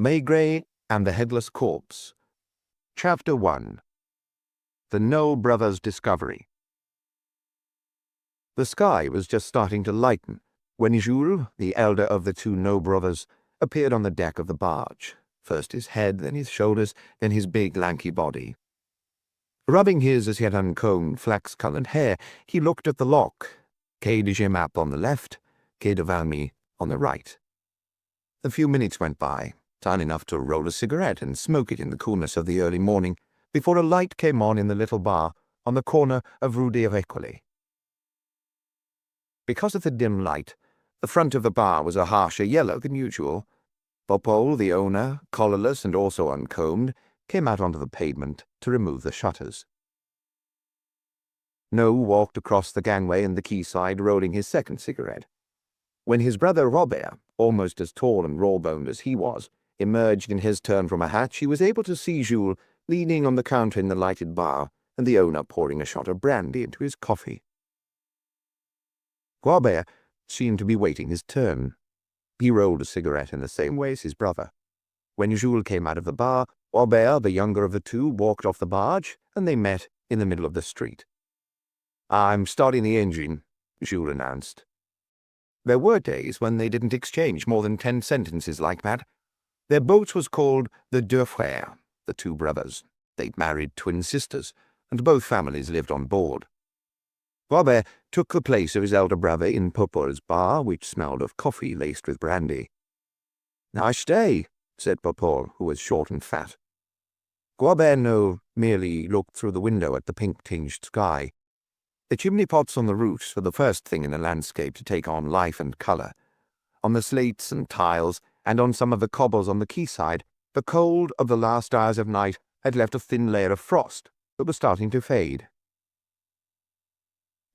Maigret and the Headless Corpse. Chapter 1. The No Brothers' Discovery. The sky was just starting to lighten when Jules, the elder of the two No Brothers, appeared on the deck of the barge, first his head, then his shoulders, then his big lanky body. Rubbing his as yet uncombed flax-coloured hair, he looked at the lock, Quai de Gemap on the left, Quai de Valmy on the right. A few minutes went by, time enough to roll a cigarette and smoke it in the coolness of the early morning, before a light came on in the little bar on the corner of Rue des Récollets. Because of the dim light, the front of the bar was a harsher yellow than usual. Popol, the owner, collarless and also uncombed, came out onto the pavement to remove the shutters. No walked across the gangway and the quayside, rolling his second cigarette. When his brother Robert, almost as tall and raw-boned as he was, emerged in his turn from a hatch, he was able to see Jules leaning on the counter in the lighted bar, and the owner pouring a shot of brandy into his coffee. Robert seemed to be waiting his turn. He rolled a cigarette in the same way as his brother. When Jules came out of the bar, Robert, the younger of the two, walked off the barge, and they met in the middle of the street. "I'm starting the engine," Jules announced. There were days when they didn't exchange more than 10 sentences like that. Their boat was called the Deux Frères, the two brothers. They'd married twin sisters, and both families lived on board. Robert took the place of his elder brother in Popol's bar, which smelled of coffee laced with brandy. "Nice day," said Popol, who was short and fat. Robert merely looked through the window at the pink-tinged sky. The chimney-pots on the roofs were the first thing in a landscape to take on life and colour. On the slates and tiles, and on some of the cobbles on the quayside, the cold of the last hours of night had left a thin layer of frost that was starting to fade.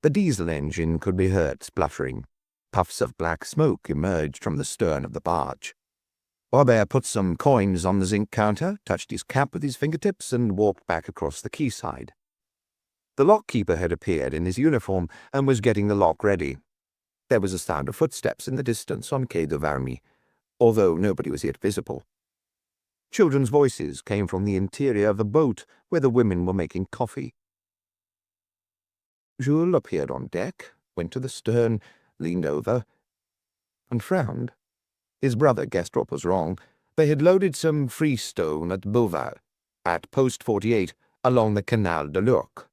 The diesel engine could be heard spluttering. Puffs of black smoke emerged from the stern of the barge. Robert put some coins on the zinc counter, touched his cap with his fingertips, and walked back across the quayside. The lock-keeper had appeared in his uniform and was getting the lock ready. There was a sound of footsteps in the distance on Quai de Valmy, although nobody was yet visible. Children's voices came from the interior of the boat where the women were making coffee. Jules appeared on deck, went to the stern, leaned over, and frowned. His brother guessed what was wrong. They had loaded some freestone at Beauvais, at Post 48, along the Canal de l'Ourcq.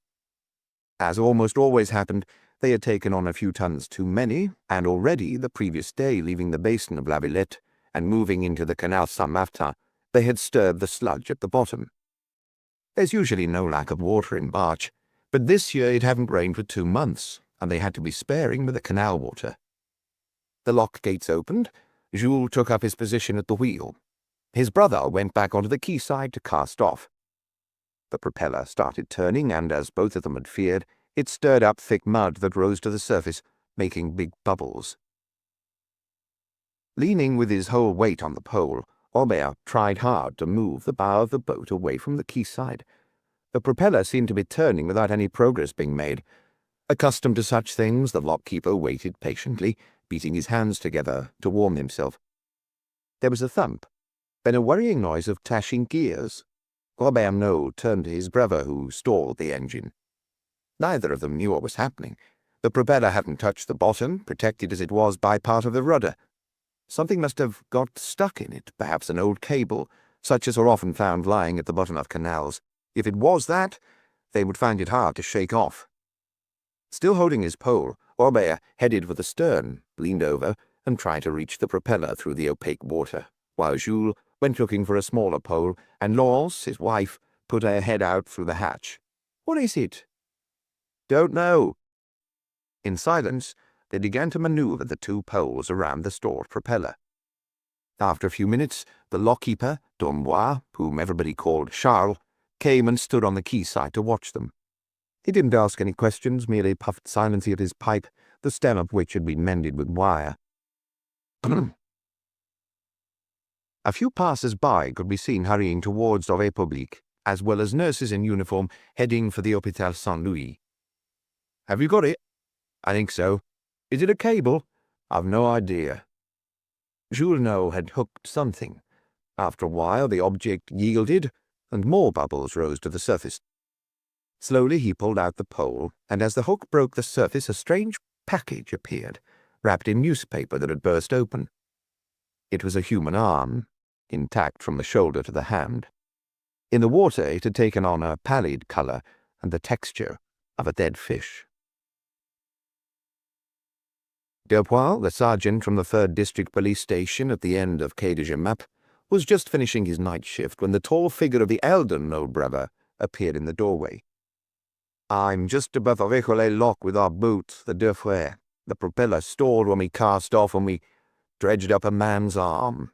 As almost always happened, they had taken on a few tons too many, and already, the previous day, leaving the basin of La Villette and moving into the Canal Saint-Martin, they had stirred the sludge at the bottom. There's usually no lack of water in March, but this year it hadn't rained for 2 months, and they had to be sparing with the canal water. The lock gates opened. Jules took up his position at the wheel. His brother went back onto the quayside to cast off. The propeller started turning, and as both of them had feared, it stirred up thick mud that rose to the surface, making big bubbles. Leaning with his whole weight on the pole, Robert tried hard to move the bow of the boat away from the quayside. The propeller seemed to be turning without any progress being made. Accustomed to such things, the lock-keeper waited patiently, beating his hands together to warm himself. There was a thump, then a worrying noise of clashing gears. Robert turned to his brother, who stalled the engine. Neither of them knew what was happening. The propeller hadn't touched the bottom, protected as it was by part of the rudder. Something must have got stuck in it, perhaps an old cable, such as are often found lying at the bottom of canals. If it was that, they would find it hard to shake off. Still holding his pole, Robert headed for the stern, leaned over, and tried to reach the propeller through the opaque water, while Jules went looking for a smaller pole, and Laurence, his wife, put her head out through the hatch. "What is it?" "Don't know." In silence, they began to maneuver the 2 poles around the stalled propeller. After a few minutes, the lock-keeper, D'Ombois, whom everybody called Charles, came and stood on the quayside to watch them. He didn't ask any questions, merely puffed silently at his pipe, the stem of which had been mended with wire. A few passers-by could be seen hurrying towards the République, as well as nurses in uniform heading for the Hôpital Saint-Louis. "Have you got it?" "I think so." "Is it a cable?" "I've no idea." Jules had hooked something. After a while, the object yielded, and more bubbles rose to the surface. Slowly he pulled out the pole, and as the hook broke the surface, a strange package appeared, wrapped in newspaper that had burst open. It was a human arm, intact from the shoulder to the hand. In the water it had taken on a pallid colour and the texture of a dead fish. Dupois, the sergeant from the 3rd District Police Station at the end of Quai de Gemap, was just finishing his night shift when the tall figure of the elder Noble brother appeared in the doorway. "I'm just above the Récollet lock with our boat, the Deux Frères. The propeller stalled when we cast off and we dredged up a man's arm."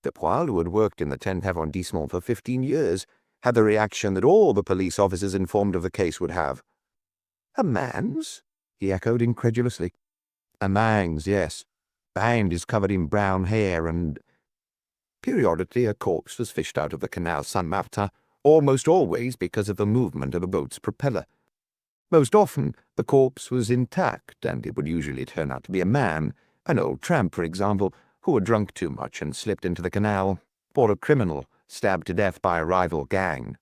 Dupois, who had worked in the 10th arrondissement for 15 years, had the reaction that all the police officers informed of the case would have. "A man's?" he echoed incredulously. "A man's, yes. The hand is covered in brown hair and—" Periodically a corpse was fished out of the Canal Saint-Martin, almost always because of the movement of the boat's propeller. Most often the corpse was intact, and it would usually turn out to be a man, an old tramp, for example, who had drunk too much and slipped into the canal, or a criminal stabbed to death by a rival gang.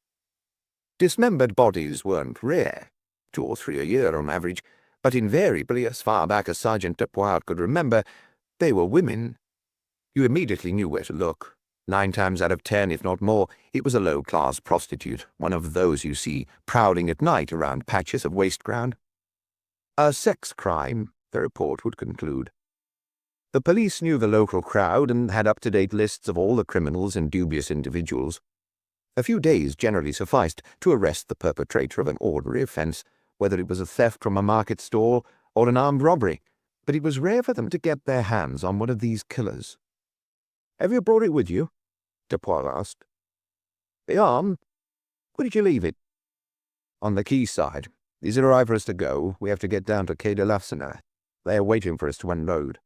Dismembered bodies weren't rare, 2 or 3 a year on average, but invariably, as far back as Sergeant Dupois could remember, they were women. You immediately knew where to look. 9 times out of 10, if not more, it was a low-class prostitute, one of those you see prowling at night around patches of waste ground. A sex crime, the report would conclude. The police knew the local crowd and had up-to-date lists of all the criminals and dubious individuals. A few days generally sufficed to arrest the perpetrator of an ordinary offence, whether it was a theft from a market stall or an armed robbery, but it was rare for them to get their hands on one of these killers. "Have you brought it with you?" Dupois asked. "The arm? Where did you leave it?" "On the quayside. Is it all right for us to go? We have to get down to Quai de la Seine. They are waiting for us to unload."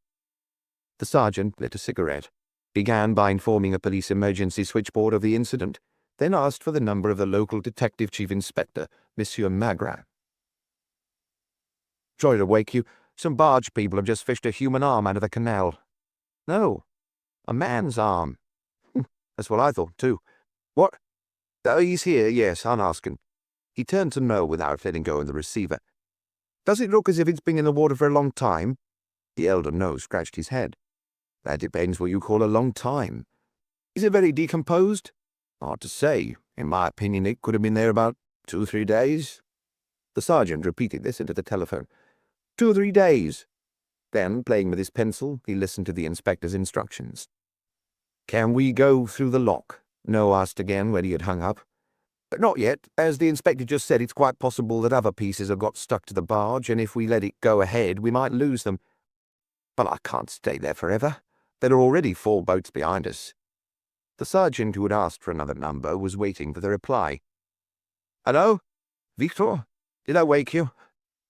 The sergeant lit a cigarette, began by informing a police emergency switchboard of the incident, then asked for the number of the local detective chief inspector, Monsieur Maigret. "Sorry to wake you. Some barge people have just fished a human arm out of the canal." "No, a man's arm." "That's what I thought, too." "What?" "Oh, he's here, yes, I'll ask him." He turned to Noel without letting go of the receiver. "Does it look as if it's been in the water for a long time?" The elder Noel scratched his head. "That depends what you call a long time." "Is it very decomposed?" "Hard to say. In my opinion, it could have been there about 2 or 3 days. The sergeant repeated this into the telephone. 2 or 3 days. Then, playing with his pencil, he listened to the inspector's instructions. "Can we go through the lock?" Noel asked again when he had hung up. "Not yet. As the inspector just said, it's quite possible that other pieces have got stuck to the barge, and if we let it go ahead, we might lose them. But I can't stay there forever. There are already 4 boats behind us." The sergeant who had asked for another number was waiting for the reply. "Hello? Victor? Did I wake you?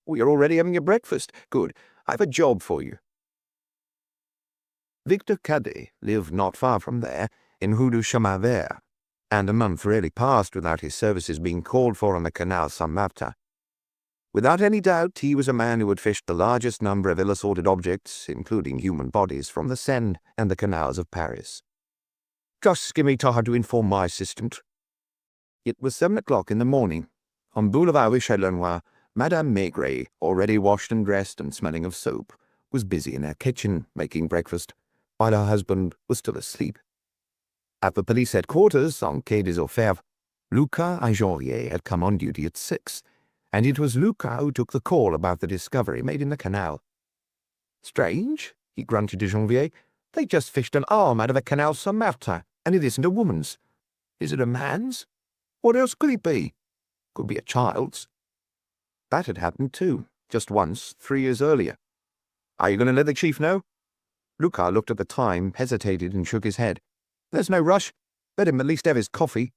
Oh, you're already having your breakfast. Good. I have a job for you." Victor Cadet lived not far from there, in Rue du Chemin Vert, and a month rarely passed without his services being called for on the Canal Saint-Martin. Without any doubt, he was a man who had fished the largest number of ill-assorted objects, including human bodies, from the Seine and the canals of Paris. "Just give me time to inform my assistant." It was 7 o'clock in the morning. On Boulevard Richelieu, Madame Maigret, already washed and dressed and smelling of soap, was busy in her kitchen making breakfast, while her husband was still asleep. At the police headquarters on Quai des Orfèvres, Lucas and Janvier had come on duty at 6, and it was Lucas who took the call about the discovery made in the canal. "Strange," he grunted to Janvier. "They just fished an arm out of the Canal Saint-Martin, and it isn't a woman's. Is it a man's? What else could it be? Could be a child's." That had happened too, just once, 3 years earlier. "Are you going to let the chief know?" Lucas looked at the time, hesitated, and shook his head. "There's no rush. Let him at least have his coffee."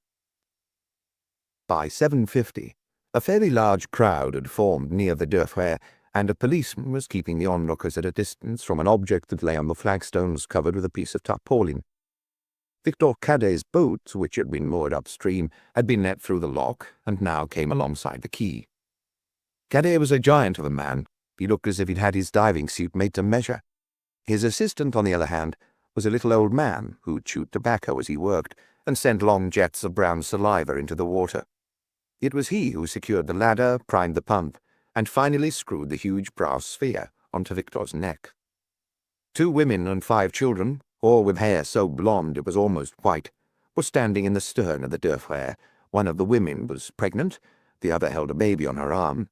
By 7:50, a fairly large crowd had formed near the Deux Frères, and a policeman was keeping the onlookers at a distance from an object that lay on the flagstones covered with a piece of tarpaulin. Victor Cadet's boat, which had been moored upstream, had been let through the lock, and now came alongside the quay. Cadet was a giant of a man. He looked as if he'd had his diving suit made to measure. His assistant, on the other hand, was a little old man who chewed tobacco as he worked and sent long jets of brown saliva into the water. It was he who secured the ladder, primed the pump, and finally screwed the huge brass sphere onto Victor's neck. 2 women and 5 children, all with hair so blonde it was almost white, were standing in the stern of the Deux Frères. One of the women was pregnant, the other held a baby on her arm.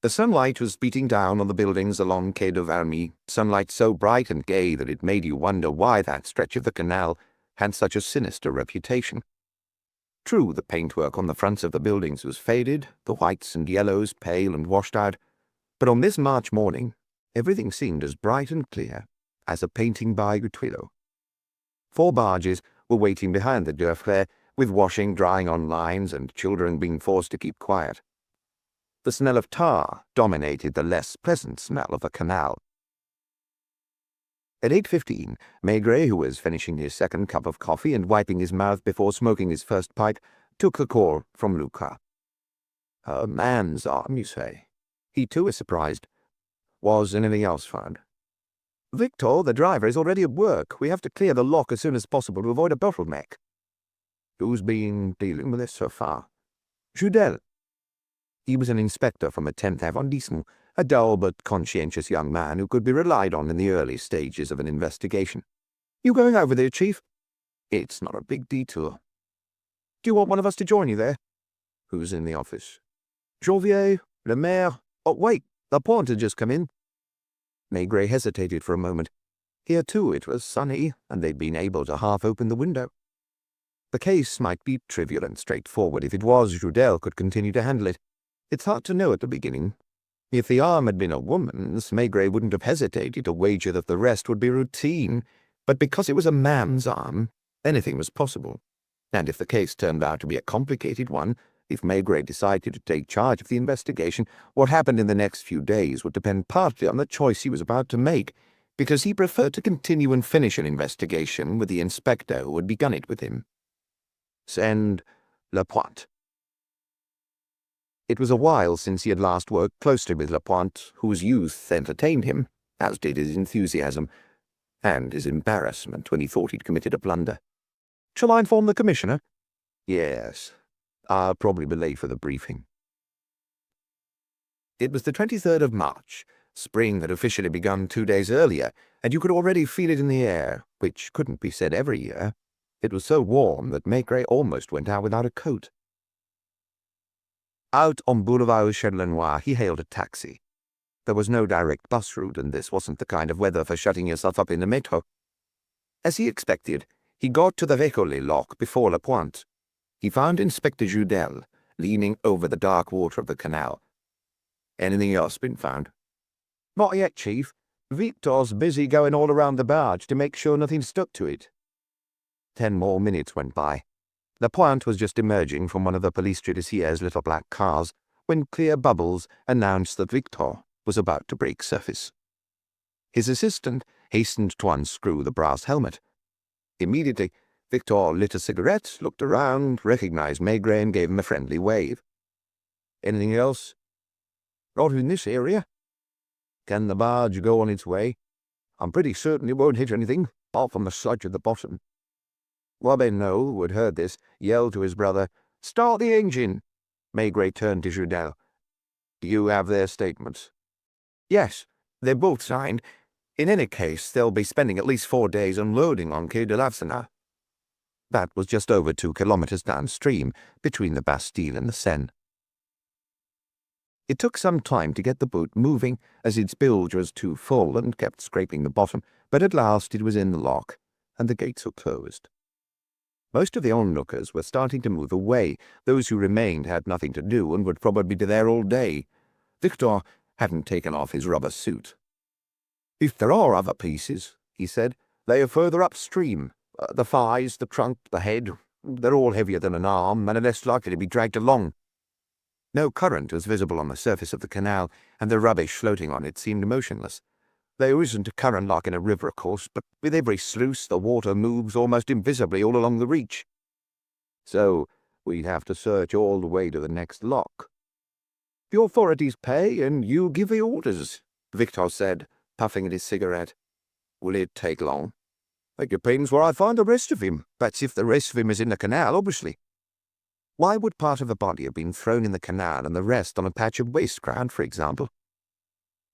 The sunlight was beating down on the buildings along Quai de Valmy, sunlight so bright and gay that it made you wonder why that stretch of the canal had such a sinister reputation. True, the paintwork on the fronts of the buildings was faded, the whites and yellows pale and washed out, but on this March morning everything seemed as bright and clear as a painting by Guttrillo. 4 barges were waiting behind the Deux Frères, with washing drying on lines and children being forced to keep quiet. The smell of tar dominated the less pleasant smell of the canal. At 8:15, Maigret, who was finishing his second cup of coffee and wiping his mouth before smoking his first pipe, took the call from Lucas. "A man's arm, you say?" He too was surprised. "Was anything else found?" "Victor, the driver, is already at work. We have to clear the lock as soon as possible to avoid a bottleneck." "Who's been dealing with this so far?" "Judel." He was an inspector from the 10th Arrondissement, a dull but conscientious young man who could be relied on in the early stages of an investigation. "You going over there, Chief?" "It's not a big detour." "Do you want one of us to join you there?" "Who's in the office?" "Janvier, Le Maire. Oh, wait, Lapointe had just come in." Maigret hesitated for a moment. Here, too, it was sunny, and they'd been able to half-open the window. The case might be trivial and straightforward. If it was, Judel could continue to handle it. It's hard to know at the beginning. If the arm had been a woman's, Maigret wouldn't have hesitated to wager that the rest would be routine, but because it was a man's arm, anything was possible. And if the case turned out to be a complicated one, if Maigret decided to take charge of the investigation, what happened in the next few days would depend partly on the choice he was about to make, because he preferred to continue and finish an investigation with the inspector who had begun it with him. Send Lapointe. It was a while since he had last worked closely with Lapointe, whose youth entertained him, as did his enthusiasm, and his embarrassment when he thought he'd committed a blunder. "Shall I inform the Commissioner?" "Yes. I'll probably be late for the briefing." It was the 23rd of March. Spring had officially begun 2 days earlier, and you could already feel it in the air, which couldn't be said every year. It was so warm that Maigret almost went out without a coat. Out on Boulevard Châtellenois, he hailed a taxi. There was no direct bus route, and this wasn't the kind of weather for shutting yourself up in the metro. As he expected, he got to the Récollet lock before Lapointe. He found Inspector Judel leaning over the dark water of the canal. "Anything else been found?" "Not yet, Chief. Victor's busy going all around the barge to make sure nothing stuck to it." 10 more minutes went by. Lapointe was just emerging from one of the police judiciaire's little black cars when clear bubbles announced that Victor was about to break surface. His assistant hastened to unscrew the brass helmet. Immediately, Victor lit a cigarette, looked around, recognized Maigret, and gave him a friendly wave. "Anything else?" "Not in this area." "Can the barge go on its way?" "I'm pretty certain it won't hit anything, apart from the sludge at the bottom." Wabeno, who had heard this, yelled to his brother, "Start the engine!" Maigret turned to Judel. "Do you have their statements?" "Yes, they're both signed. In any case, they'll be spending at least 4 days unloading on Quai de l'Arsenal." That was just over 2 kilometers downstream, between the Bastille and the Seine. It took some time to get the boat moving, as its bilge was too full and kept scraping the bottom, but at last it was in the lock, and the gates were closed. Most of the onlookers were starting to move away. Those who remained had nothing to do and would probably be there all day. Victor hadn't taken off his rubber suit. "If there are other pieces," he said, "they are further upstream. The thighs, the trunk, the head, they're all heavier than an arm and are less likely to be dragged along." No current was visible on the surface of the canal, and the rubbish floating on it seemed motionless. There isn't a current like in a river, of course, but with every sluice the water moves almost invisibly all along the reach. "So we'd have to search all the way to the next lock." "The authorities pay, and you give the orders," Victor said, puffing at his cigarette. "Will it take long?" Take your pains where I find the rest of him. That's if the rest of him is in the canal, obviously. Why would part of the body have been thrown in the canal and the rest on a patch of waste ground, for example?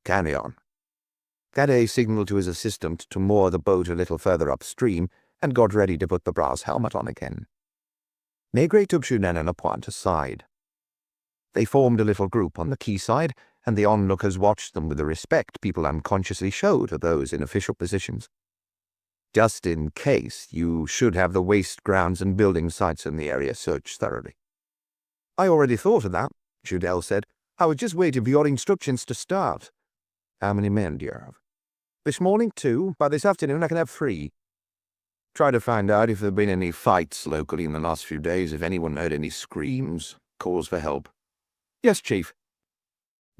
Carry on. Cadet signalled to his assistant to moor the boat a little further upstream and got ready to put the brass helmet on again. Maigret took Simenon and Lapointe aside. They formed a little group on the quayside, and the onlookers watched them with the respect people unconsciously show to those in official positions. Just in case, you should have the waste grounds and building sites in the area searched thoroughly. I already thought of that, Judel said. I was just waiting for your instructions to start. How many men do you have? This morning 2, by this afternoon I can have 3. Try to find out if there have been any fights locally in the last few days, if anyone heard any screams, calls for help. Yes, Chief.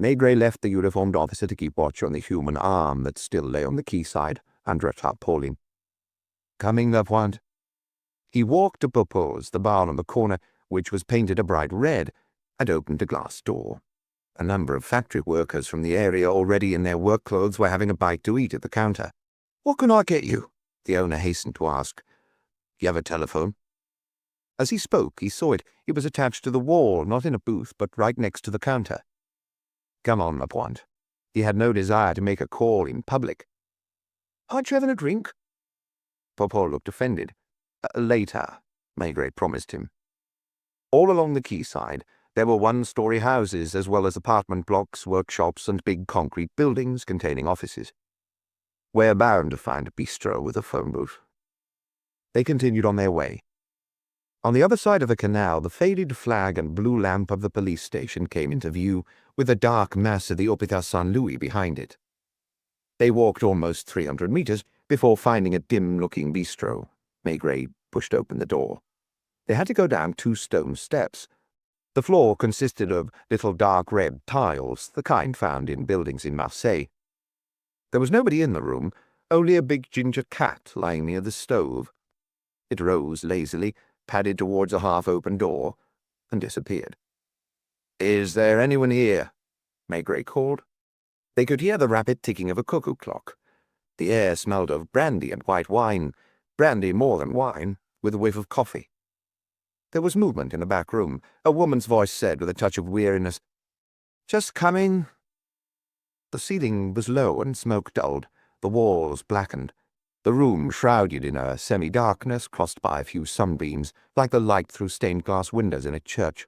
Maigret left the uniformed officer to keep watch on the human arm that still lay on the quayside under a tarpaulin. Coming, Lapointe. He walked to Popos, the bar on the corner, which was painted a bright red, and opened a glass door. A number of factory workers from the area already in their work clothes were having a bite to eat at the counter. What can I get you? The owner hastened to ask. You have a telephone? As he spoke, he saw it. It was attached to the wall, not in a booth, but right next to the counter. Come on, Lapointe. He had no desire to make a call in public. Aren't you having a drink? Popo looked offended. Later, Maigret promised him. All along the quayside, there were one-story houses as well as apartment blocks, workshops, and big concrete buildings containing offices. We're bound to find a bistro with a phone booth. They continued on their way. On the other side of the canal, the faded flag and blue lamp of the police station came into view, with the dark mass of the Hôpital Saint-Louis behind it. They walked almost 300 meters before finding a dim-looking bistro. Maigret pushed open the door. They had to go down 2 stone steps. The floor consisted of little dark red tiles, the kind found in buildings in Marseille. There was nobody in the room, only a big ginger cat lying near the stove. It rose lazily, padded towards a half-open door, and disappeared. Is there anyone here? Maigret called. They could hear the rapid ticking of a cuckoo clock. The air smelled of brandy and white wine, brandy more than wine, with a whiff of coffee. There was movement in the back room. A woman's voice said with a touch of weariness, Just coming. The ceiling was low and smoke-dulled, the walls blackened, the room shrouded in a semi-darkness crossed by a few sunbeams, like the light through stained-glass windows in a church.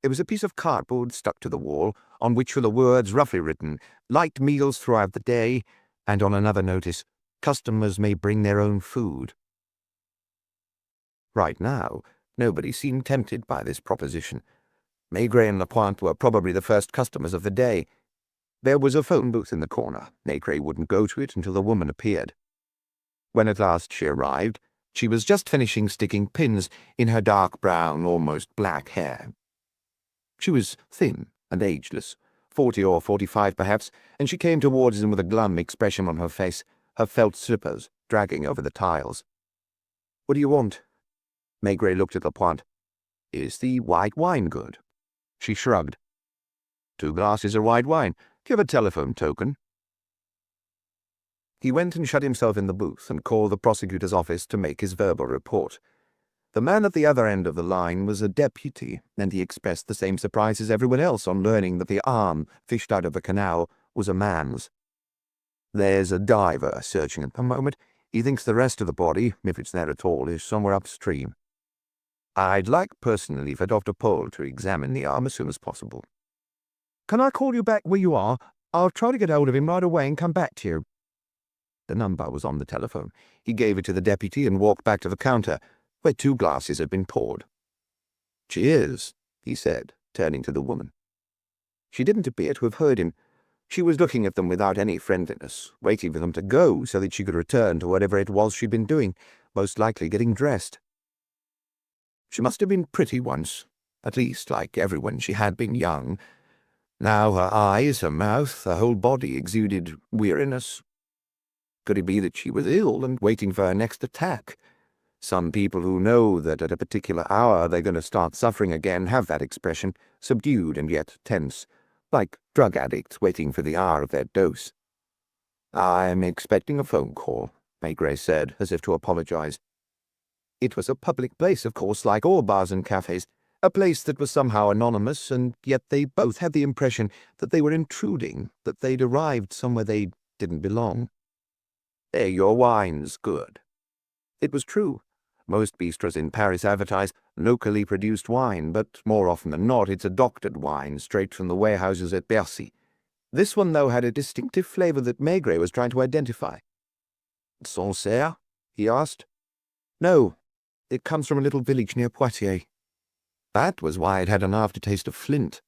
There was a piece of cardboard stuck to the wall, on which were the words roughly written, Light meals throughout the day, and on another notice, Customers may bring their own food. Right now, nobody seemed tempted by this proposition. Maigret and Lapointe were probably the first customers of the day. There was a phone booth in the corner. Maigret wouldn't go to it until the woman appeared. When at last she arrived, she was just finishing sticking pins in her dark brown, almost black hair. She was thin and ageless, 40 or 45 perhaps, and she came towards him with a glum expression on her face, her felt slippers dragging over the tiles. What do you want? Maigret looked at Lapointe. Is the white wine good? She shrugged. 2 glasses of white wine. Do you have a telephone token? He went and shut himself in the booth and called the prosecutor's office to make his verbal report. The man at the other end of the line was a deputy, and he expressed the same surprise as everyone else on learning that the arm fished out of the canal was a man's. There's a diver searching at the moment. He thinks the rest of the body, if it's there at all, is somewhere upstream. I'd like personally for Dr. Paul to examine the arm as soon as possible. Can I call you back where you are? I'll try to get hold of him right away and come back to you. The number was on the telephone. He gave it to the deputy and walked back to the counter, where 2 glasses had been poured. Cheers, he said, turning to the woman. She didn't appear to have heard him. She was looking at them without any friendliness, waiting for them to go so that she could return to whatever it was she'd been doing, most likely getting dressed. She must have been pretty once, at least like everyone she had been young. Now her eyes, her mouth, her whole body exuded weariness. Could it be that she was ill and waiting for her next attack? Some people who know that at a particular hour they're going to start suffering again have that expression, subdued and yet tense, like drug addicts waiting for the hour of their dose. I'm expecting a phone call, Maigret said, as if to apologize. It was a public place, of course, like all bars and cafes, a place that was somehow anonymous, and yet they both had the impression that they were intruding, that they'd arrived somewhere they didn't belong. "There, your wine's good." It was true. Most bistros in Paris advertise locally produced wine, but more often than not it's a doctored wine straight from the warehouses at Bercy. This one, though, had a distinctive flavour that Maigret was trying to identify. "Sancerre?" he asked. "No, it comes from a little village near Poitiers." That was why it had an aftertaste of Flint.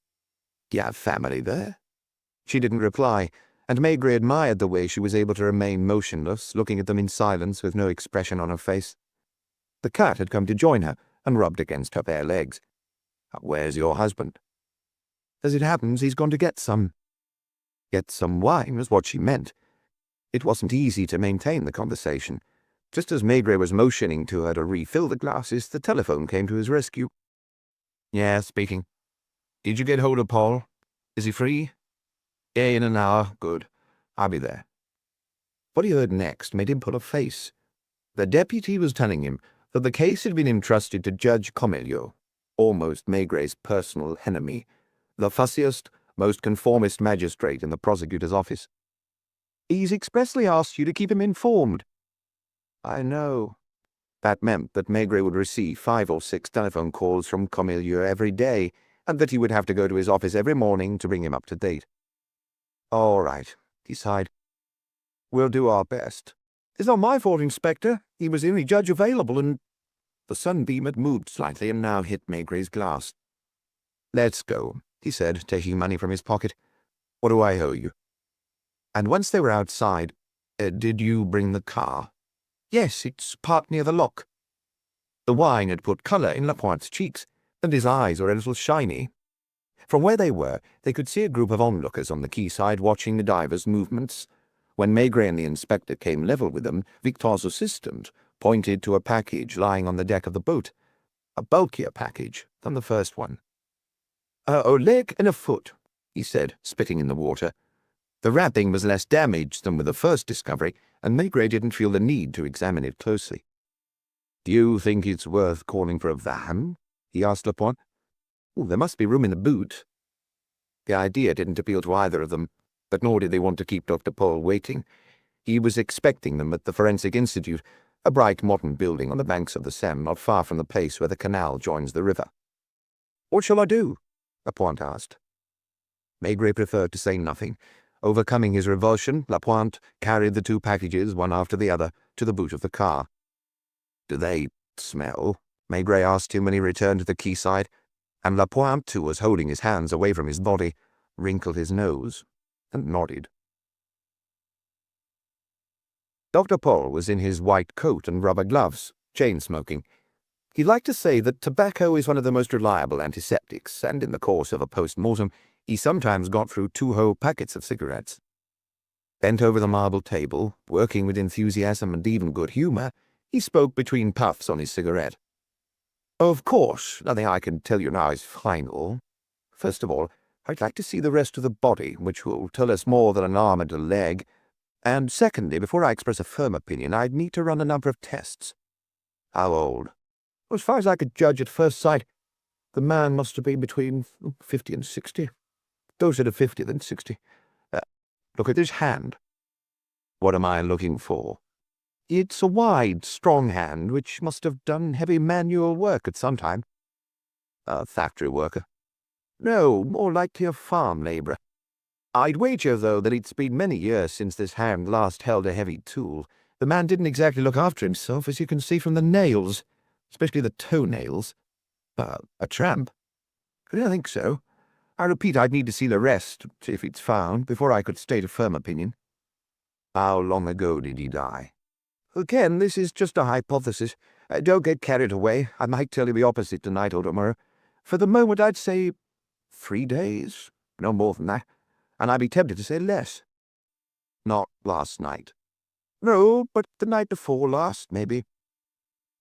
"You have family there?" She didn't reply, and Maigret admired the way she was able to remain motionless, looking at them in silence with no expression on her face. The cat had come to join her and rubbed against her bare legs. "Where's your husband?" "As it happens, he's gone to get some." Get some wine was what she meant. It wasn't easy to maintain the conversation. Just as Maigret was motioning to her to refill the glasses, the telephone came to his rescue. "Yeah, speaking." "Did you get hold of Paul? Is he free?" "Yeah, in an hour. Good. I'll be there." What he heard next made him pull a face. The deputy was telling him that the case had been entrusted to Judge Comeliot, almost Maigret's personal enemy, the fussiest, most conformist magistrate in the prosecutor's office. "He's expressly asked you to keep him informed." "I know." That meant that Maigret would receive 5 or 6 telephone calls from Comeliot every day, and that he would have to go to his office every morning to bring him up to date. "All right," he sighed. "We'll do our best." "It's not my fault, Inspector. He was the only judge available, and—" The sunbeam had moved slightly and now hit Maigret's glass. "Let's go," he said, taking money from his pocket. "What do I owe you?" And once they were outside, "Did you bring the car?" "Yes, it's parked near the lock." The wine had put colour in Lapointe's cheeks, and his eyes were a little shiny. From where they were, they could see a group of onlookers on the quayside watching the divers' movements. When Maigret and the inspector came level with them, Victor's assistant pointed to a package lying on the deck of the boat, a bulkier package than the first one. "A leg and a foot," he said, spitting in the water. The wrapping was less damaged than with the first discovery, and Maigret didn't feel the need to examine it closely. "Do you think it's worth calling for a van?" he asked Lapointe. "There must be room in the boot." The idea didn't appeal to either of them, but nor did they want to keep Dr. Paul waiting. He was expecting them at the Forensic Institute, a bright modern building on the banks of the Seine, not far from the place where the canal joins the river. "What shall I do?" Lapointe asked. Maigret preferred to say nothing. Overcoming his revulsion, Lapointe carried the 2 packages, one after the other, to the boot of the car. "Do they smell?" Maigret asked him when he returned to the quayside, and Lapointe, who was holding his hands away from his body, wrinkled his nose and nodded. Dr. Paul was in his white coat and rubber gloves, chain-smoking. He liked to say that tobacco is one of the most reliable antiseptics, and in the course of a post-mortem, he sometimes got through 2 whole packets of cigarettes. Bent over the marble table, working with enthusiasm and even good humour, he spoke between puffs on his cigarette. "Of course, nothing I can tell you now is final. First of all, I'd like to see the rest of the body, which will tell us more than an arm and a leg. And secondly, before I express a firm opinion, I'd need to run a number of tests." "How old?" "As far as I could judge at first sight, the man must have been between 50 and 60. Closer to 50 than 60. Look at his hand." "What am I looking for?" "It's a wide, strong hand, which must have done heavy manual work at some time." "A factory worker?" "No, more likely a farm labourer. I'd wager, though, that it's been many years since this hand last held a heavy tool. The man didn't exactly look after himself, as you can see from the nails, especially the toenails." "A tramp?" "I don't think so. I repeat, I'd need to see the rest, if it's found, before I could state a firm opinion." "How long ago did he die?" "Again, this is just a hypothesis. Don't get carried away. I might tell you the opposite tonight or tomorrow. For the moment, I'd say 3 days, no more than that, and I'd be tempted to say less." "Not last night?" "No, but the night before last, maybe."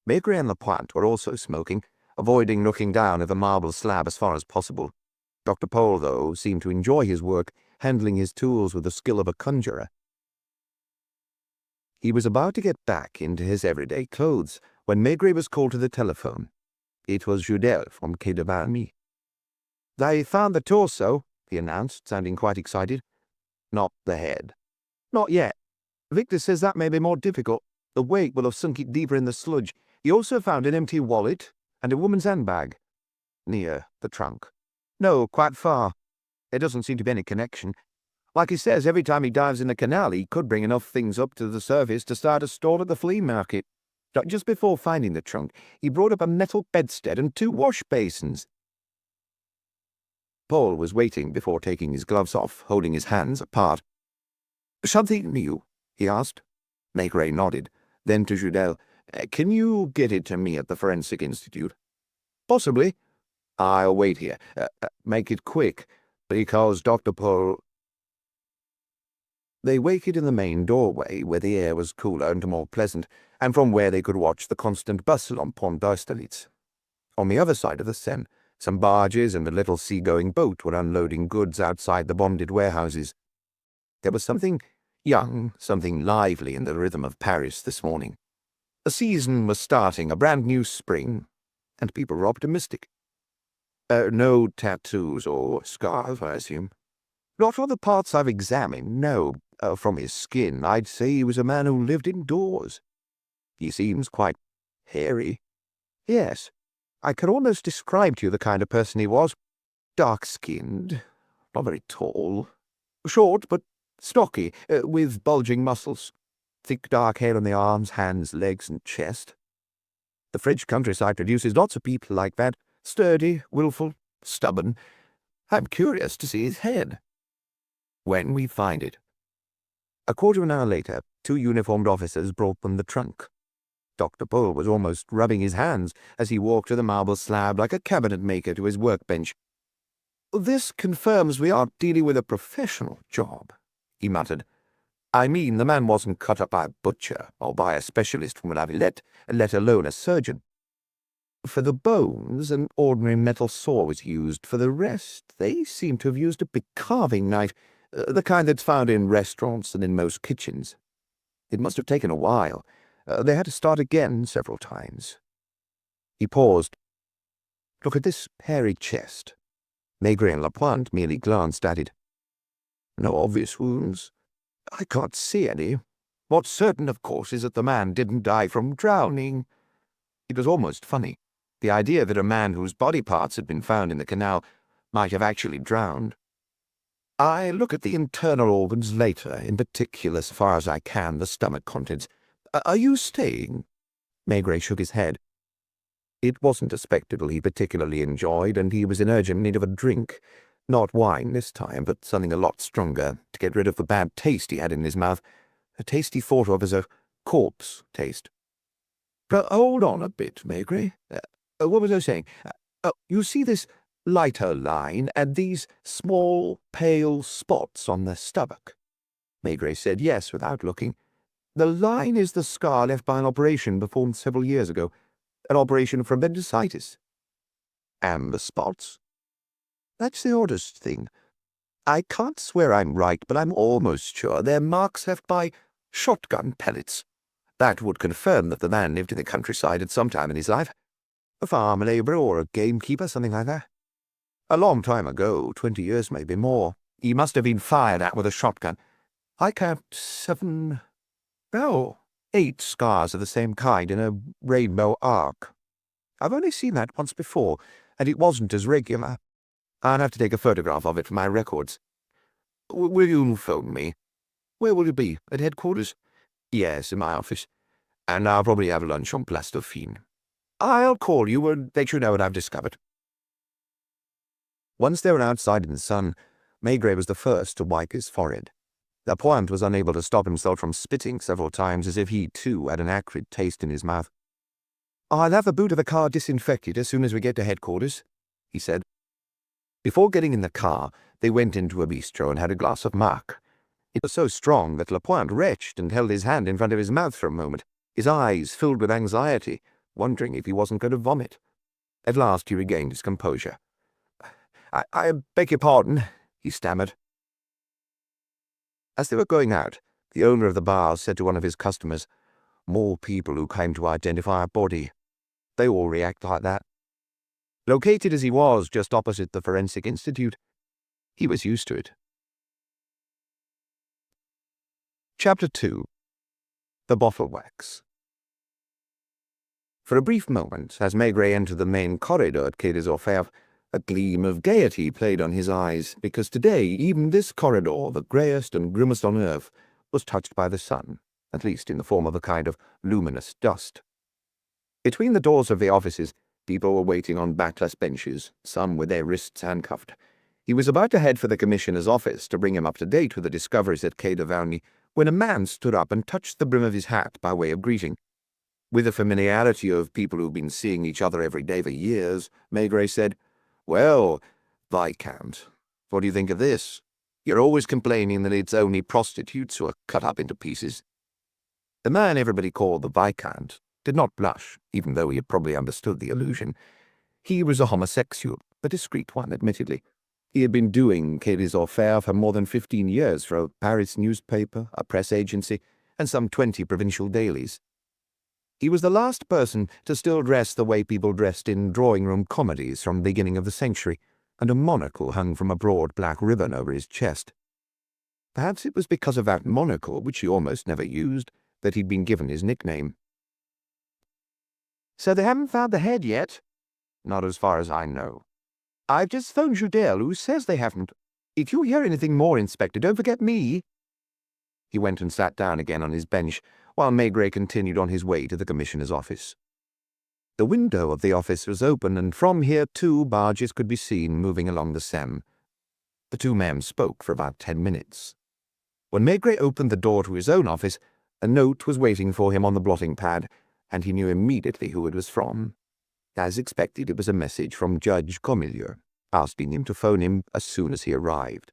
Maigret and Lapointe were also smoking, avoiding looking down at the marble slab as far as possible. Dr. Paul, though, seemed to enjoy his work, handling his tools with the skill of a conjurer. He was about to get back into his everyday clothes when Maigret was called to the telephone. It was Judel from Quai de Valmy. "They found the torso," he announced, sounding quite excited. "Not the head." "Not yet. Victor says that may be more difficult. The weight will have sunk it deeper in the sludge. He also found an empty wallet and a woman's handbag." "Near the trunk?" "No, quite far. There doesn't seem to be any connection. Like he says, every time he dives in the canal, he could bring enough things up to the surface to start a stall at the flea market. Just before finding the trunk, he brought up a metal bedstead and 2 wash basins." Paul was waiting before taking his gloves off, holding his hands apart. "Something new?" he asked. Maigret nodded. Then to Judel, "Can you get it to me at the Forensic Institute?" "Possibly." "I'll wait here. Make it quick, because Dr. Paul—" They waited in the main doorway, where the air was cooler and more pleasant, and from where they could watch the constant bustle on Pont d'Austerlitz. On the other side of the Seine, some barges and a little sea-going boat were unloading goods outside the bonded warehouses. There was something young, something lively in the rhythm of Paris this morning. A season was starting, a brand-new spring, and people were optimistic. No tattoos or scars, I assume?" "Not on the parts I've examined, no. From his skin, I'd say he was a man who lived indoors." "He seems quite hairy." "Yes. I can almost describe to you the kind of person he was. Dark-skinned, not very tall, short but stocky, with bulging muscles, thick dark hair on the arms, hands, legs, and chest. The French countryside produces lots of people like that, sturdy, willful, stubborn. I'm curious to see his head." "When we find it." A quarter of an hour later, 2 uniformed officers brought them the trunk. Dr. Paul was almost rubbing his hands as he walked to the marble slab like a cabinet maker to his workbench. "This confirms we aren't dealing with a professional job," he muttered. "I mean, the man wasn't cut up by a butcher or by a specialist from La Villette, let alone a surgeon. For the bones, an ordinary metal saw was used. For the rest, they seem to have used a big carving knife, the kind that's found in restaurants and in most kitchens. It must have taken a while. They had to start again several times." He paused. "Look at this hairy chest." Maigret and Lapointe merely glanced at it. "No obvious wounds?" "I can't see any. What's certain, of course, is that the man didn't die from drowning." It was almost funny, the idea that a man whose body parts had been found in the canal might have actually drowned. "I look at the internal organs later, in particular, as far as I can, the stomach contents. Are you staying?" Maigret shook his head. It wasn't a spectacle he particularly enjoyed, and he was in urgent need of a drink. Not wine this time, but something a lot stronger, to get rid of the bad taste he had in his mouth, a taste he thought of as a corpse taste. "Hold on a bit, Maigret. What was I saying? You see this lighter line and these small, pale spots on the stomach?" Maigret said yes without looking. "The line is the scar left by an operation performed several years ago, an operation for appendicitis." "And the spots?" "That's the oddest thing. I can't swear I'm right, but I'm almost sure they're marks left by shotgun pellets. That would confirm that the man lived in the countryside at some time in his life. A farm labourer or a gamekeeper, something like that. A long time ago, 20 years, maybe more. He must have been fired at with a shotgun. I count 8 scars of the same kind in a rainbow arc. I've only seen that once before, and it wasn't as regular. I'll have to take a photograph of it for my records. Will you phone me?" "Where will you be? At headquarters?" "Yes, in my office. And I'll probably have lunch on Place Dauphine. I'll call you and let you know what I've discovered." Once they were outside in the sun, Maigret was the first to wipe his forehead. Lapointe was unable to stop himself from spitting several times, as if he, too, had an acrid taste in his mouth. "I'll have the boot of the car disinfected as soon as we get to headquarters," he said. Before getting in the car, they went into a bistro and had a glass of Mac. It was so strong that Lapointe retched and held his hand in front of his mouth for a moment, his eyes filled with anxiety, wondering if he wasn't going to vomit. At last he regained his composure. I beg your pardon," he stammered. As they were going out, The owner of the bar said to one of his customers, "More people who came to identify a body. They all react like that." Located as he was just opposite the Forensic Institute, he was used to it. Chapter 2. The Bottle Wax. For a brief moment, as Maigret entered the main corridor at Quai des Orfèvres, a gleam of gaiety played on his eyes, because today even this corridor, the greyest and grimmest on earth, was touched by the sun, at least in the form of a kind of luminous dust. Between the doors of the offices, people were waiting on backless benches, some with their wrists handcuffed. He was about to head for the commissioner's office to bring him up to date with the discoveries at Quai de Valmy, when a man stood up and touched the brim of his hat by way of greeting. With the familiarity of people who've been seeing each other every day for years, Maigret said, "Well, Viscount, what do you think of this? You're always complaining that it's only prostitutes who are cut up into pieces." The man everybody called the Viscount did not blush, even though he had probably understood the allusion. He was a homosexual, a discreet one, admittedly. He had been doing Quai des Orfèvres for more than 15 years for a Paris newspaper, a press agency, and some 20 provincial dailies. He was the last person to still dress the way people dressed in drawing-room comedies from the beginning of the century, and a monocle hung from a broad black ribbon over his chest. Perhaps it was because of that monocle, which he almost never used, that he'd been given his nickname. "So they haven't found the head yet?" "Not as far as I know." "I've just phoned Judel, who says they haven't. If you hear anything more, Inspector, don't forget me." He went and sat down again on his bench, while Maigret continued on his way to the commissioner's office. The window of the office was open, and from here 2 barges could be seen moving along the Seine. The 2 men spoke for about 10 minutes. When Maigret opened the door to his own office, a note was waiting for him on the blotting pad, and he knew immediately who it was from. As expected, it was a message from Judge Comilieu, asking him to phone him as soon as he arrived.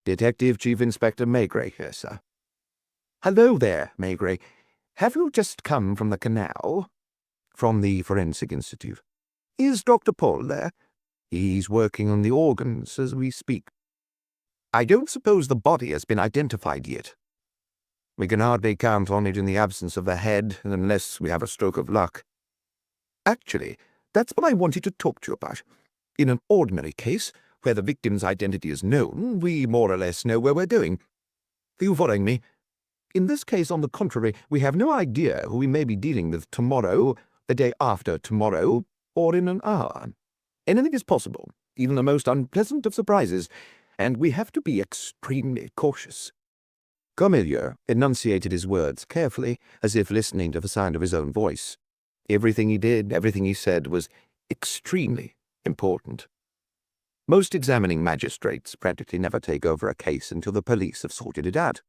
"Detective Chief Inspector Maigret here, sir." "Hello there, Maigret. Have you just come from the canal?" "From the Forensic Institute." "Is Dr. Paul there?" "He's working on the organs as we speak." "I don't suppose the body has been identified yet?" "We can hardly count on it in the absence of the head, unless we have a stroke of luck." "Actually, that's what I wanted to talk to you about. In an ordinary case, where the victim's identity is known, we more or less know where we're doing. Are you following me? In this case, on the contrary, we have no idea who we may be dealing with tomorrow, the day after tomorrow, or in an hour. Anything is possible, even the most unpleasant of surprises, and we have to be extremely cautious." Comilieu enunciated his words carefully, as if listening to the sound of his own voice. Everything he did, everything he said, was extremely important. Most examining magistrates practically never take over a case until the police have sorted it out.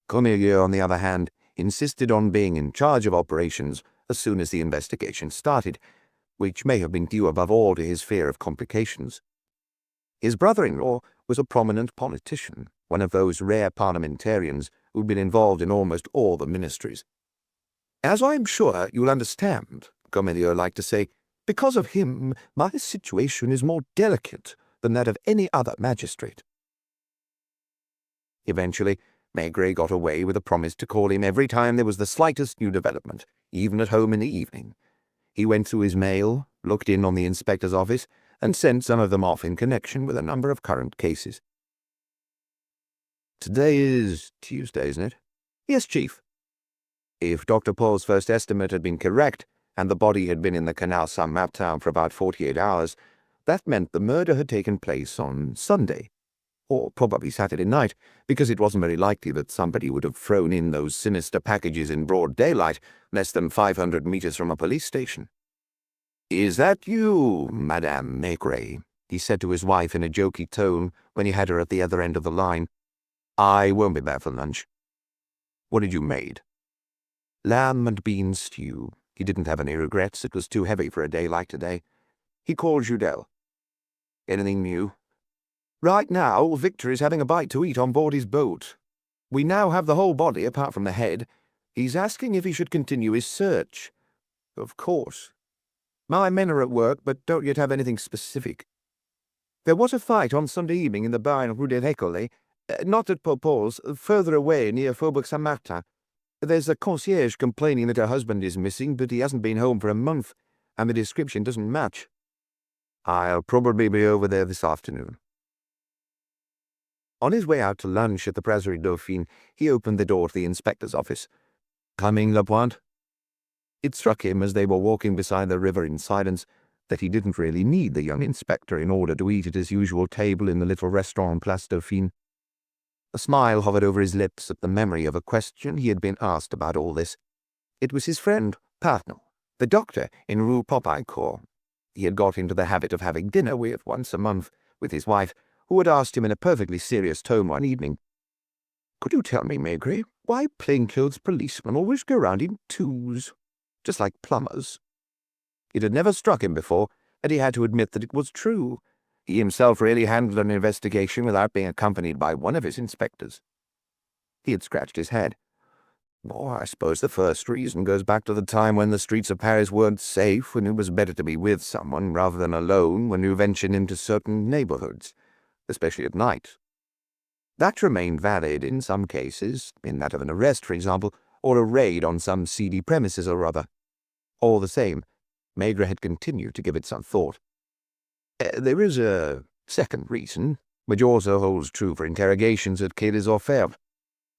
Comilieu, on the other hand, insisted on being in charge of operations as soon as the investigation started, which may have been due above all to his fear of complications. His brother-in-law was a prominent politician, one of those rare parliamentarians who'd been involved in almost all the ministries. "As I'm sure you'll understand," Comilieu liked to say, "because of him, my situation is more delicate than that of any other magistrate." Eventually, Maigret got away with a promise to call him every time there was the slightest new development, even at home in the evening. He went through his mail, looked in on the inspector's office, and sent some of them off in connection with a number of current cases. "Today is Tuesday, isn't it?" "Yes, Chief." If Dr. Paul's first estimate had been correct, and the body had been in the Canal Saint-Martin for about 48 hours, that meant the murder had taken place on Sunday, or probably Saturday night, because it wasn't very likely that somebody would have thrown in those sinister packages in broad daylight, less than 500 meters from a police station. "Is that you, Madame Maigret?" he said to his wife in a jokey tone when he had her at the other end of the line. "I won't be back for lunch." "What had you made?" "Lamb and bean stew." He didn't have any regrets. It was too heavy for a day like today. He called Judel. "Anything new?" "Right now, Victor is having a bite to eat on board his boat. We now have the whole body, apart from the head. He's asking if he should continue his search." "Of course." "My men are at work, but don't yet have anything specific. There was a fight on Sunday evening in the bar in Rue de Récollet. Not at Popol's, further away near Faubourg Saint-Martin. There's a concierge complaining that her husband is missing, but he hasn't been home for a month, and the description doesn't match. I'll probably be over there this afternoon. On his way out to lunch at the Brasserie Dauphine, he opened the door to the inspector's office. "Coming, Lapointe?" It struck him as they were walking beside the river in silence that he didn't really need the young inspector in order to eat at his usual table in the little restaurant Place Dauphine. A smile hovered over his lips at the memory of a question he had been asked about all this. It was his friend, Pardon, the doctor in Rue Popincourt. He had got into the habit of having dinner with once a month with his wife, who had asked him in a perfectly serious tone one evening, "Could you tell me, Maigret, why plainclothes policemen always go round in twos, just like plumbers?" It had never struck him before, and he had to admit that it was true. He himself rarely handled an investigation without being accompanied by one of his inspectors. He had scratched his head. "Oh, I suppose the first reason goes back to the time when the streets of Paris weren't safe, when it was better to be with someone rather than alone when you ventured into certain neighborhoods, especially at night. That remained valid in some cases, in that of an arrest, for example, or a raid on some seedy premises or other. All the same, Maigret had continued to give it some thought. There is a second reason, which also holds true for interrogations at Quai des Orfèvres.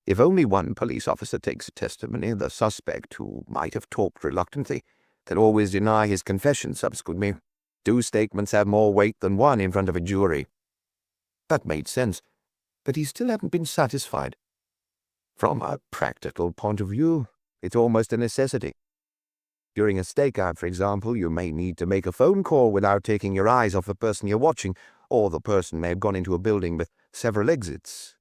If only one police officer takes a testimony, the suspect, who might have talked reluctantly, can always deny his confession subsequently. 2 statements have more weight than one in front of a jury." That made sense, but he still hadn't been satisfied. From a practical point of view, it's almost a necessity. During a stakeout, for example, you may need to make a phone call without taking your eyes off the person you're watching, or the person may have gone into a building with several exits.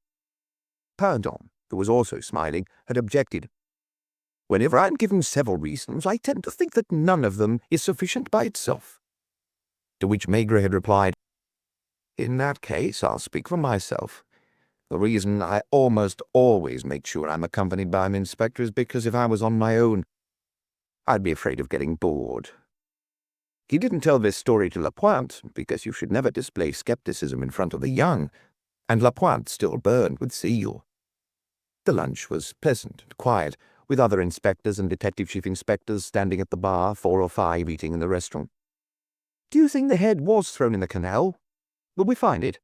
Pardon, who was also smiling, had objected. "Whenever I'm given several reasons, I tend to think that none of them is sufficient by itself." To which Maigret had replied, "In that case, I'll speak for myself. The reason I almost always make sure I'm accompanied by an inspector is because if I was on my own, I'd be afraid of getting bored." He didn't tell this story to Lapointe, because you should never display skepticism in front of the young, and Lapointe still burned with zeal. The lunch was pleasant and quiet, with other inspectors and detective chief inspectors standing at the bar, 4 or 5 eating in the restaurant. "Do you think the head was thrown in the canal? Will we find it?"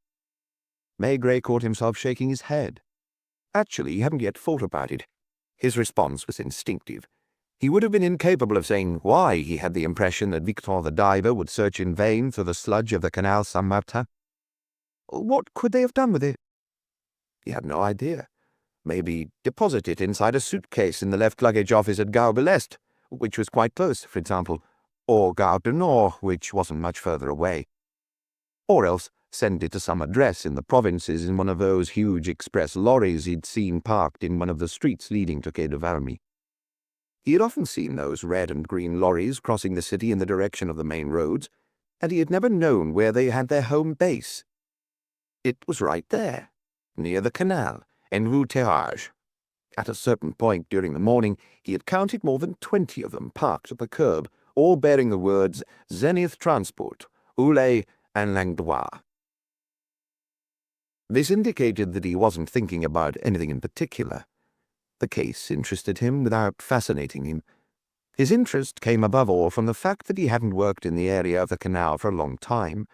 Maigret caught himself shaking his head. Actually, he hadn't yet thought about it. His response was instinctive. He would have been incapable of saying why he had the impression that Victor the diver would search in vain through the sludge of the Canal Saint-Martin. What could they have done with it? He had no idea. Maybe deposit it inside a suitcase in the left luggage office at Gare de l'Est, which was quite close, for example, or Gare du Nord, which wasn't much further away. Or else send it to some address in the provinces in one of those huge express lorries he'd seen parked in one of the streets leading to Quai de Valmy. He had often seen those red and green lorries crossing the city in the direction of the main roads, and he had never known where they had their home base. It was right there, near the canal, en Rue Terrage. At a certain point during the morning, he had counted more than 20 of them parked at the curb, all bearing the words Zenith Transport, Oulay, and Langlois. This indicated that he wasn't thinking about anything in particular. The case interested him without fascinating him. His interest came above all from the fact that he hadn't worked in the area of the canal for a long time.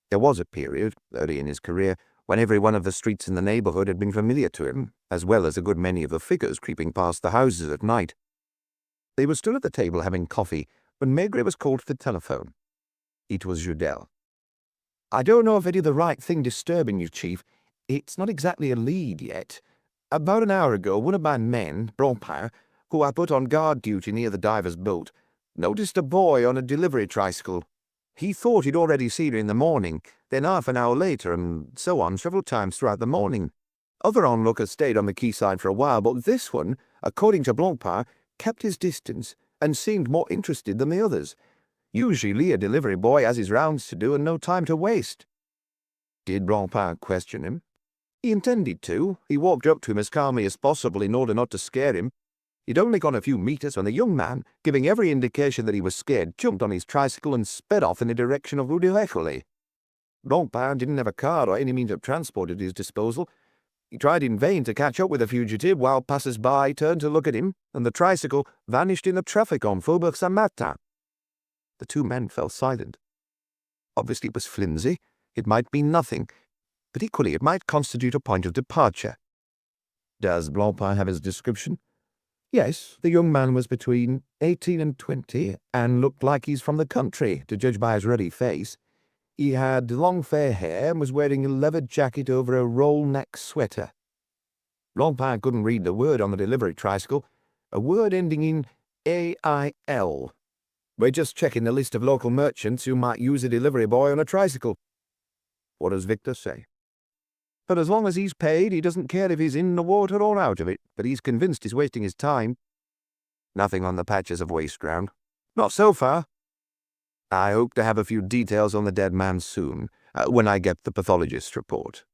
There was a period, early in his career, when every one of the streets in the neighborhood had been familiar to him, as well as a good many of the figures creeping past the houses at night. They were still at the table having coffee when Maigret was called to the telephone. It was Judel. "I don't know if I did the right thing disturbing you, Chief. It's not exactly a lead yet. About an hour ago, one of my men, Blancpain, who I put on guard duty near the diver's boat, noticed a boy on a delivery tricycle. He thought he'd already seen her in the morning, then half an hour later, and so on several times throughout the morning. Other onlookers stayed on the quayside for a while, but this one, according to Blancpain, kept his distance and seemed more interested than the others. Usually a delivery boy has his rounds to do and no time to waste." Did Blancpain question him? He intended to. He walked up to him as calmly as possible in order not to scare him. He'd only gone a few meters when the young man, giving every indication that he was scared, jumped on his tricycle and sped off in the direction of Rue de l'École. Blancpain didn't have a car or any means of transport at his disposal. He tried in vain to catch up with the fugitive while passers-by turned to look at him, and the tricycle vanished in the traffic on Faubourg Saint-Martin. The two men fell silent. Obviously it was flimsy. It might mean nothing, but equally it might constitute a point of departure. Does Blancpain have his description? Yes, the young man was between 18 and 20, and looked like he's from the country, to judge by his ruddy face. He had long fair hair and was wearing a leather jacket over a roll-neck sweater. Blancpain couldn't read the word on the delivery tricycle, a word ending in AIL. We're just checking the list of local merchants who might use a delivery boy on a tricycle. What does Victor say? But as long as he's paid, he doesn't care if he's in the water or out of it, but he's convinced he's wasting his time. Nothing on the patches of waste ground. Not so far. I hope to have a few details on the dead man soon, when I get the pathologist's report.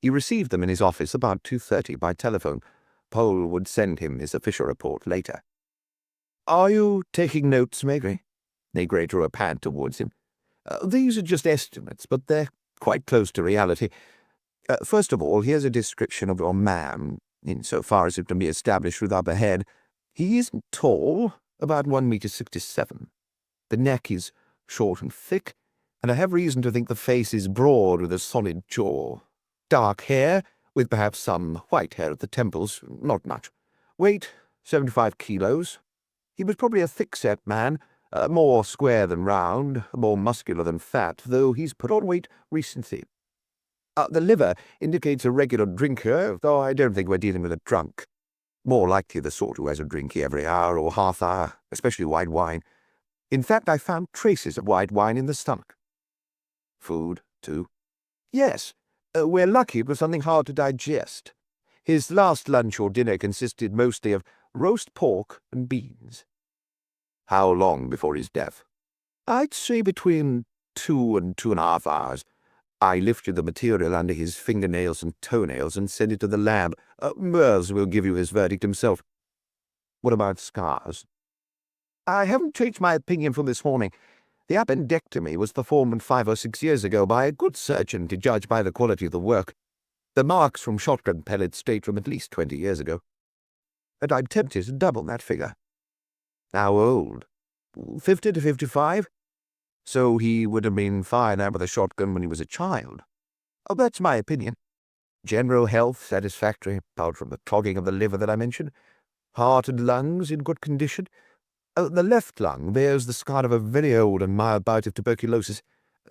He received them in his office about 2:30 by telephone. Paul would send him his official report later. Are you taking notes, Maigret? Maigret drew a pad towards him. These are just estimates, but they're quite close to reality. First of all, here's a description of your man, insofar as it can be established with upper head. He isn't tall, about 1 meter 67. The neck is short and thick, and I have reason to think the face is broad with a solid jaw. Dark hair, with perhaps some white hair at the temples, not much. Weight, 75 kilos. He was probably a thick-set man, more square than round, more muscular than fat, though he's put on weight recently. The liver indicates a regular drinker, though I don't think we're dealing with a drunk. More likely the sort who has a drink every hour or half hour, especially white wine. In fact, I found traces of white wine in the stomach. Food, too? Yes. We're lucky it was something hard to digest. His last lunch or dinner consisted mostly of roast pork and beans. How long before his death? I'd say between 2 and 2.5 hours. I lifted the material under his fingernails and toenails and sent it to the lab. Mers will give you his verdict himself. What about scars? I haven't changed my opinion from this morning. The appendectomy was performed 5 or 6 years ago by a good surgeon, to judge by the quality of the work. The marks from shotgun pellets date from at least 20 years ago. And I'm tempted to double that figure. How old? 50 to 55? So he would have been fired out with a shotgun when he was a child. Oh, that's my opinion. General health satisfactory, apart from the clogging of the liver that I mentioned. Heart and lungs in good condition. The left lung bears the scar of a very old and mild bout of tuberculosis.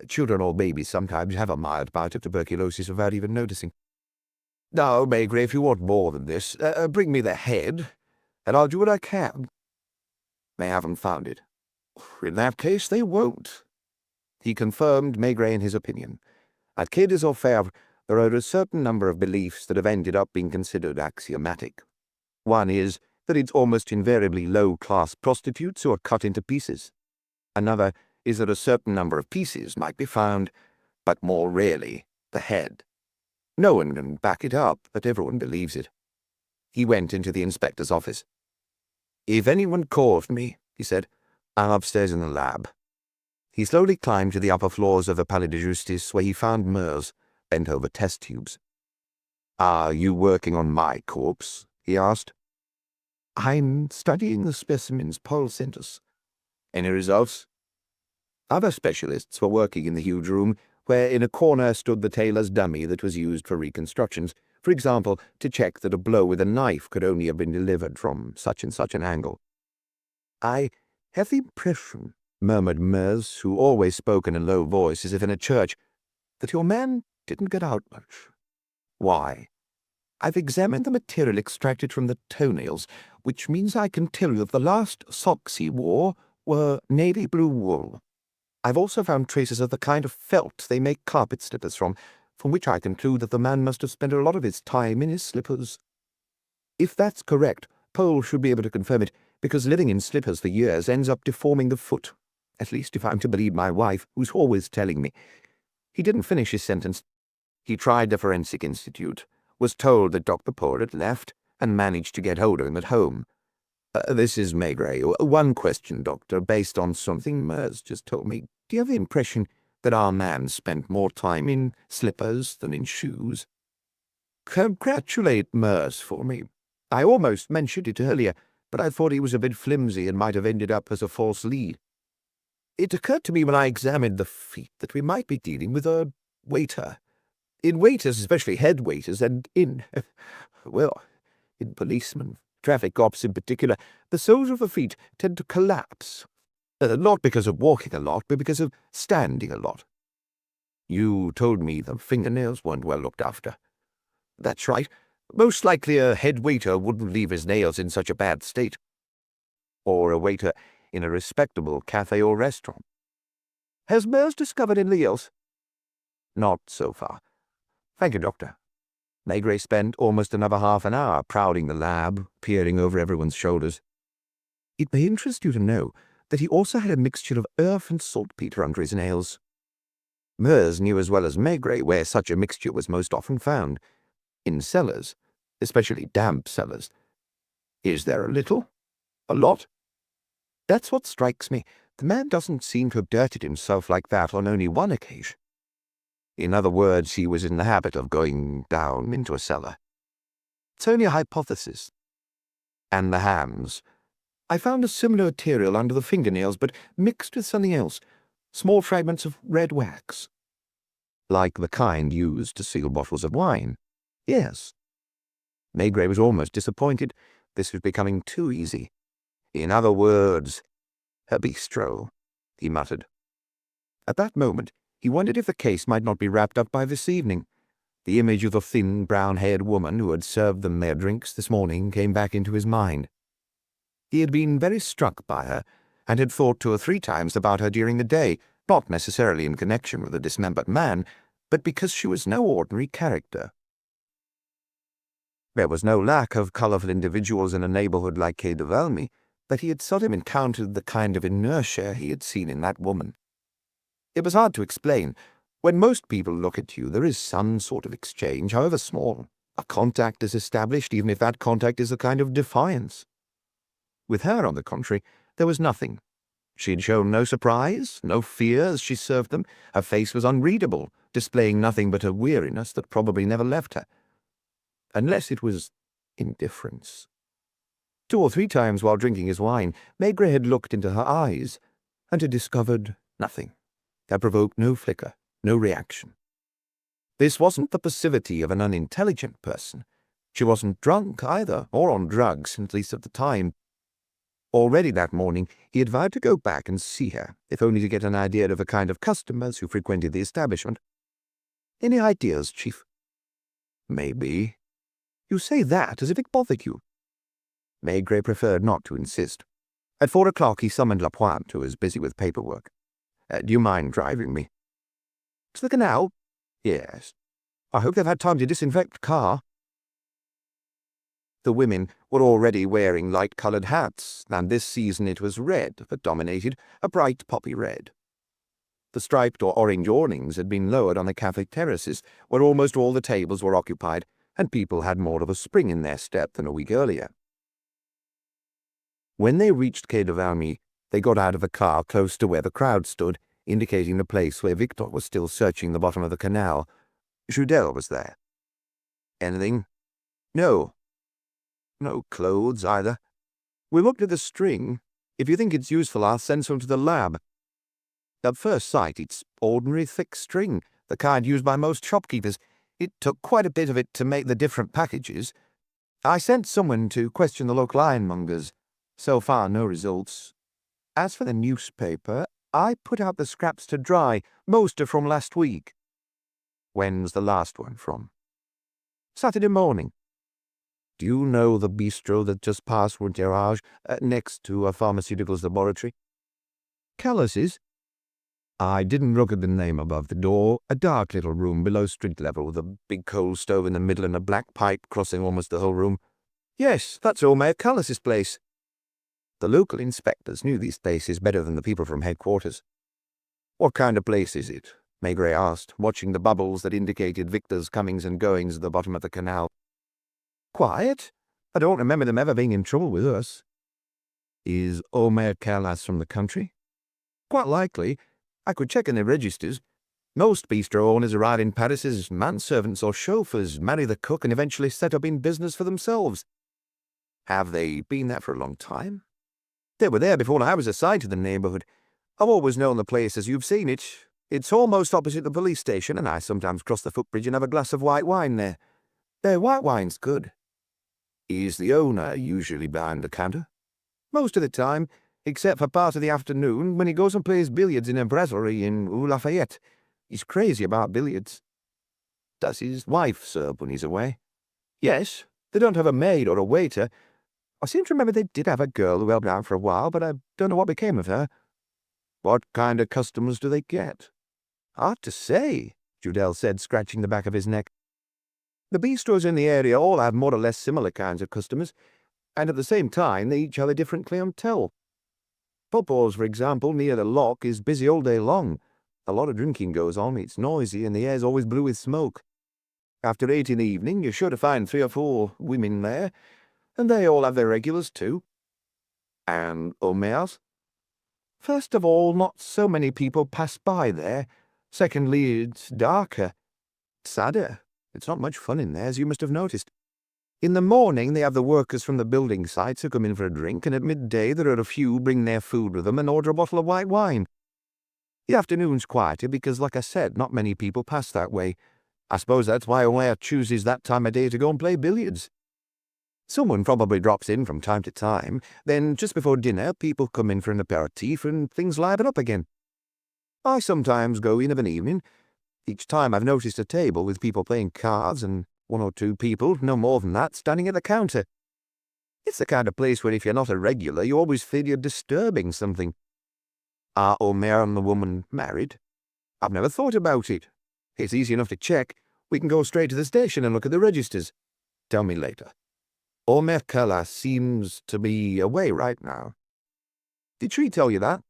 Children or babies sometimes have a mild bout of tuberculosis without even noticing. Now, Maigret, if you want more than this, bring me the head, and I'll do what I can. They haven't found it. In that case, they won't. He confirmed Maigret in his opinion. At Quai des Orfèvres, there are a certain number of beliefs that have ended up being considered axiomatic. One is that it's almost invariably low-class prostitutes who are cut into pieces. Another is that a certain number of pieces might be found, but more rarely the head. No one can back it up, but everyone believes it. He went into the inspector's office. If anyone calls me, he said, I'm upstairs in the lab. He slowly climbed to the upper floors of the Palais de Justice, where he found Mers bent over test tubes. Are you working on my corpse? He asked. I'm studying the specimens Paul sent us. Any results? Other specialists were working in the huge room, where in a corner stood the tailor's dummy that was used for reconstructions, for example, to check that a blow with a knife could only have been delivered from such and such an angle. I have the impression, murmured Mers, who always spoke in a low voice as if in a church, that your man didn't get out much. Why? I've examined the material extracted from the toenails, which means I can tell you that the last socks he wore were navy blue wool. I've also found traces of the kind of felt they make carpet slippers from which I conclude that the man must have spent a lot of his time in his slippers. If that's correct, Paul should be able to confirm it, because living in slippers for years ends up deforming the foot, at least if I'm to believe my wife, who's always telling me. He didn't finish his sentence. He tried the Forensic Institute, was told that Dr. Poor had left, and managed to get hold of him at home. This is Maigret. One question, Doctor, based on something Mers just told me. Do you have the impression that our man spent more time in slippers than in shoes? Congratulate Mers for me. I almost mentioned it earlier, but I thought he was a bit flimsy and might have ended up as a false lead. It occurred to me when I examined the feet that we might be dealing with a waiter. In waiters, especially head waiters, and well, in policemen, traffic cops in particular, the soles of the feet tend to collapse. Not because of walking a lot, but because of standing a lot. You told me the fingernails weren't well looked after. That's right. Most likely a head waiter wouldn't leave his nails in such a bad state. Or a waiter in a respectable cafe or restaurant. Has Mers discovered anything else? Not so far. Thank you, Doctor. Maigret spent almost another half an hour prowling the lab, peering over everyone's shoulders. It may interest you to know that he also had a mixture of earth and saltpeter under his nails. Mers knew as well as Maigret where such a mixture was most often found. In cellars, especially damp cellars. Is there a little? A lot? That's what strikes me. The man doesn't seem to have dirtied himself like that on only one occasion. In other words, he was in the habit of going down into a cellar. It's only a hypothesis. And the hands. I found a similar material under the fingernails, but mixed with something else. Small fragments of red wax. Like the kind used to seal bottles of wine. Yes. Maigret was almost disappointed. This was becoming too easy. In other words, a bistro, he muttered. At that moment, he wondered if the case might not be wrapped up by this evening. The image of the thin, brown-haired woman who had served them their drinks this morning came back into his mind. He had been very struck by her, and had thought 2 or 3 times about her during the day, not necessarily in connection with the dismembered man, but because she was no ordinary character. There was no lack of colourful individuals in a neighbourhood like Quai de Valmy, but he had seldom encountered the kind of inertia he had seen in that woman. It was hard to explain. When most people look at you, there is some sort of exchange, however small. A contact is established, even if that contact is a kind of defiance. With her, on the contrary, there was nothing. She had shown no surprise, no fear as she served them. Her face was unreadable, displaying nothing but a weariness that probably never left her. Unless it was indifference. 2 or 3 times while drinking his wine, Maigret had looked into her eyes, and had discovered nothing. That provoked no flicker, no reaction. This wasn't the passivity of an unintelligent person. She wasn't drunk either, or on drugs, at least at the time. Already that morning he had vowed to go back and see her, if only to get an idea of the kind of customers who frequented the establishment. Any ideas, Chief? Maybe. You say that as if it bothered you. Maigret preferred not to insist. At 4 o'clock he summoned Lapointe, who was busy with paperwork. Do you mind driving me? To the canal? Yes. I hope they've had time to disinfect the car. The women were already wearing light-coloured hats, and this season it was red that dominated, a bright poppy red. The striped or orange awnings had been lowered on the cafe terraces, where almost all the tables were occupied, and people had more of a spring in their step than a week earlier. When they reached Quai de Valmy, they got out of the car close to where the crowd stood, indicating the place where Victor was still searching the bottom of the canal. Judel was there. Anything? No. No clothes, either. We looked at the string. If you think it's useful, I'll send some to the lab. At first sight, it's ordinary thick string, the kind used by most shopkeepers. It took quite a bit of it to make the different packages. I sent someone to question the local ironmongers. So far, no results. As for the newspaper, I put out the scraps to dry. Most are from last week. When's the last one from? Saturday morning. Do you know the bistro that just passed Rue Terrage, next to a pharmaceuticals laboratory? Callus's. I didn't look at the name above the door. A dark little room below street level with a big coal stove in the middle and a black pipe crossing almost the whole room. Yes, that's old Mayor Callus's place. The local inspectors knew these places better than the people from headquarters. What kind of place is it? Maigret asked, watching the bubbles that indicated Victor's comings and goings at the bottom of the canal. Quiet. I don't remember them ever being in trouble with us. Is Omer Callas from the country? Quite likely. I could check in the registers. Most bistro owners arrive in Paris as manservants or chauffeurs, marry the cook, and eventually set up in business for themselves. Have they been there for a long time? They were there before I was assigned to the neighbourhood. I've always known the place as you've seen it. It's almost opposite the police station, and I sometimes cross the footbridge and have a glass of white wine there. Their white wine's good. Is the owner usually behind the counter? Most of the time, except for part of the afternoon when he goes and plays billiards in a brasserie in Rue Lafayette. He's crazy about billiards. Does his wife serve when he's away? Yes. They don't have a maid or a waiter. I seem to remember they did have a girl who helped out for a while, but I don't know what became of her. What kind of customers do they get? Hard to say, Judel said, scratching the back of his neck. The bistros in the area all have more or less similar kinds of customers, and at the same time they each have a different clientele. Popo's, for example, near the lock, is busy all day long. A lot of drinking goes on, it's noisy, and the air's always blue with smoke. After 8 in the evening, you're sure to find 3 or 4 women there, and they all have their regulars too. And Omer's? First of all, not so many people pass by there. Secondly, it's darker. Sadder. It's not much fun in there, as you must have noticed. In the morning, they have the workers from the building sites who come in for a drink, and at midday there are a few bring their food with them and order a bottle of white wine. The afternoon's quieter because, like I said, not many people pass that way. I suppose that's why Omer chooses that time of day to go and play billiards. Someone probably drops in from time to time. Then, just before dinner, people come in for an aperitif and things liven up again. I sometimes go in of an evening. Each time I've noticed a table with people playing cards and 1 or 2 people, no more than that, standing at the counter. It's the kind of place where if you're not a regular, you always feel you're disturbing something. Are Omer and the woman married? I've never thought about it. It's easy enough to check. We can go straight to the station and look at the registers. Tell me later. Omer Callas seems to be away right now. Did she tell you that?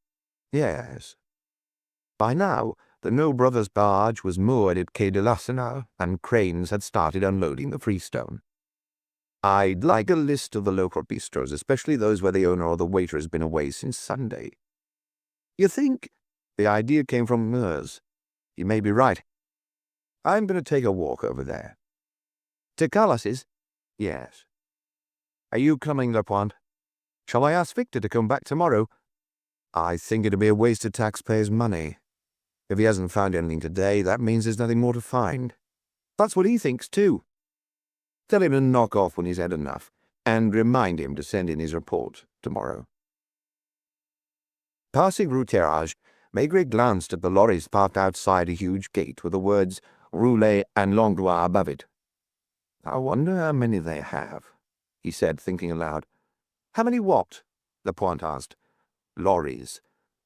Yes. By now, the No Brothers barge was moored at Quai de l'Arsenal, and cranes had started unloading the freestone. I'd like a list of the local bistros, especially those where the owner or the waiter has been away since Sunday. You think? The idea came from Meurs. You may be right. I'm going to take a walk over there. To Callas's? Yes. Are you coming, Lapointe? Shall I ask Victor to come back tomorrow? I think it'd be a waste of taxpayers' money. If he hasn't found anything today, that means there's nothing more to find. That's what he thinks, too. Tell him to knock off when he's had enough, and remind him to send in his report tomorrow. Passing Rue Terrage, Maigret glanced at the lorries parked outside a huge gate with the words Roulet and Langlois above it. I wonder how many they have, he said, thinking aloud. How many what? Lapointe asked. Lorries.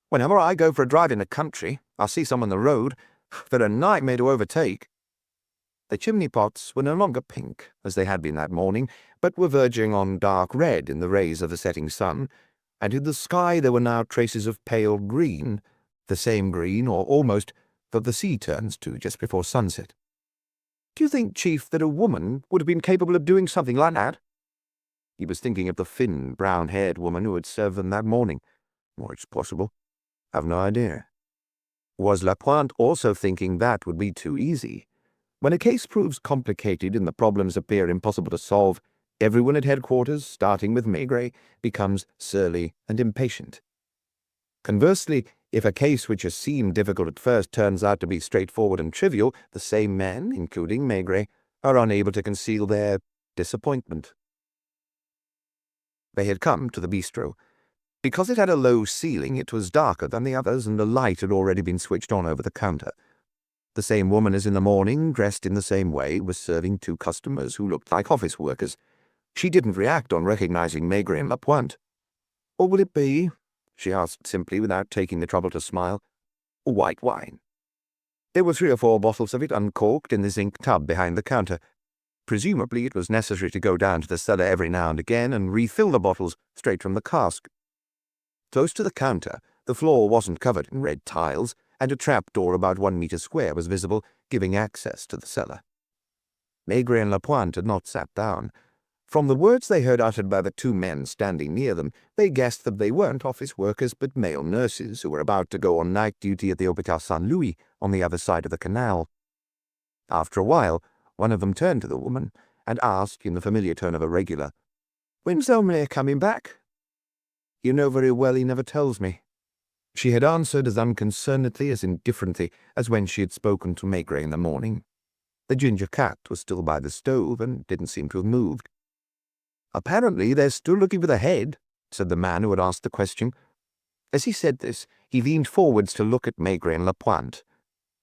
Whenever I go for a drive in the country, I see some on the road. They're a nightmare to overtake. The chimney pots were no longer pink, as they had been that morning, but were verging on dark red in the rays of the setting sun, and in the sky there were now traces of pale green, the same green, or almost, that the sea turns to just before sunset. Do you think, Chief, that a woman would have been capable of doing something like that? He was thinking of the thin, brown-haired woman who had served them that morning. Or it's possible. I've no idea. Was Lapointe also thinking that would be too easy? When a case proves complicated and the problems appear impossible to solve, everyone at headquarters, starting with Maigret, becomes surly and impatient. Conversely, if a case which has seemed difficult at first turns out to be straightforward and trivial, the same men, including Maigret, are unable to conceal their disappointment. They had come to the bistro. Because it had a low ceiling, it was darker than the others, and the light had already been switched on over the counter. The same woman as in the morning, dressed in the same way, was serving 2 customers who looked like office workers. She didn't react on recognizing Maigret and Lapointe. What will it be? She asked simply, without taking the trouble to smile. White wine. There were 3 or 4 bottles of it uncorked in the zinc tub behind the counter. Presumably it was necessary to go down to the cellar every now and again and refill the bottles straight from the cask. Close to the counter, the floor wasn't covered in red tiles, and a trap-door about 1 meter square was visible, giving access to the cellar. Maigret and Lapointe had not sat down. From the words they heard uttered by the two men standing near them, they guessed that they weren't office workers but male nurses who were about to go on night duty at the Hôpital Saint-Louis on the other side of the canal. After a while, one of them turned to the woman and asked in the familiar tone of a regular, "When's Elmer coming back?" "You know very well he never tells me." She had answered as unconcernedly, as indifferently, as when she had spoken to Maigret in the morning. The ginger cat was still by the stove and didn't seem to have moved. "Apparently they're still looking for the head," said the man who had asked the question. As he said this, he leaned forwards to look at Maigret and Lapointe.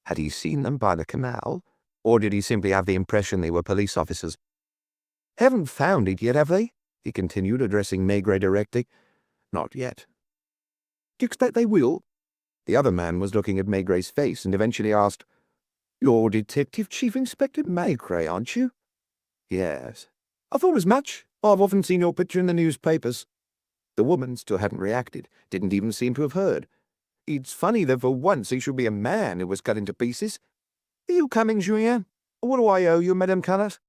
Had he seen them by the canal, or did he simply have the impression they were police officers? "Haven't found it yet, have they?" he continued, addressing Maigret directly. "Not yet." "Do you expect they will?" The other man was looking at Maigret's face and eventually asked, "You're Detective Chief Inspector Maigret, aren't you?" "Yes." "I thought as much. I've often seen your picture in the newspapers." The woman still hadn't reacted, didn't even seem to have heard. "It's funny that for once he should be a man who was cut into pieces. Are you coming, Julien? What do I owe you, Madame Callas?"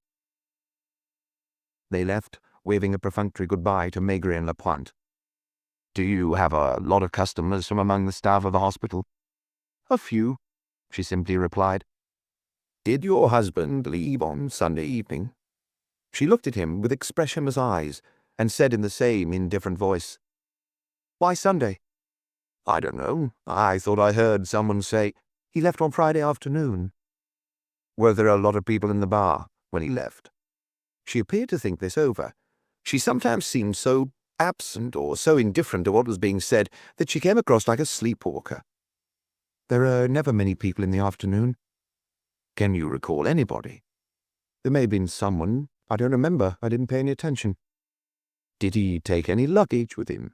They left, waving a perfunctory goodbye to Maigret and Lapointe. "Do you have a lot of customers from among the staff of the hospital?" "A few," she simply replied. "Did your husband leave on Sunday evening?" She looked at him with expressionless eyes and said in the same indifferent voice, "Why Sunday?" "I don't know. I thought I heard someone say—" "He left on Friday afternoon." "Were there a lot of people in the bar when he left?" She appeared to think this over. She sometimes seemed so absent or so indifferent to what was being said that she came across like a sleepwalker. "There are never many people in the afternoon." "Can you recall anybody?" "There may have been someone. I don't remember. I didn't pay any attention." "Did he take any luggage with him?"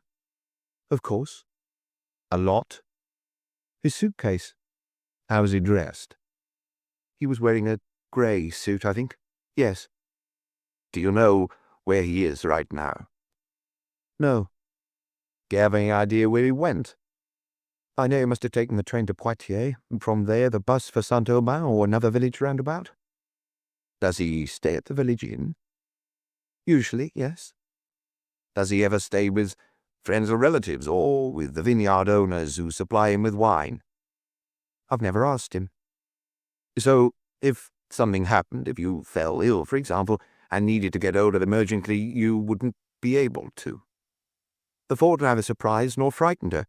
"Of course." "A lot?" "His suitcase." "How was he dressed?" "He was wearing a grey suit, I think. Yes." "Do you know where he is right now?" "No." "Do you have any idea where he went?" "I know he must have taken the train to Poitiers, and from there the bus for Saint-Aubin or another village roundabout." "Does he stay at the village inn?" "Usually, yes." "Does he ever stay with friends or relatives, or with the vineyard owners who supply him with wine?" "I've never asked him." "So, if something happened, if you fell ill, for example, and needed to get over emergently, you wouldn't be able to?" The thought neither surprised nor frightened her.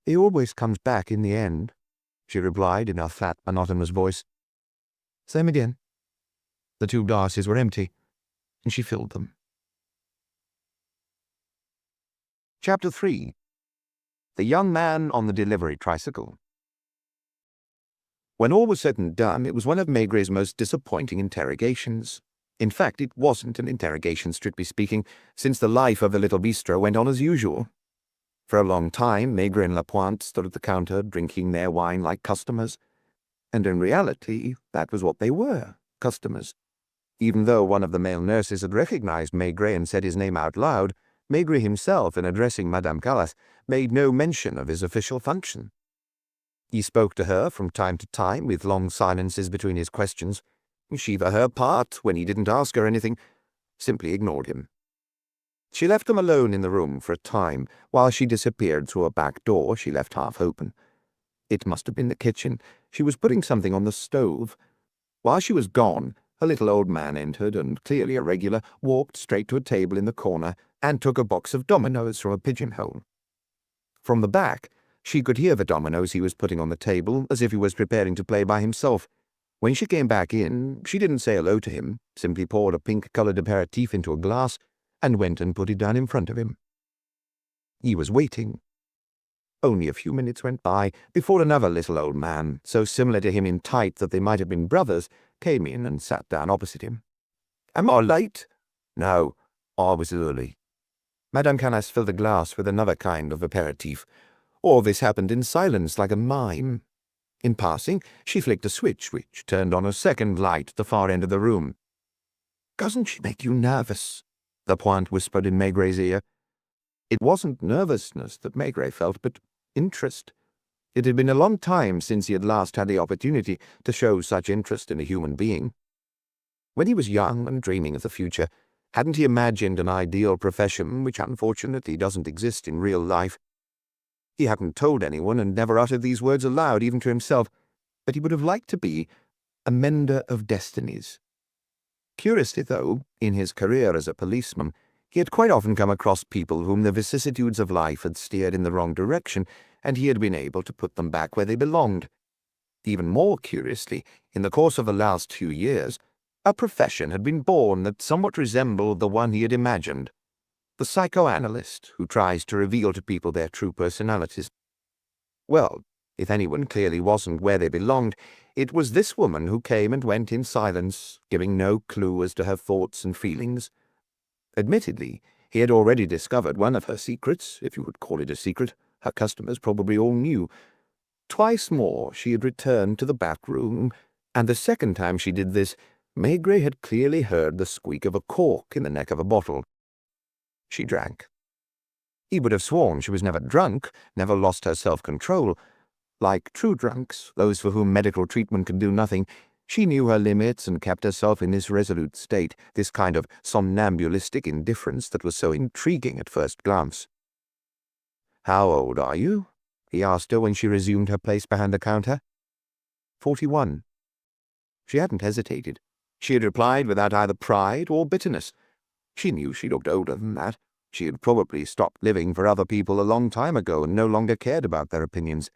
"He always comes back in the end," she replied in a flat, monotonous voice. "Same again." The two glasses were empty, and she filled them. Chapter 3. The Young Man on the Delivery Tricycle. When all was said and done, it was one of Maigret's most disappointing interrogations. In fact, it wasn't an interrogation, strictly speaking, since the life of the little bistro went on as usual. For a long time, Maigret and Lapointe stood at the counter drinking their wine like customers. And in reality, that was what they were, customers. Even though one of the male nurses had recognized Maigret and said his name out loud, Maigret himself, in addressing Madame Callas, made no mention of his official function. He spoke to her from time to time, with long silences between his questions. She, for her part, when he didn't ask her anything, simply ignored him. She left them alone in the room for a time, while she disappeared through a back door she left half open. It must have been the kitchen. She was putting something on the stove. While she was gone, a little old man entered and, clearly irregular, walked straight to a table in the corner and took a box of dominoes from a pigeonhole. From the back, she could hear the dominoes he was putting on the table, as if he was preparing to play by himself. When she came back in, she didn't say hello to him, simply poured a pink-colored aperitif into a glass and went and put it down in front of him. He was waiting. Only a few minutes went by before another little old man, so similar to him in type that they might have been brothers, came in and sat down opposite him. "Am I late?" "No, I was early." Madame Callas filled a glass with another kind of aperitif. All this happened in silence, like a mime. In passing, she flicked a switch which turned on a second light at the far end of the room. "Doesn't she make you nervous?" Lapointe whispered in Maigret's ear. It wasn't nervousness that Maigret felt, but interest. It had been a long time since he had last had the opportunity to show such interest in a human being. When he was young and dreaming of the future, Hadn't he imagined an ideal profession which unfortunately doesn't exist in real life? He hadn't told anyone and never uttered these words aloud, even to himself, but he would have liked to be a mender of destinies. Curiously, though, in his career as a policeman, he had quite often come across people whom the vicissitudes of life had steered in the wrong direction, and he had been able to put them back where they belonged. Even more curiously, in the course of the last 2 years, a profession had been born that somewhat resembled the one he had imagined. The psychoanalyst who tries to reveal to people their true personalities. Well, if anyone clearly wasn't where they belonged, it was this woman who came and went in silence, giving no clue as to her thoughts and feelings. Admittedly, he had already discovered one of her secrets, if you would call it a secret. Her customers probably all knew. Twice more she had returned to the back room, and the second time she did this, Maigret had clearly heard the squeak of a cork in the neck of a bottle. She drank. He would have sworn she was never drunk, never lost her self-control. Like true drunks, those for whom medical treatment can do nothing, she knew her limits and kept herself in this resolute state, this kind of somnambulistic indifference that was so intriguing at first glance. "How old are you?" he asked her when she resumed her place behind the counter. 41. She hadn't hesitated. She had replied without either pride or bitterness. She knew she looked older than that. She had probably stopped living for other people a long time ago and no longer cared about their opinions.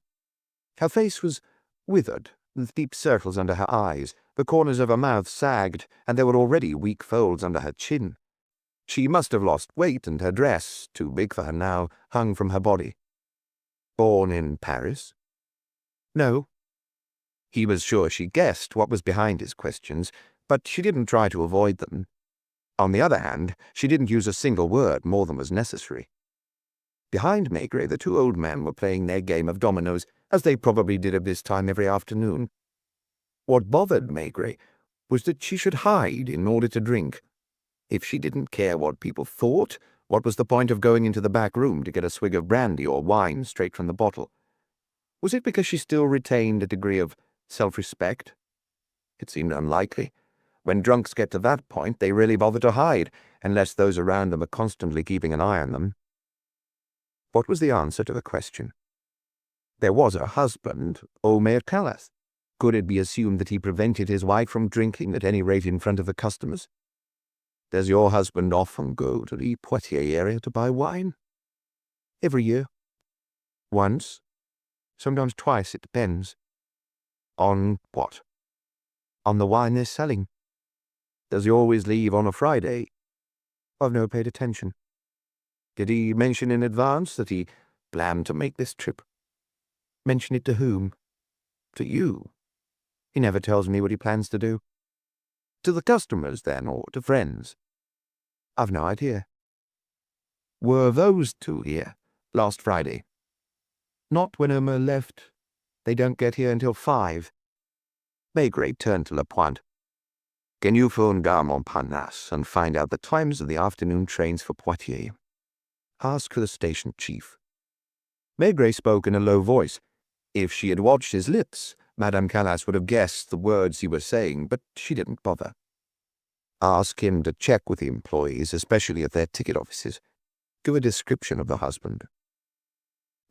Her face was withered, with deep circles under her eyes. The corners of her mouth sagged, and there were already weak folds under her chin. She must have lost weight, and her dress, too big for her now, hung from her body. Born in Paris? No. He was sure she guessed what was behind his questions, but she didn't try to avoid them. On the other hand, she didn't use a single word more than was necessary. Behind Maigret, the two old men were playing their game of dominoes, as they probably did at this time every afternoon. What bothered Maigret was that she should hide in order to drink. If she didn't care what people thought, what was the point of going into the back room to get a swig of brandy or wine straight from the bottle? Was it because she still retained a degree of self-respect? It seemed unlikely. When drunks get to that point, they rarely bother to hide, unless those around them are constantly keeping an eye on them. What was the answer to the question? There was a husband, Omer Callas. Could it be assumed that he prevented his wife from drinking, at any rate in front of the customers? Does your husband often go to the Poitiers area to buy wine? Every year. Once. Sometimes twice, it depends. On what? On the wine they're selling. Does he always leave on a Friday? I've never paid attention. Did he mention in advance that he planned to make this trip? Mention it to whom? To you. He never tells me what he plans to do. To the customers, then, or to friends? I've no idea. Were those two here last Friday? Not when Omer left. They don't get here until 5. Maigret turned to Lapointe. Can you phone Gare Montparnasse and find out the times of the afternoon trains for Poitiers? Ask for the station chief. Maigret spoke in a low voice. If she had watched his lips, Madame Callas would have guessed the words he was saying, but she didn't bother. Ask him to check with the employees, especially at their ticket offices. Give a description of the husband.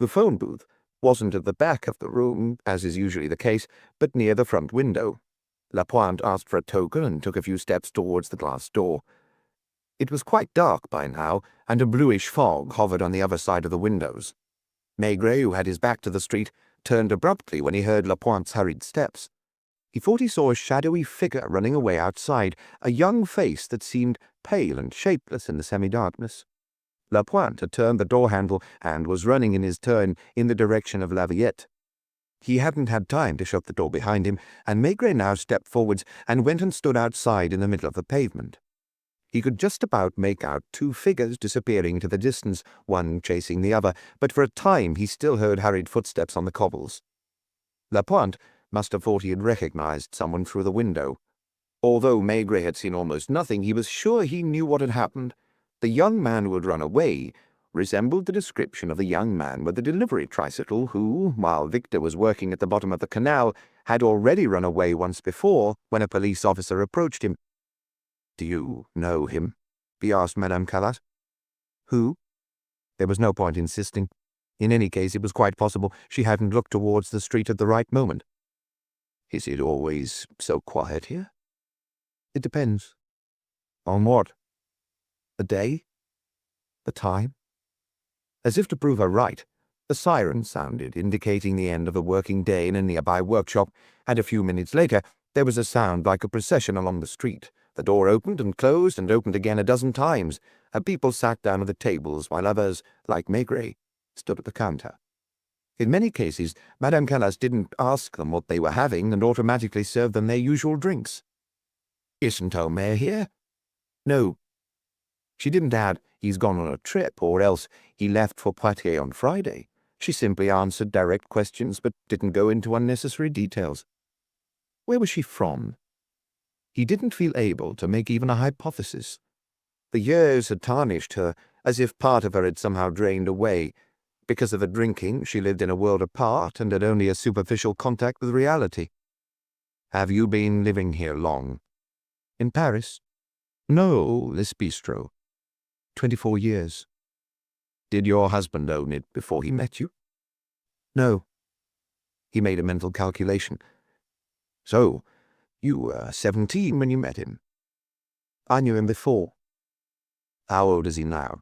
The phone booth wasn't at the back of the room, as is usually the case, but near the front window. Lapointe asked for a token and took a few steps towards the glass door. It was quite dark by now, and a bluish fog hovered on the other side of the windows. Maigret, who had his back to the street, turned abruptly when he heard Lapointe's hurried steps. He thought he saw a shadowy figure running away outside, a young face that seemed pale and shapeless in the semi-darkness. Lapointe had turned the door-handle and was running in his turn in the direction of La Villette. He hadn't had time to shut the door behind him, and Maigret now stepped forwards and went and stood outside in the middle of the pavement. He could just about make out 2 figures disappearing into the distance, one chasing the other, but for a time he still heard hurried footsteps on the cobbles. Lapointe must have thought he had recognized someone through the window. Although Maigret had seen almost nothing, he was sure he knew what had happened. The young man who had run away resembled the description of the young man with the delivery tricycle who, while Victor was working at the bottom of the canal, had already run away once before when a police officer approached him. Do you know him? he asked Madame Callas. Who? There was no point insisting. In any case, it was quite possible she hadn't looked towards the street at the right moment. Is it always so quiet here? It depends. On what? The day? The time? As if to prove her right, the siren sounded, indicating the end of a working day in a nearby workshop, and a few minutes later there was a sound like a procession along the street. The door opened and opened again a dozen times, and people sat down at the tables while others, like Maigret, stood at the counter. In many cases, Madame Callas didn't ask them what they were having and automatically served them their usual drinks. Isn't Omer here? No. She didn't add, he's gone on a trip, or else he left for Poitiers on Friday. She simply answered direct questions, but didn't go into unnecessary details. Where was she from? He didn't feel able to make even a hypothesis. The years had tarnished her, as if part of her had somehow drained away. Because of her drinking, she lived in a world apart and had only a superficial contact with reality. Have you been living here long? In Paris? No, this bistro. 24 years. Did your husband own it before he met you? No. He made a mental calculation. So, you were 17 when you met him. I knew him before. How old is he now?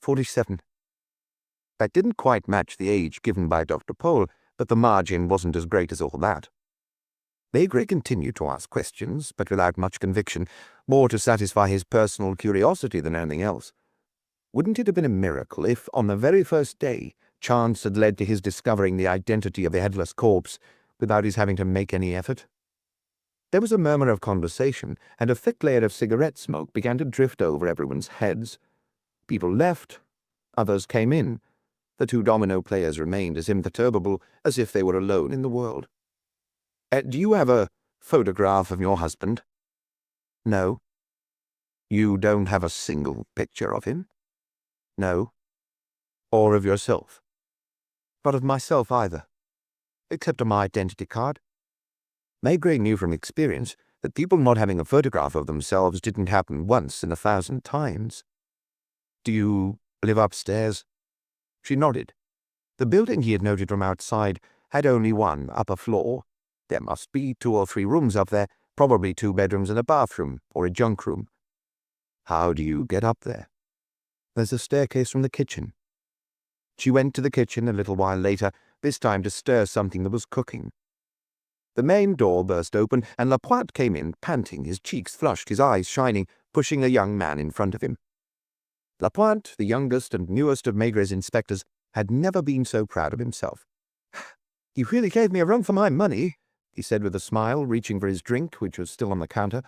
47. That didn't quite match the age given by Dr. Pole, but the margin wasn't as great as all that. Maigret continued to ask questions, but without much conviction, more to satisfy his personal curiosity than anything else. Wouldn't it have been a miracle if, on the very first day, chance had led to his discovering the identity of the Headless Corpse without his having to make any effort? There was a murmur of conversation, and a thick layer of cigarette smoke began to drift over everyone's heads. People left. Others came in. The two domino players remained as imperturbable as if they were alone in the world. Do you have a photograph of your husband? No. You don't have a single picture of him? No. Or of yourself? Not of myself either, except on my identity card. Maigret knew from experience that people not having a photograph of themselves didn't happen once in 1,000 times. Do you live upstairs? She nodded. The building he had noted from outside had only one upper floor. There must be 2 or 3 rooms up there, probably 2 bedrooms and a bathroom, or a junk room. How do you get up there? There's a staircase from the kitchen. She went to the kitchen a little while later, this time to stir something that was cooking. The main door burst open, and Lapointe came in, panting, his cheeks flushed, his eyes shining, pushing a young man in front of him. Lapointe, the youngest and newest of Maigret's inspectors, had never been so proud of himself. "You really gave me a run for my money," he said with a smile, reaching for his drink, which was still on the counter.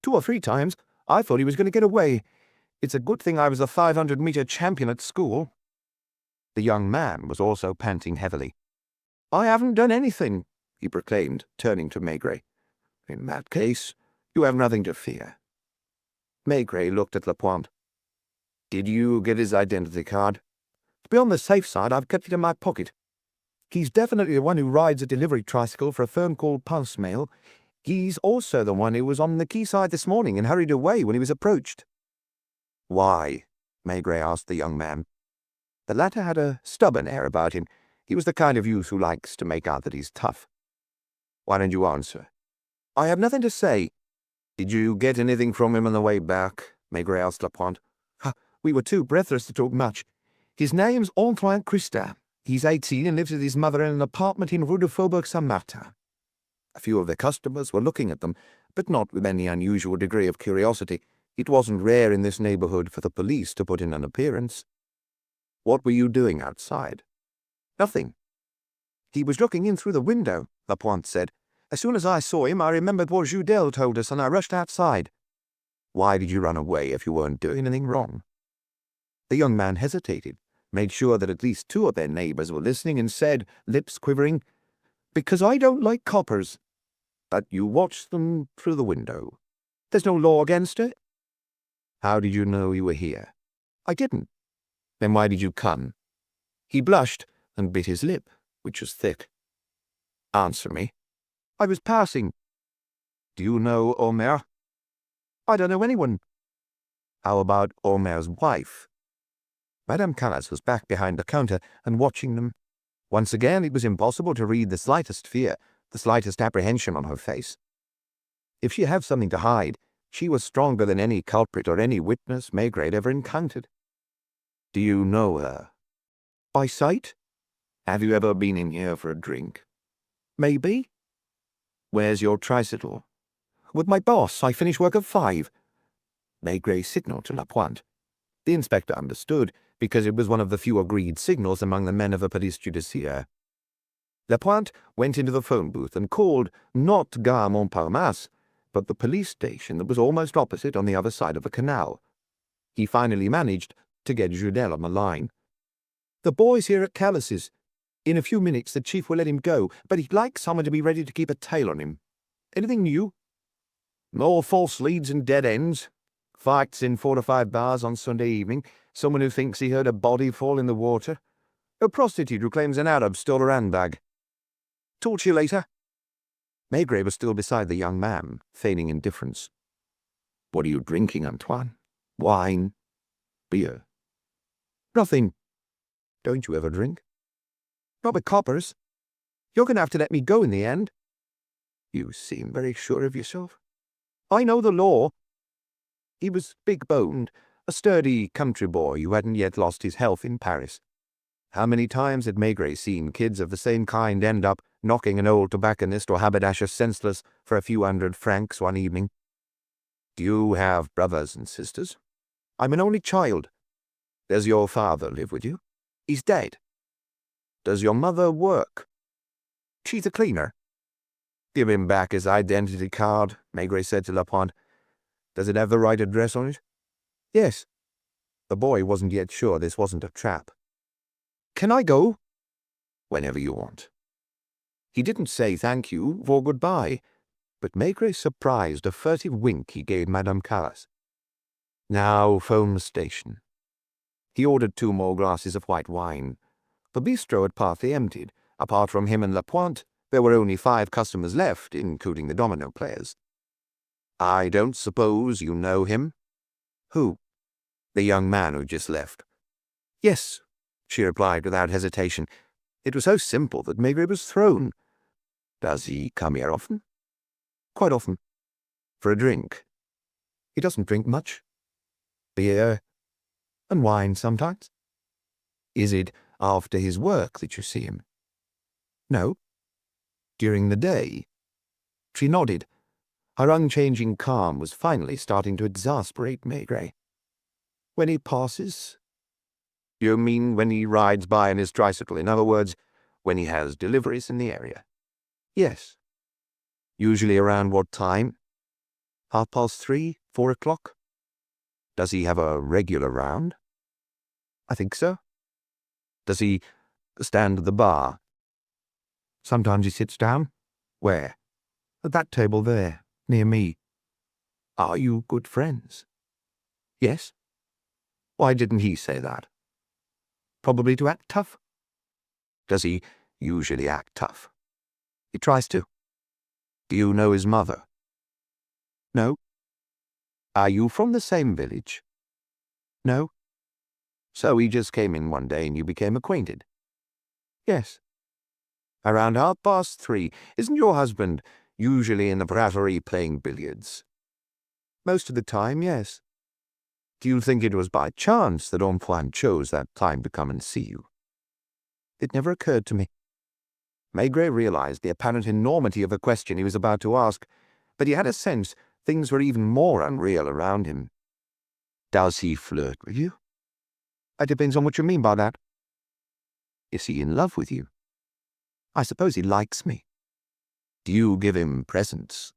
2 or 3 times, I thought he was going to get away. It's a good thing I was a 500-meter champion at school." The young man was also panting heavily. "I haven't done anything," he proclaimed, turning to Maigret. "In that case, you have nothing to fear." Maigret looked at Lapointe. "Did you get his identity card?" "To be on the safe side, I've kept it in my pocket. He's definitely the one who rides a delivery tricycle for a firm called Pulse Mail. He's also the one who was on the quayside this morning and hurried away when he was approached." "Why?" Maigret asked the young man. The latter had a stubborn air about him. He was the kind of youth who likes to make out that he's tough. "Why don't you answer?" "I have nothing to say." "Did you get anything from him on the way back?" Maigret asked Lapointe. "We were too breathless to talk much. His name's Antoine Christin. He's 18 and lives with his mother in an apartment in Rue du Faubourg Saint-Martin." A few of the customers were looking at them, but not with any unusual degree of curiosity. It wasn't rare in this neighborhood for the police to put in an appearance. "What were you doing outside?" "Nothing." "He was looking in through the window," Lapointe said. "As soon as I saw him, I remembered what Judel told us, and I rushed outside." "Why did you run away if you weren't doing anything wrong?" The young man hesitated, made sure that at least 2 of their neighbors were listening, and said, lips quivering, "Because I don't like coppers." "But you watched them through the window." "There's no law against it." "How did you know you were here?" "I didn't." "Then why did you come?" He blushed and bit his lip, which was thick. "Answer me." "I was passing." "Do you know Omer?" "I don't know anyone." How about Omer's wife? Madame Callas was back behind the counter and watching them. Once again, it was impossible to read the slightest fear, the slightest apprehension on her face. If she had something to hide, she was stronger than any culprit or any witness Maigret ever encountered. Do you know her? By sight? Have you ever been in here for a drink? Maybe. Where's your tricycle? With my boss. I finish work at 5. Maigret signalled to Lapointe. The inspector understood, because it was one of the few agreed signals among the men of the police judiciaire. Lapointe went into the phone booth and called, not Gare Montparnasse, but the police station that was almost opposite on the other side of the canal. He finally managed to get Judel on the line. The boy's here at Callas's. In a few minutes the chief will let him go, but he'd like someone to be ready to keep a tail on him. Anything new? More false leads and dead ends. Fights in 4 to 5 bars on Sunday evening. Someone who thinks he heard a body fall in the water. A prostitute who claims an Arab stole her handbag. Talk to you later. Maigret was still beside the young man, feigning indifference. What are you drinking, Antoine? Wine? Beer? Nothing. Don't you ever drink? Not with coppers. You're going to have to let me go in the end. You seem very sure of yourself. I know the law. He was big-boned, a sturdy country boy who hadn't yet lost his health in Paris. How many times had Maigret seen kids of the same kind end up knocking an old tobacconist or haberdasher senseless for a few 100 francs one evening? Do you have brothers and sisters? I'm an only child. Does your father live with you? He's dead. Does your mother work? She's a cleaner. Give him back his identity card, Maigret said to Lapointe. Does it have the right address on it? Yes. The boy wasn't yet sure this wasn't a trap. Can I go? Whenever you want. He didn't say thank you or goodbye, but Maigret surprised a furtive wink he gave Madame Callas. Now phone the station. He ordered 2 more glasses of white wine. The bistro had partly emptied. Apart from him and Lapointe, there were only 5 customers left, including the domino players. I don't suppose you know him? Who? The young man who just left. Yes, she replied without hesitation. It was so simple that Maigret was thrown. Does he come here often? Quite often. For a drink? He doesn't drink much. Beer and wine sometimes. Is it after his work that you see him? No. During the day? She nodded. Her unchanging calm was finally starting to exasperate Maigret. When he passes? You mean when he rides by on his tricycle? In other words, when he has deliveries in the area? Yes. Usually around what time? 3:30, 4 o'clock? Does he have a regular round? I think so. Does he stand at the bar? Sometimes he sits down. Where? At that table there, near me. Are you good friends? Yes. Why didn't he say that? Probably to act tough. Does he usually act tough? He tries to. Do you know his mother? No. Are you from the same village? No. So he just came in one day and you became acquainted? Yes. Around 3:30. Isn't your husband usually in the Brasserie playing billiards? Most of the time, yes. Do you think it was by chance that Antoine chose that time to come and see you? It never occurred to me. Maigret realized the apparent enormity of the question he was about to ask, but he had a sense things were even more unreal around him. Does he flirt with you? It depends on what you mean by that. Is he in love with you? I suppose he likes me. Do you give him presents?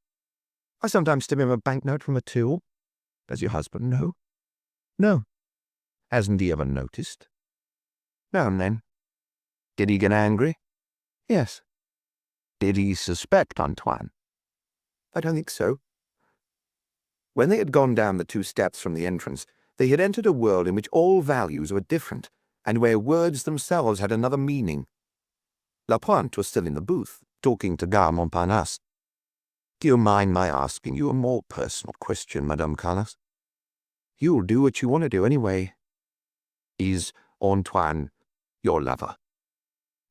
I sometimes tip him a banknote from a till. Does your husband know? No. Hasn't he ever noticed? Now and then. Did he get angry? Yes. Did he suspect Antoine? I don't think so. When they had gone down the 2 steps from the entrance, they had entered a world in which all values were different, and where words themselves had another meaning. Lapointe was still in the booth, talking to Gare Montparnasse. Do you mind my asking you a more personal question, Madame Callas? You'll do what you want to do anyway. Is Antoine your lover?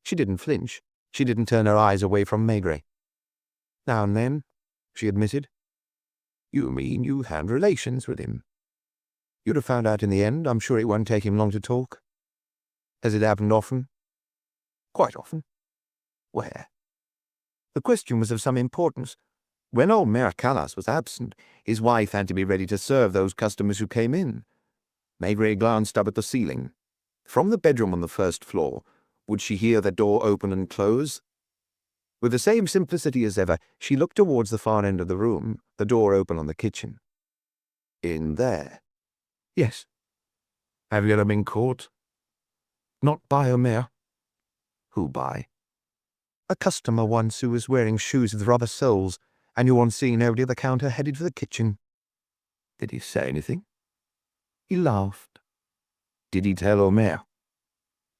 She didn't flinch. She didn't turn her eyes away from Maigret. Now and then, she admitted. You mean you had relations with him? You'd have found out in the end. I'm sure it won't take him long to talk. Has it happened often? Quite often. Where? The question was of some importance. When old Mayor Callas was absent, his wife had to be ready to serve those customers who came in. Maigret glanced up at the ceiling. From the bedroom on the first floor, would she hear the door open and close? With the same simplicity as ever, she looked towards the far end of the room, the door open on the kitchen. In there? Yes. Have you ever been caught? Not by a mayor. Who by? A customer once who was wearing shoes with rubber soles, and who on seeing nobody at the counter headed for the kitchen. Did he say anything? He laughed. Did he tell Omer?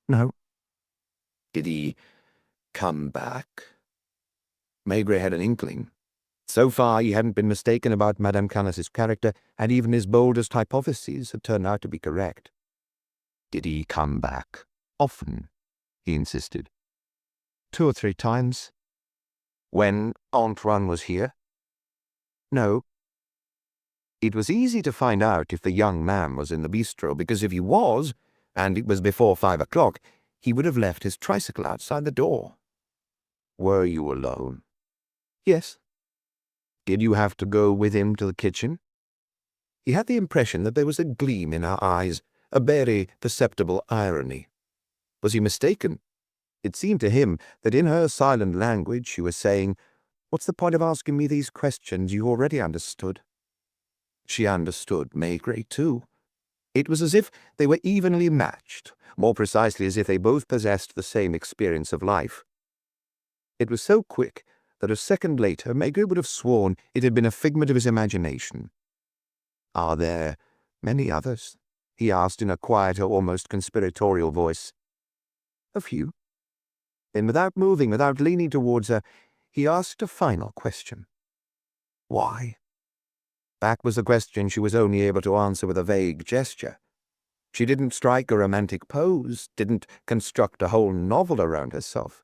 No. Did he come back? Maigret had an inkling. So far he hadn't been mistaken about Madame Callas's character, and even his boldest hypotheses had turned out to be correct. Did he come back often? He insisted. 2 or 3 times. When Antoine was here? No. It was easy to find out if the young man was in the bistro, because if he was, and it was before 5 o'clock, he would have left his tricycle outside the door. Were you alone? Yes. Did you have to go with him to the kitchen? He had the impression that there was a gleam in her eyes, a very perceptible irony. Was he mistaken? It seemed to him that in her silent language she was saying, "What's the point of asking me these questions? You already understood." She understood Maigret too. It was as if they were evenly matched, more precisely as if they both possessed the same experience of life. It was so quick that a second later Maigret would have sworn it had been a figment of his imagination. Are there many others? He asked in a quieter, almost conspiratorial voice. A few. Then, without moving, without leaning towards her, he asked a final question. Why? That was a question she was only able to answer with a vague gesture. She didn't strike a romantic pose, didn't construct a whole novel around herself.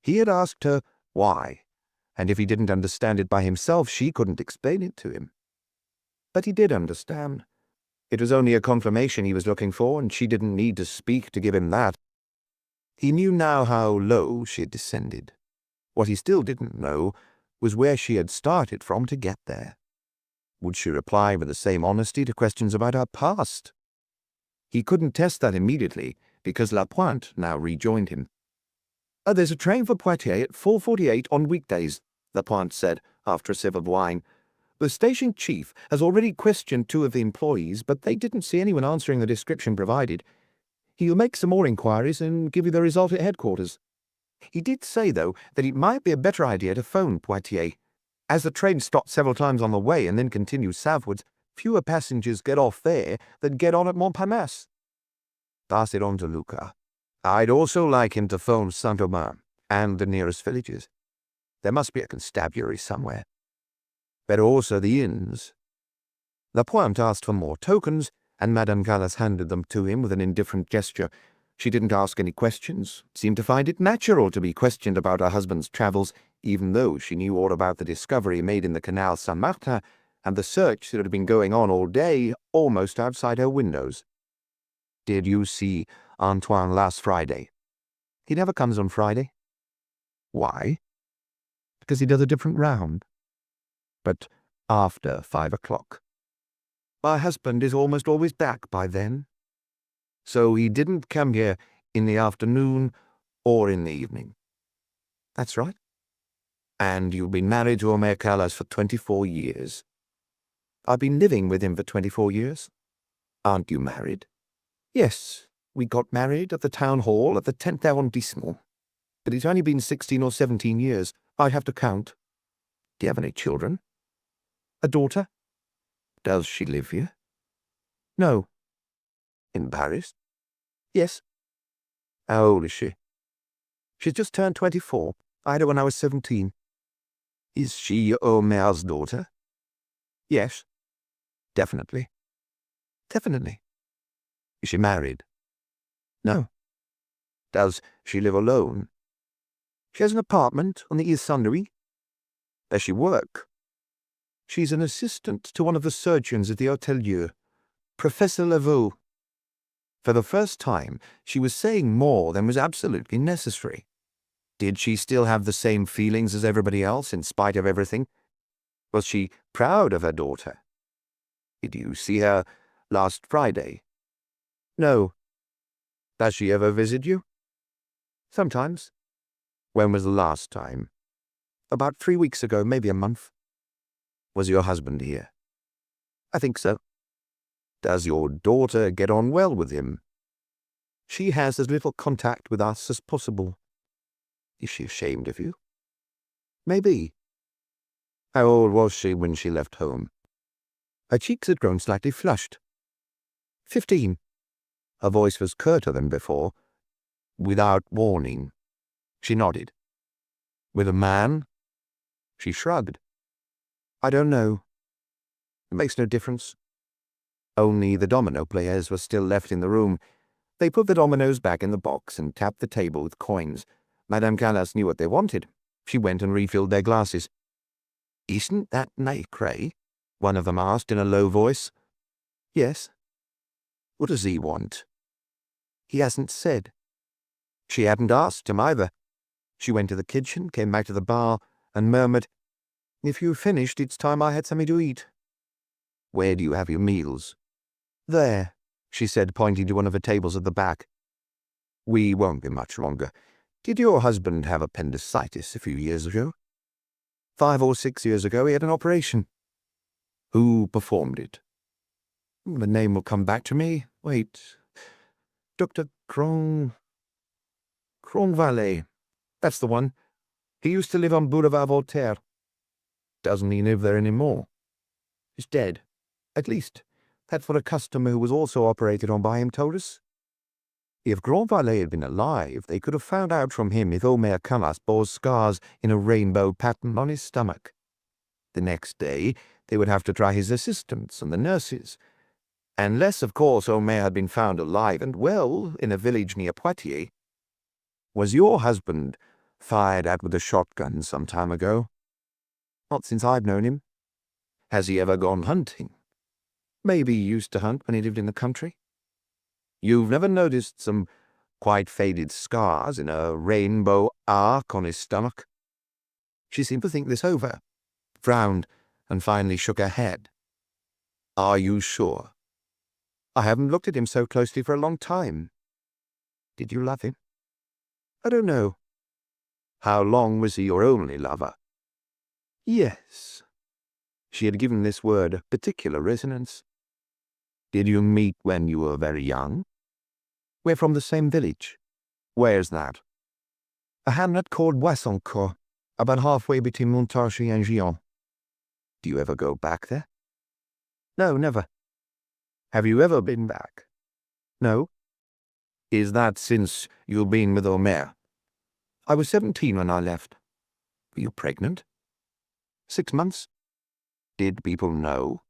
He had asked her why, and if he didn't understand it by himself, she couldn't explain it to him. But he did understand. It was only a confirmation he was looking for, and she didn't need to speak to give him that. He knew now how low she had descended. What he still didn't know was where she had started from to get there. Would she reply with the same honesty to questions about her past? He couldn't test that immediately, because Lapointe now rejoined him. There's a train for Poitiers at 4:48 on weekdays, Lapointe said, after a sip of wine. The station chief has already questioned 2 of the employees, but they didn't see anyone answering the description provided. He'll make some more inquiries and give you the result at headquarters. He did say, though, that it might be a better idea to phone Poitiers. As the train stops several times on the way and then continues southwards, fewer passengers get off there than get on at Montparnasse. Pass it on to Lucas. I'd also like him to phone Saint-Omer and the nearest villages. There must be a constabulary somewhere. Better also the inns. Lapointe asked for more tokens, and Madame Callas handed them to him with an indifferent gesture. She didn't ask any questions, seemed to find it natural to be questioned about her husband's travels, even though she knew all about the discovery made in the Canal Saint-Martin and the search that had been going on all day almost outside her windows. Did you see Antoine last Friday? He never comes on Friday. Why? Because he does a different round. But after 5 o'clock. My husband is almost always back by then. So he didn't come here in the afternoon or in the evening. That's right. And you've been married to Omer Callas for 24 years. I've been living with him for 24 years. Aren't you married? Yes, we got married at the town hall at the 10th arrondissement. But it's only been 16 or 17 years. I'd have to count. Do you have any children? A daughter. Does she live here? No. In Paris? Yes. How old is she? She's just turned 24. I had her when I was 17. Is she Omer's daughter? Yes. Definitely. Definitely. Is she married? No. Does she live alone? She has an apartment on the East Sundery. Does she work? She's an assistant to one of the surgeons at the Hôtel-Dieu, Professor Laveau. For the first time, she was saying more than was absolutely necessary. Did she still have the same feelings as everybody else, in spite of everything? Was she proud of her daughter? Did you see her last Friday? No. Does she ever visit you? Sometimes. When was the last time? About 3 weeks ago, maybe a month. Was your husband here? I think so. Does your daughter get on well with him? She has as little contact with us as possible. Is she ashamed of you? Maybe. How old was she when she left home? Her cheeks had grown slightly flushed. 15. Her voice was curter than before. Without warning. She nodded. With a man? She shrugged. I don't know. It makes no difference. Only the domino players were still left in the room. They put the dominoes back in the box and tapped the table with coins. Madame Callas knew what they wanted. She went and refilled their glasses. Isn't that Maigret? One of them asked in a low voice. Yes. What does he want? He hasn't said. She hadn't asked him either. She went to the kitchen, came back to the bar, and murmured, If you've finished, it's time I had something to eat. Where do you have your meals? There, she said, pointing to one of the tables at the back. We won't be much longer. Did your husband have appendicitis a few years ago? 5 or 6 years ago he had an operation. Who performed it? The name will come back to me. Wait. Dr. Cronvalet. That's the one. He used to live on Boulevard Voltaire. Doesn't he live there any more? He's dead. At least, that's what a customer who was also operated on by him told us. If Grandvalet had been alive, they could have found out from him if Omer Callas bore scars in a rainbow pattern on his stomach. The next day, they would have to try his assistants and the nurses. Unless, of course, Omer had been found alive and well in a village near Poitiers. Was your husband fired at with a shotgun some time ago? Not since I've known him. Has he ever gone hunting? Maybe he used to hunt when he lived in the country. You've never noticed some quite faded scars in a rainbow arc on his stomach? She seemed to think this over, frowned, and finally shook her head. Are you sure? I haven't looked at him so closely for a long time. Did you love him? I don't know. How long was he your only lover? Yes. She had given this word a particular resonance. Did you meet when you were very young? We're from the same village. Where's that? A hamlet called Boissoncourt, about halfway between Montargis and Gien. Do you ever go back there? No, never. Have you ever been back? No. Is that since you've been with Omer? I was 17 when I left. Were you pregnant? 6 months. Did people know?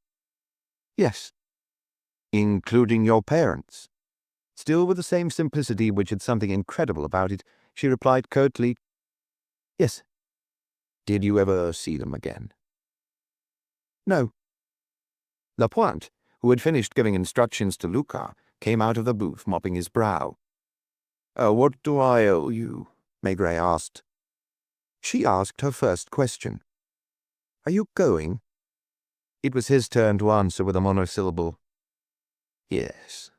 Yes. Including your parents? Still with the same simplicity which had something incredible about it, she replied curtly, Yes. Did you ever see them again? No. Lapointe, who had finished giving instructions to Lucas, came out of the booth, mopping his brow. What do I owe you? Maigret asked. She asked her first question. Are you going? It was his turn to answer with a monosyllable. Yes.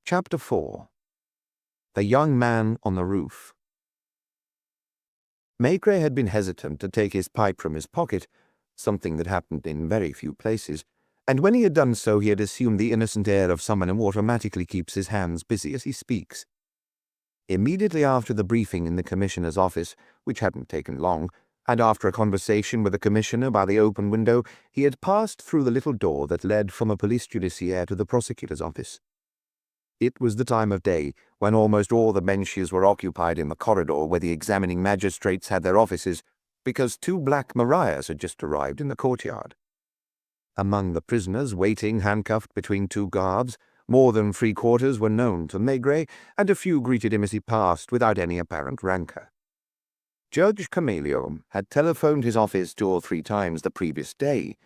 Chapter 4. The Young Man on the Roof. Maigret had been hesitant to take his pipe from his pocket, something that happened in very few places, and when he had done so he had assumed the innocent air of someone who automatically keeps his hands busy as he speaks. Immediately after the briefing in the Commissioner's office, which hadn't taken long, and after a conversation with the Commissioner by the open window, he had passed through the little door that led from the police judiciaire to the prosecutor's office. It was the time of day when almost all the benches were occupied in the corridor where the examining magistrates had their offices, because 2 black Marias had just arrived in the courtyard. Among the prisoners waiting handcuffed between two guards, more than 3/4 were known to Maigret, and a few greeted him as he passed without any apparent rancor. Judge Camillo had telephoned his office 2 or 3 times the previous day.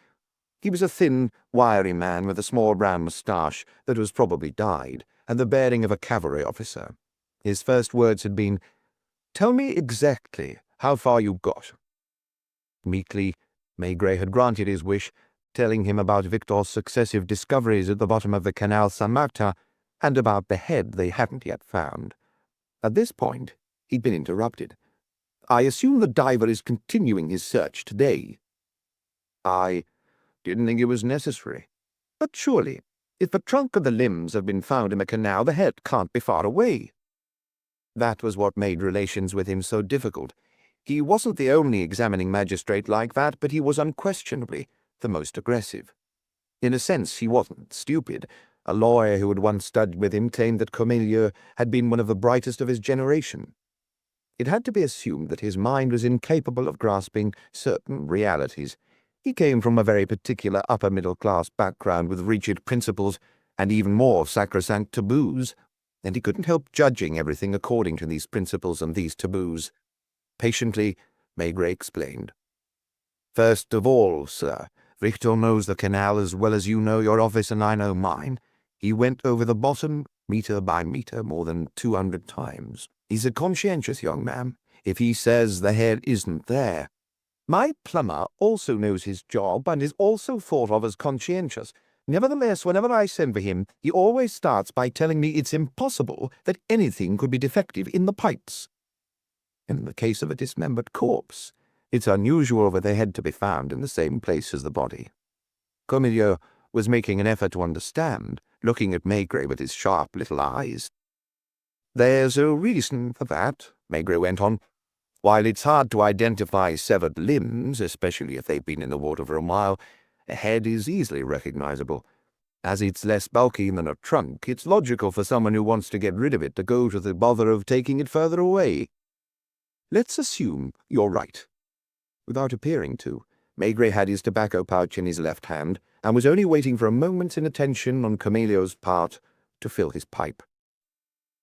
He was a thin, wiry man with a small brown moustache that was probably dyed, and the bearing of a cavalry officer. His first words had been, "Tell me exactly how far you got." Meekly, Maigret had granted his wish, telling him about Victor's successive discoveries at the bottom of the Canal Saint-Martin, and about the head they hadn't yet found. At this point, he'd been interrupted. "I assume the diver is continuing his search today." "I didn't think it was necessary. But surely, if the trunk and the limbs have been found in the canal, the head can't be far away." That was what made relations with him so difficult. He wasn't the only examining magistrate like that, but he was unquestionably the most aggressive. In a sense, he wasn't stupid. A lawyer who had once studied with him claimed that Camillo had been one of the brightest of his generation. It had to be assumed that his mind was incapable of grasping certain realities. He came from a very particular upper-middle-class background with rigid principles and even more sacrosanct taboos, and he couldn't help judging everything according to these principles and these taboos. Patiently, Maigret explained. "First of all, sir, Victor knows the canal as well as you know your office and I know mine. He went over the bottom, meter by meter, more than 200 times. He's a conscientious young man. If he says the head isn't there, my plumber also knows his job and is also thought of as conscientious. Nevertheless, whenever I send for him, he always starts by telling me it's impossible that anything could be defective in the pipes. In the case of a dismembered corpse, it's unusual for the head to be found in the same place as the body." Camillo was making an effort to understand, looking at Maigret with his sharp little eyes. "There's a reason for that," Maigret went on. "While it's hard to identify severed limbs, especially if they've been in the water for a while, a head is easily recognizable. As it's less bulky than a trunk, it's logical for someone who wants to get rid of it to go to the bother of taking it further away. Let's assume you're right." Without appearing to, Maigret had his tobacco pouch in his left hand and was only waiting for a moment's inattention on Camillo's part to fill his pipe.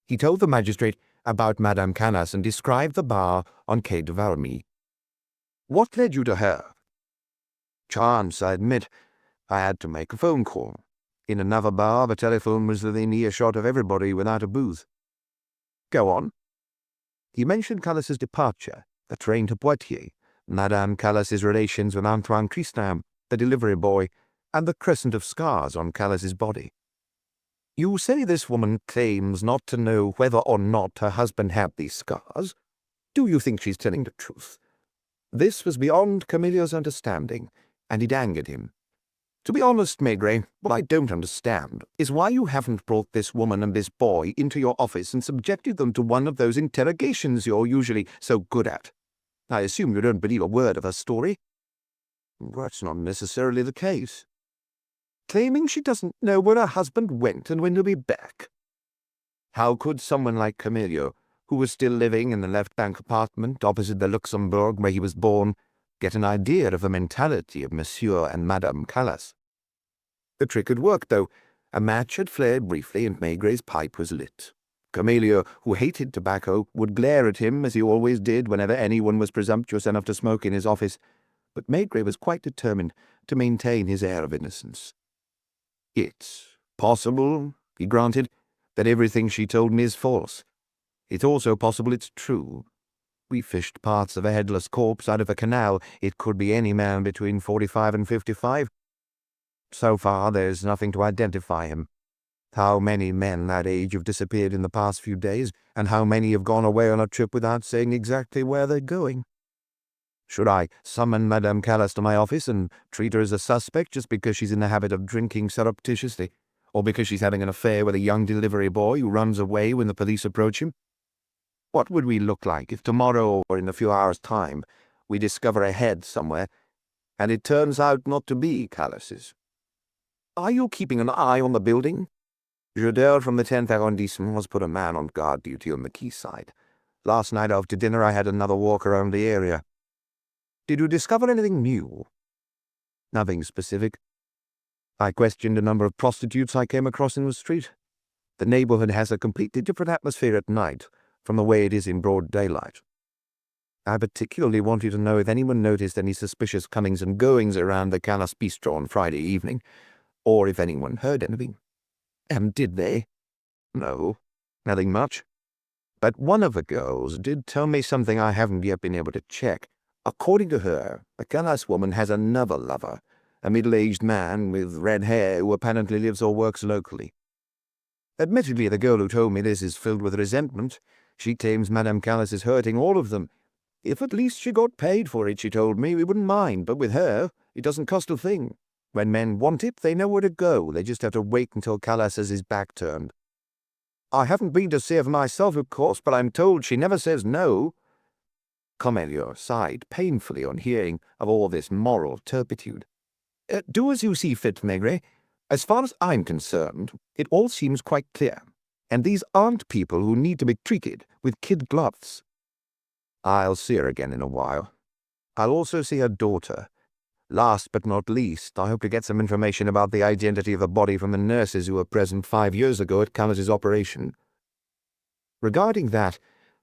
He told the magistrate about Madame Canas and described the bar on Quai de Valmy. "What led you to her?" "Chance, I admit. I had to make a phone call. In another bar, the telephone was within earshot of everybody without a booth." "Go on." "He mentioned Calas's departure, the train to Poitiers, Madame Calas's relations with Antoine Christin, the delivery boy, and the crescent of scars on Calas's body. You say this woman claims not to know whether or not her husband had these scars. Do you think she's telling the truth?" This was beyond Camillo's understanding, and it angered him. "To be honest, Maigret, what I don't understand is why you haven't brought this woman and this boy into your office and subjected them to one of those interrogations you're usually so good at. I assume you don't believe a word of her story." "That's not necessarily the case." "Claiming she doesn't know where her husband went and when he'll be back. How could someone like Camillo, who was still living in the left-bank apartment opposite the Luxembourg where he was born, get an idea of the mentality of Monsieur and Madame Calas? The trick had worked, though. A match had flared briefly and Maigret's pipe was lit. Camillo, who hated tobacco, would glare at him as he always did whenever anyone was presumptuous enough to smoke in his office, but Maigret was quite determined to maintain his air of innocence. "It's possible," he granted, "that everything she told me is false. It's also possible it's true. We fished parts of a headless corpse out of a canal. It could be any man between 45 and 55. So far, there's nothing to identify him. How many men that age have disappeared in the past few days, and how many have gone away on a trip without saying exactly where they're going? Should I summon Madame Calas to my office and treat her as a suspect just because she's in the habit of drinking surreptitiously, or because she's having an affair with a young delivery boy who runs away when the police approach him? What would we look like if tomorrow or in a few hours' time we discover a head somewhere, and it turns out not to be Calas's? Are you keeping an eye on the building?" "Jodel from the 10th arrondissement has put a man on guard duty on the quayside. Last night after dinner I had another walk around the area." "Did you discover anything new?" "Nothing specific. I questioned a number of prostitutes I came across in the street. The neighborhood has a completely different atmosphere at night from the way it is in broad daylight. I particularly wanted to know if anyone noticed any suspicious comings and goings around the Calas Bistro on Friday evening, or if anyone heard anything. And did they? No, nothing much. But one of the girls did tell me something I haven't yet been able to check. According to her, the Calas woman has another lover, a middle-aged man with red hair who apparently lives or works locally. Admittedly, the girl who told me this is filled with resentment. She claims Madame Calas is hurting all of them. If at least she got paid for it, she told me, we wouldn't mind, but with her, it doesn't cost a thing. When men want it, they know where to go. They just have to wait until Calas has his back turned. I haven't been to see her for myself, of course, but I'm told she never says no. Comelior sighed painfully on hearing of all this moral turpitude. Do as you see fit, Maigret. As far as I'm concerned, it all seems quite clear, and these aren't people who need to be treated with kid gloves. I'll see her again in a while. I'll also see her daughter. Last but not least, I hope to get some information about the identity of the body from the nurses who were present 5 years ago at Calas's operation. Regarding that,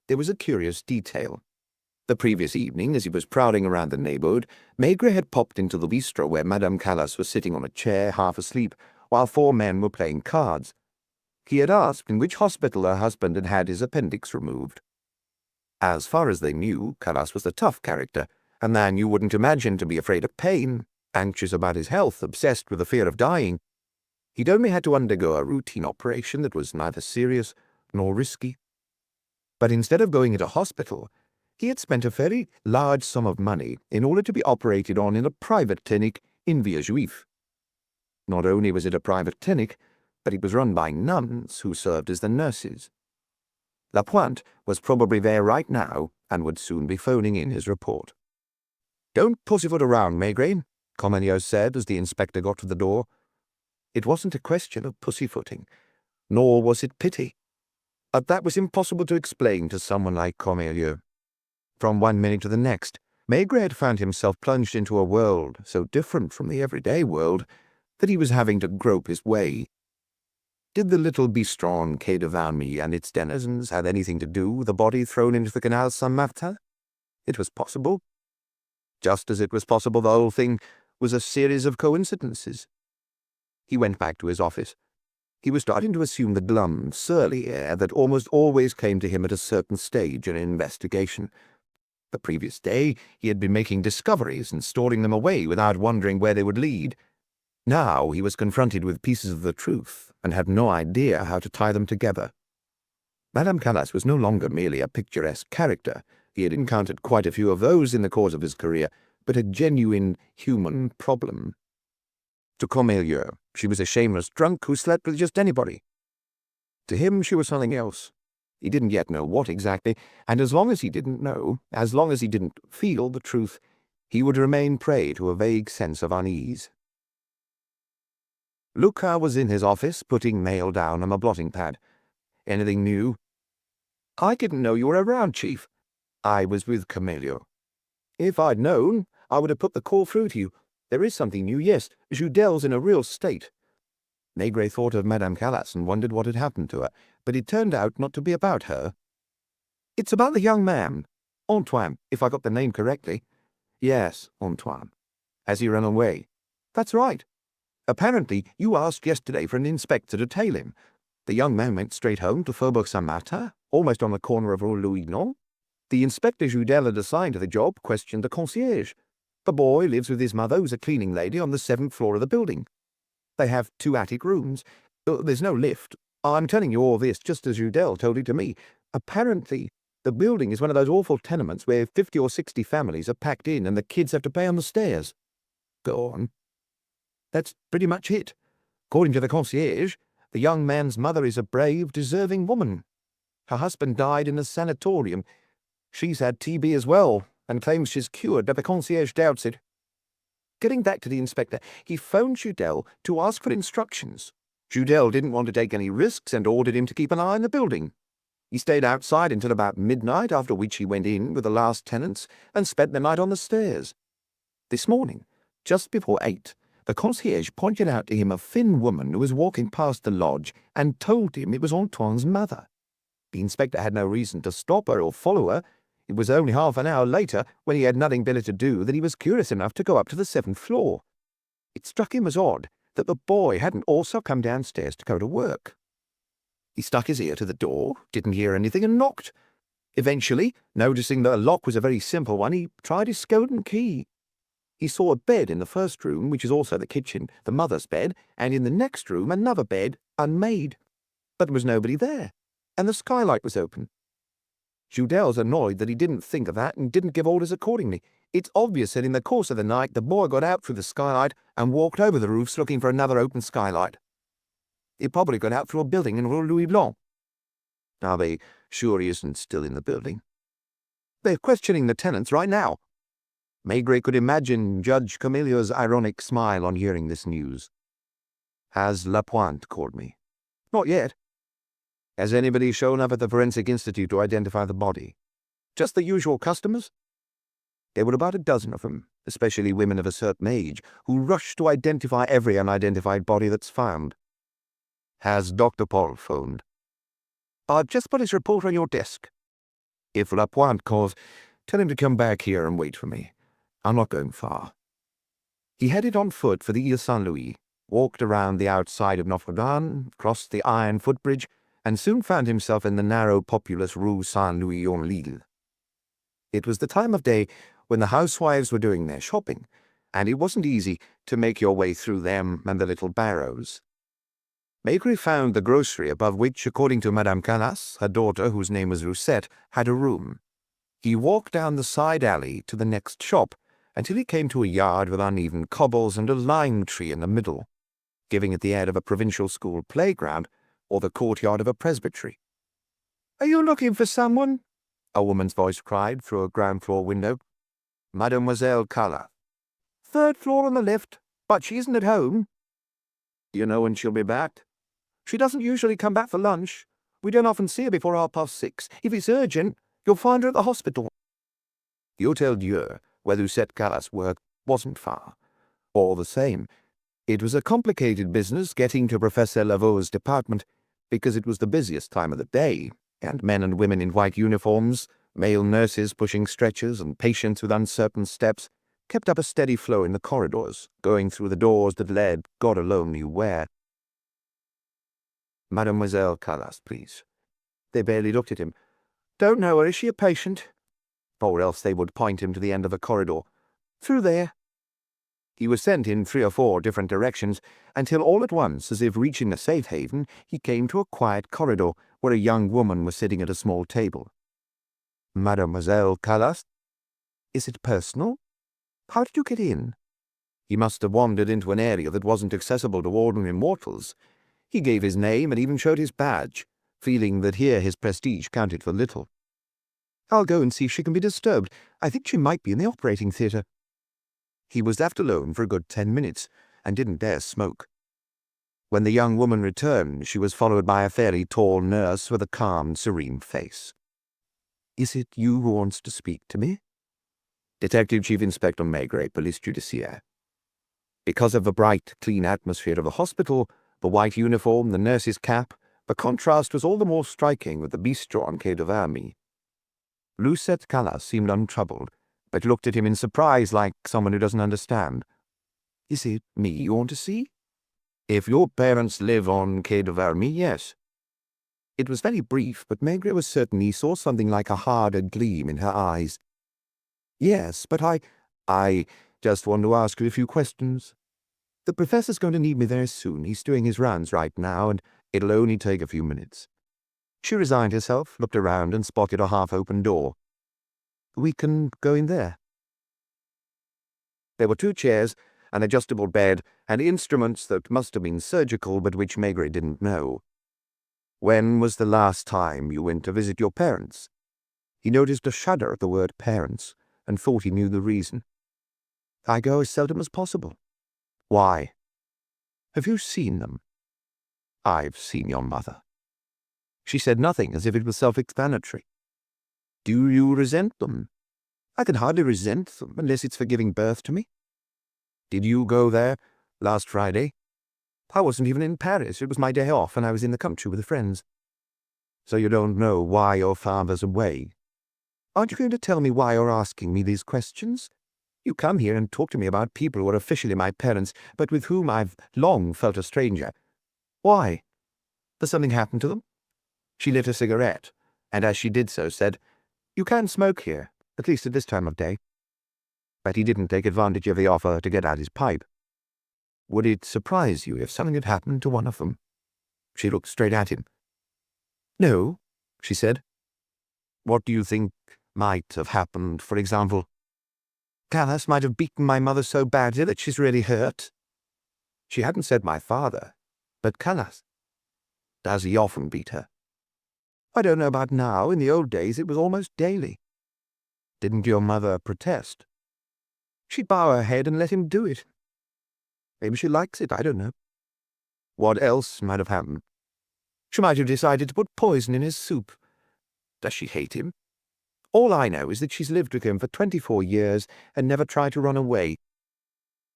there was a curious detail. The previous evening, as he was prowling around the neighborhood, Maigret had popped into the bistro where Madame Calas was sitting on a chair, half asleep, while 4 men were playing cards. He had asked in which hospital her husband had had his appendix removed. As far as they knew, Calas was a tough character, a man you wouldn't imagine to be afraid of pain, anxious about his health, obsessed with the fear of dying. He'd only had to undergo a routine operation that was neither serious nor risky. But instead of going into hospital, he had spent a very large sum of money in order to be operated on in a private clinic in Villejuif. Not only was it a private clinic, but it was run by nuns who served as the nurses. Lapointe was probably there right now and would soon be phoning in his report. "Don't pussyfoot around, Maigret," Comelier said as the inspector got to the door. It wasn't a question of pussyfooting, nor was it pity. But that was impossible to explain to someone like Comelier. From one minute to the next, Maigret found himself plunged into a world so different from the everyday world that he was having to grope his way. Did the little bistro on Quai de Valmy and its denizens have anything to do with the body thrown into the Canal Saint-Martin? It was possible. Just as it was possible the whole thing was a series of coincidences. He went back to his office. He was starting to assume the glum, surly air that almost always came to him at a certain stage in an investigation. The previous day he had been making discoveries and storing them away without wondering where they would lead. Now he was confronted with pieces of the truth and had no idea how to tie them together. Madame Calas was no longer merely a picturesque character. He had encountered quite a few of those in the course of his career, but a genuine human problem. To Comelier, she was a shameless drunk who slept with just anybody. To him, she was something else. He didn't yet know what exactly, and as long as he didn't know, as long as he didn't feel the truth, he would remain prey to a vague sense of unease. Lucas was in his office, putting mail down on a blotting pad. "Anything new?" "I didn't know you were around, Chief." "I was with Comelier." "If I'd known, I would have put the call through to you. There is something new, yes. Joudel's in a real state." Maigret thought of Madame Calas and wondered what had happened to her, but it turned out not to be about her. "It's about the young man. Antoine, if I got the name correctly." "Yes, Antoine. Has he run away?" "That's right. Apparently, you asked yesterday for an inspector to tail him. The young man went straight home to Faubourg Saint-Martin, almost on the corner of Rue Louis-Non. The inspector Joudel had assigned to the job questioned the concierge. The boy lives with his mother, who's a cleaning lady, on the 7th floor of the building. They have 2 attic rooms. There's no lift. I'm telling you all this just as Joudel told it to me. Apparently, the building is one of those awful tenements where 50 or 60 families are packed in and the kids have to pay on the stairs." "Go on." "That's pretty much it. According to the concierge, the young man's mother is a brave, deserving woman. Her husband died in a sanatorium. She's had TB as well, and claims she's cured, but the concierge doubts it. Getting back to the inspector, he phoned Joudel to ask for instructions. Joudel didn't want to take any risks and ordered him to keep an eye on the building. He stayed outside until about midnight, after which he went in with the last tenants and spent the night on the stairs. This morning, just before 8, the concierge pointed out to him a thin woman who was walking past the lodge and told him it was Antoine's mother. The inspector had no reason to stop her or follow her. It was only half an hour later, when he had nothing better to do, that he was curious enough to go up to the 7th floor. It struck him as odd that the boy hadn't also come downstairs to go to work. He stuck his ear to the door, didn't hear anything, and knocked. Eventually, noticing that the lock was a very simple one, he tried his golden key. He saw a bed in the first room, which is also the kitchen, the mother's bed, and in the next room another bed, unmade. But there was nobody there, and the skylight was open. Joudel's annoyed that he didn't think of that and didn't give orders accordingly. It's obvious that in the course of the night the boy got out through the skylight and walked over the roofs looking for another open skylight. He probably got out through a building in Rue Louis Blanc. Are they sure he isn't still in the building? They're questioning the tenants right now. Maigret could imagine Judge Camillo's ironic smile on hearing this news. Has Lapointe called me? Not yet. Has anybody shown up at the Forensic Institute to identify the body? Just the usual customers? There were about a dozen of them, especially women of a certain age, who rushed to identify every unidentified body that's found. Has Dr. Paul phoned? I've just put his report on your desk. If Lapointe calls, tell him to come back here and wait for me. I'm not going far. He headed on foot for the Ile Saint-Louis, walked around the outside of Notre Dame, crossed the iron footbridge, and soon found himself in the narrow, populous Rue Saint-Louis-en-Lille. It was the time of day when the housewives were doing their shopping, and it wasn't easy to make your way through them and the little barrows. Maigret found the grocery above which, according to Madame Calas, her daughter, whose name was Roussette, had a room. He walked down the side alley to the next shop until he came to a yard with uneven cobbles and a lime tree in the middle, giving it the air of a provincial school playground or the courtyard of a presbytery. "Are you looking for someone?" a woman's voice cried through a ground-floor window. "Mademoiselle Calas." "Third floor on the left, but she isn't at home." "You know when she'll be back?" "She doesn't usually come back for lunch. We don't often see her before 6:30. If it's urgent, you'll find her at the hospital." The Hôtel Dieu, where Roussette Calas worked, wasn't far. All the same, it was a complicated business getting to Professor Lavaux's department, because it was the busiest time of the day, and men and women in white uniforms, male nurses pushing stretchers and patients with uncertain steps, kept up a steady flow in the corridors, going through the doors that led God alone knew where. "Mademoiselle Calas, please." They barely looked at him. "Don't know her. Is she a patient?" Or else they would point him to the end of the corridor. "Through there." He was sent in 3 or 4 different directions, until all at once, as if reaching a safe haven, he came to a quiet corridor where a young woman was sitting at a small table. "Mademoiselle Calas? Is it personal? How did you get in?" He must have wandered into an area that wasn't accessible to ordinary mortals. He gave his name and even showed his badge, feeling that here his prestige counted for little. "I'll go and see if she can be disturbed. I think she might be in the operating theatre." He was left alone for a good 10 minutes, and didn't dare smoke. When the young woman returned, she was followed by a fairly tall nurse with a calm, serene face. "Is it you who wants to speak to me?" "Detective Chief Inspector Maigret, Police Judiciaire." Because of the bright, clean atmosphere of the hospital, the white uniform, the nurse's cap, the contrast was all the more striking with the bistro on Quai de Vermy. Roussette Calas seemed untroubled, but looked at him in surprise like someone who doesn't understand. "Is it me you want to see?" "If your parents live on Quai de Vermy, yes." It was very brief, but Maigret was certain he saw something like a harder gleam in her eyes. "Yes, but I just want to ask you a few questions. The professor's going to need me there soon. He's doing his rounds right now, and it'll only take a few minutes." She resigned herself, looked around, and spotted a half-open door. "We can go in there." There were 2 chairs, an adjustable bed, and instruments that must have been surgical, but which Maigret didn't know. "When was the last time you went to visit your parents?" He noticed a shudder at the word parents, and thought he knew the reason. "I go as seldom as possible." "Why?" "Have you seen them?" "I've seen your mother." She said nothing, as if it was self-explanatory. "Do you resent them?" "I can hardly resent them, unless it's for giving birth to me." "Did you go there Last Friday. I wasn't even in Paris. It was my day off, and I was in the country with friends. So you don't know why your father's away? Aren't you going to tell me why you're asking me these questions? You come here and talk to me about people who are officially my parents, but with whom I've long felt a stranger. Why? Does something happen to them? She lit a cigarette, and as she did so said, "You can smoke here, at least at this time of day." But he didn't take advantage of the offer to get out his pipe. Would it surprise you if something had happened to one of them? She looked straight at him. No, she said. What do you think might have happened, for example? Callas might have beaten my mother so badly that she's really hurt. She hadn't said my father, but Callas. Does he often beat her? I don't know about now. In the old days it was almost daily. Didn't your mother protest? She'd bow her head and let him do it. Maybe she likes it, I don't know. What else might have happened? She might have decided to put poison in his soup. Does she hate him? All I know is that she's lived with him for 24 years and never tried to run away.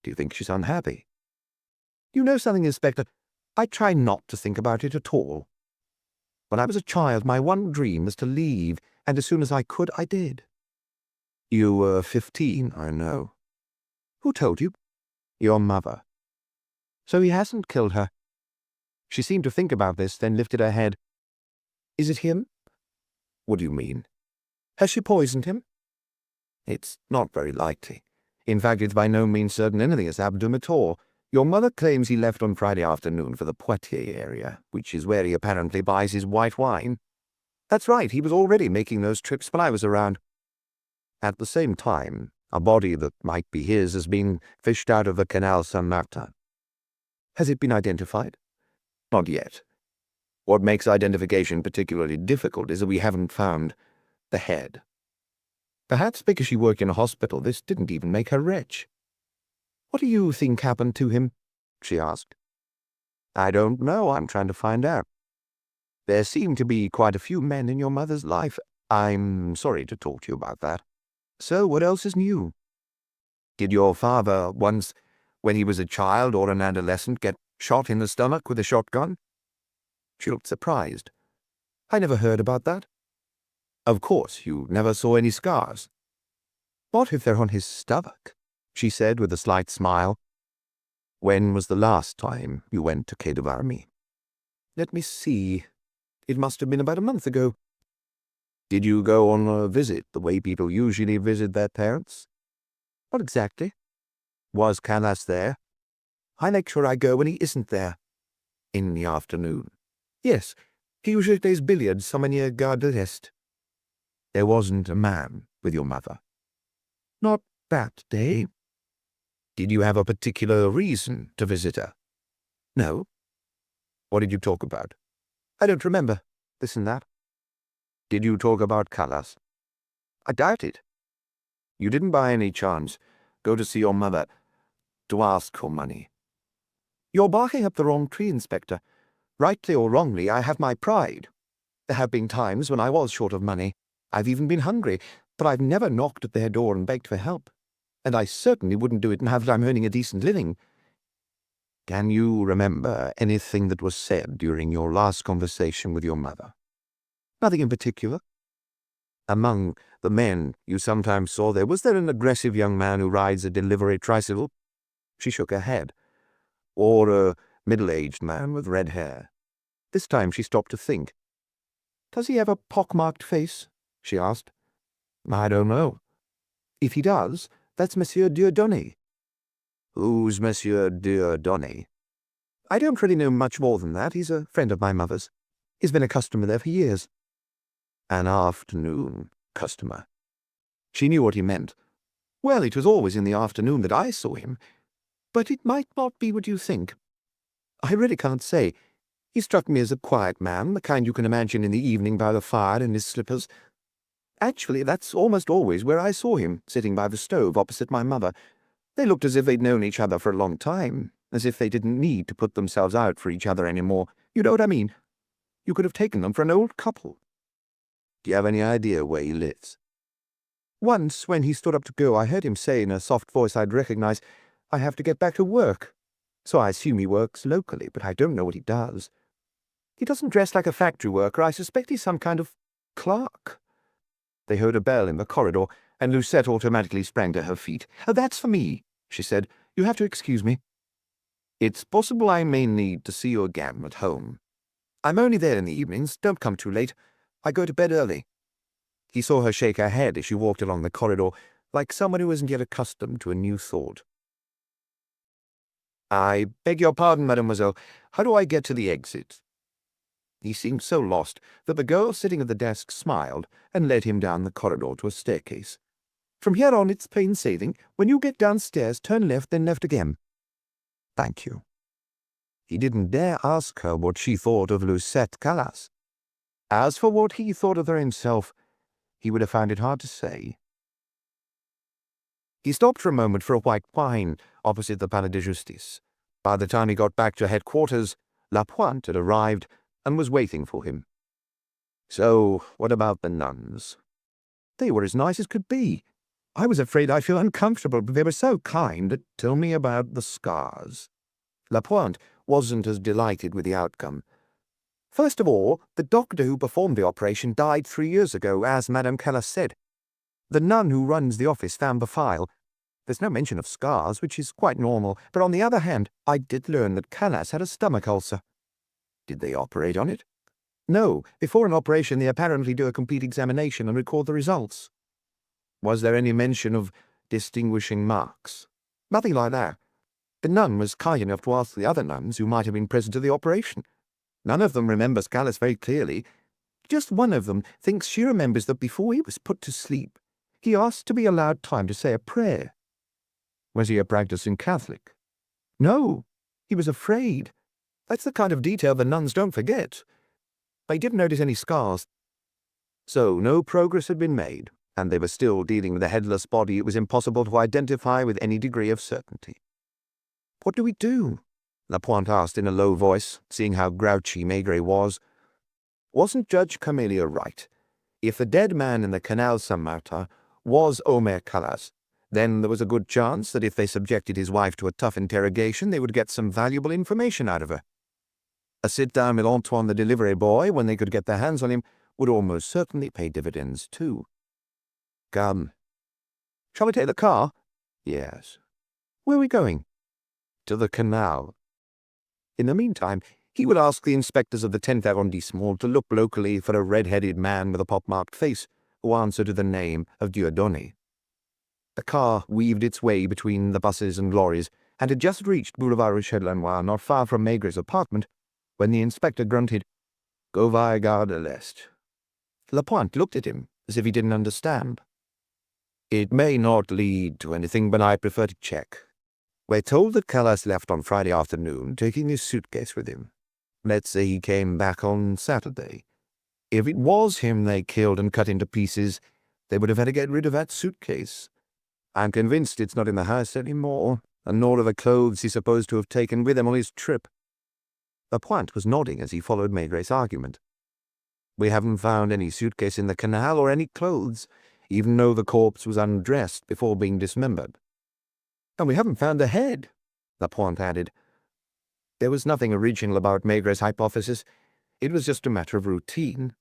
Do you think she's unhappy? You know something, Inspector? I try not to think about it at all. When I was a child, my one dream was to leave, and as soon as I could, I did. You were 15, I know. Who told you? Your mother. So he hasn't killed her. She seemed to think about this, then lifted her head. Is it him? What do you mean? Has she poisoned him? It's not very likely. In fact, it's by no means certain anything has happened to him at all. Your mother claims he left on Friday afternoon for the Poitiers area, which is where he apparently buys his white wine. That's right, he was already making those trips when I was around. At the same time, a body that might be his has been fished out of the Canal Saint-Martin. Has it been identified? Not yet. What makes identification particularly difficult is that we haven't found the head. Perhaps because she worked in a hospital, this didn't even make her rich. What do you think happened to him? She asked. I don't know. I'm trying to find out. There seem to be quite a few men in your mother's life. I'm sorry to talk to you about that. So what else is new? Did your father once, when he was a child or an adolescent, get shot in the stomach with a shotgun? She looked surprised. I never heard about that. Of course, you never saw any scars. What if they're on his stomach? She said with a slight smile. When was the last time you went to Quai de Varmy? Let me see. It must have been about a month ago. Did you go on a visit the way people usually visit their parents? Not exactly. Was Callas there? I make sure I go when he isn't there. In the afternoon? Yes. He usually plays billiards somewhere near Gare de l'Est. There wasn't a man with your mother? Not that day. Did you have a particular reason to visit her? No. What did you talk about? I don't remember. This and that. Did you talk about Callas? I doubt it. You didn't by any chance go to see your mother to ask for money? You're barking up the wrong tree, Inspector. Rightly or wrongly, I have my pride. There have been times when I was short of money. I've even been hungry, but I've never knocked at their door and begged for help. And I certainly wouldn't do it now that I'm earning a decent living. Can you remember anything that was said during your last conversation with your mother? Nothing in particular. Among the men you sometimes saw there, was there an aggressive young man who rides a delivery tricycle? She shook her head. Or a middle-aged man with red hair? This time she stopped to think. Does he have a pock-marked face? She asked. I don't know. If he does, that's Monsieur Dieudonné. Who's Monsieur Dieudonné? I don't really know much more than that. He's a friend of my mother's. He's been a customer there for years. An afternoon customer. She knew what he meant. Well, it was always in the afternoon that I saw him. But it might not be what you think. I really can't say. He struck me as a quiet man, the kind you can imagine in the evening by the fire in his slippers. Actually, that's almost always where I saw him, sitting by the stove opposite my mother. They looked as if they'd known each other for a long time, as if they didn't need to put themselves out for each other any more. You know what I mean? You could have taken them for an old couple. Do you have any idea where he lives? Once, when he stood up to go, I heard him say in a soft voice I'd recognize, I have to get back to work. so I assume he works locally, but I don't know what he does. He doesn't dress like a factory worker. I suspect he's some kind of clerk." They heard a bell in the corridor, and Lucette automatically sprang to her feet. "Oh, that's for me," she said. "You have to excuse me. It's possible I may need to see you again at home. I'm only there in the evenings. Don't come too late. I go to bed early." He saw her shake her head as she walked along the corridor, like someone who isn't yet accustomed to a new thought. "I beg your pardon, mademoiselle. How do I get to the exit?" He seemed so lost that the girl sitting at the desk smiled and led him down the corridor to a staircase. "From here on, it's plain sailing. When you get downstairs, turn left, then left again." "Thank you." He didn't dare ask her what she thought of Lucette Callas. As for what he thought of her himself, he would have found it hard to say. He stopped for a moment for a white wine opposite the Palais de Justice. By the time he got back to headquarters, Lapointe had arrived and was waiting for him. "So, what about the nuns?" "They were as nice as could be. I was afraid I'd feel uncomfortable, but they were so kind. Tell me about the scars." Lapointe wasn't as delighted with the outcome. "First of all, the doctor who performed the operation died 3 years ago, as Madame Callas said. The nun who runs the office found the file. There's no mention of scars, which is quite normal, but on the other hand, I did learn that Callas had a stomach ulcer." "Did they operate on it?" "No. Before an operation, they apparently do a complete examination and record the results." "Was there any mention of distinguishing marks?" "Nothing like that. The nun was kind enough to ask the other nuns who might have been present at the operation. None of them remembers Callas very clearly. Just one of them thinks she remembers that before he was put to sleep, he asked to be allowed time to say a prayer." "Was he a practicing Catholic?" "No. He was afraid. That's the kind of detail the nuns don't forget. They didn't notice any scars." So no progress had been made, and they were still dealing with a headless body it was impossible to identify with any degree of certainty. "What do we do?" Lapointe asked in a low voice, seeing how grouchy Maigret was. Wasn't Judge Camélia right? If the dead man in the Canal Saint-Martin was Omer Callas, then there was a good chance that if they subjected his wife to a tough interrogation, they would get some valuable information out of her. A sit-down with Antoine the delivery boy, when they could get their hands on him, would almost certainly pay dividends too. "Come." "Shall we take the car?" "Yes." "Where are we going?" "To the canal." In the meantime, he would ask the inspectors of the 10th arrondissement to look locally for a red-headed man with a pock-marked face who answered to the name of Dieudonné. The car weaved its way between the buses and lorries, and had just reached Boulevard Richelieu, not far from Maigret's apartment, when the inspector grunted, "Go via Gare de l'Est." Lapointe looked at him as if he didn't understand. "It may not lead to anything, but I prefer to check. We're told that Callas left on Friday afternoon, taking his suitcase with him. Let's say he came back on Saturday. If it was him they killed and cut into pieces, they would have had to get rid of that suitcase. I'm convinced it's not in the house anymore, and nor are the clothes he's supposed to have taken with him on his trip." Lapointe was nodding as he followed Maigret's argument. "We haven't found any suitcase in the canal or any clothes, even though the corpse was undressed before being dismembered." "And we haven't found the head," Lapointe added. There was nothing original about Maigret's hypothesis. It was just a matter of routine.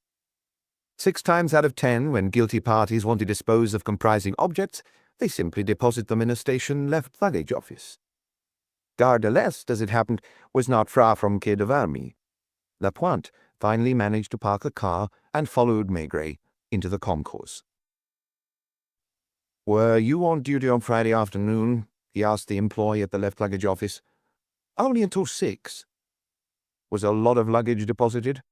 6 times out of 10, when guilty parties want to dispose of comprising objects, they simply deposit them in a station left luggage office. Gare de l'Est, as it happened, was not far from Quai de Valmy. Lapointe finally managed to park the car and followed Maigret into the concourse. "Were you on duty on Friday afternoon?" he asked the employee at the left luggage office. "Only until 6. "Was a lot of luggage deposited?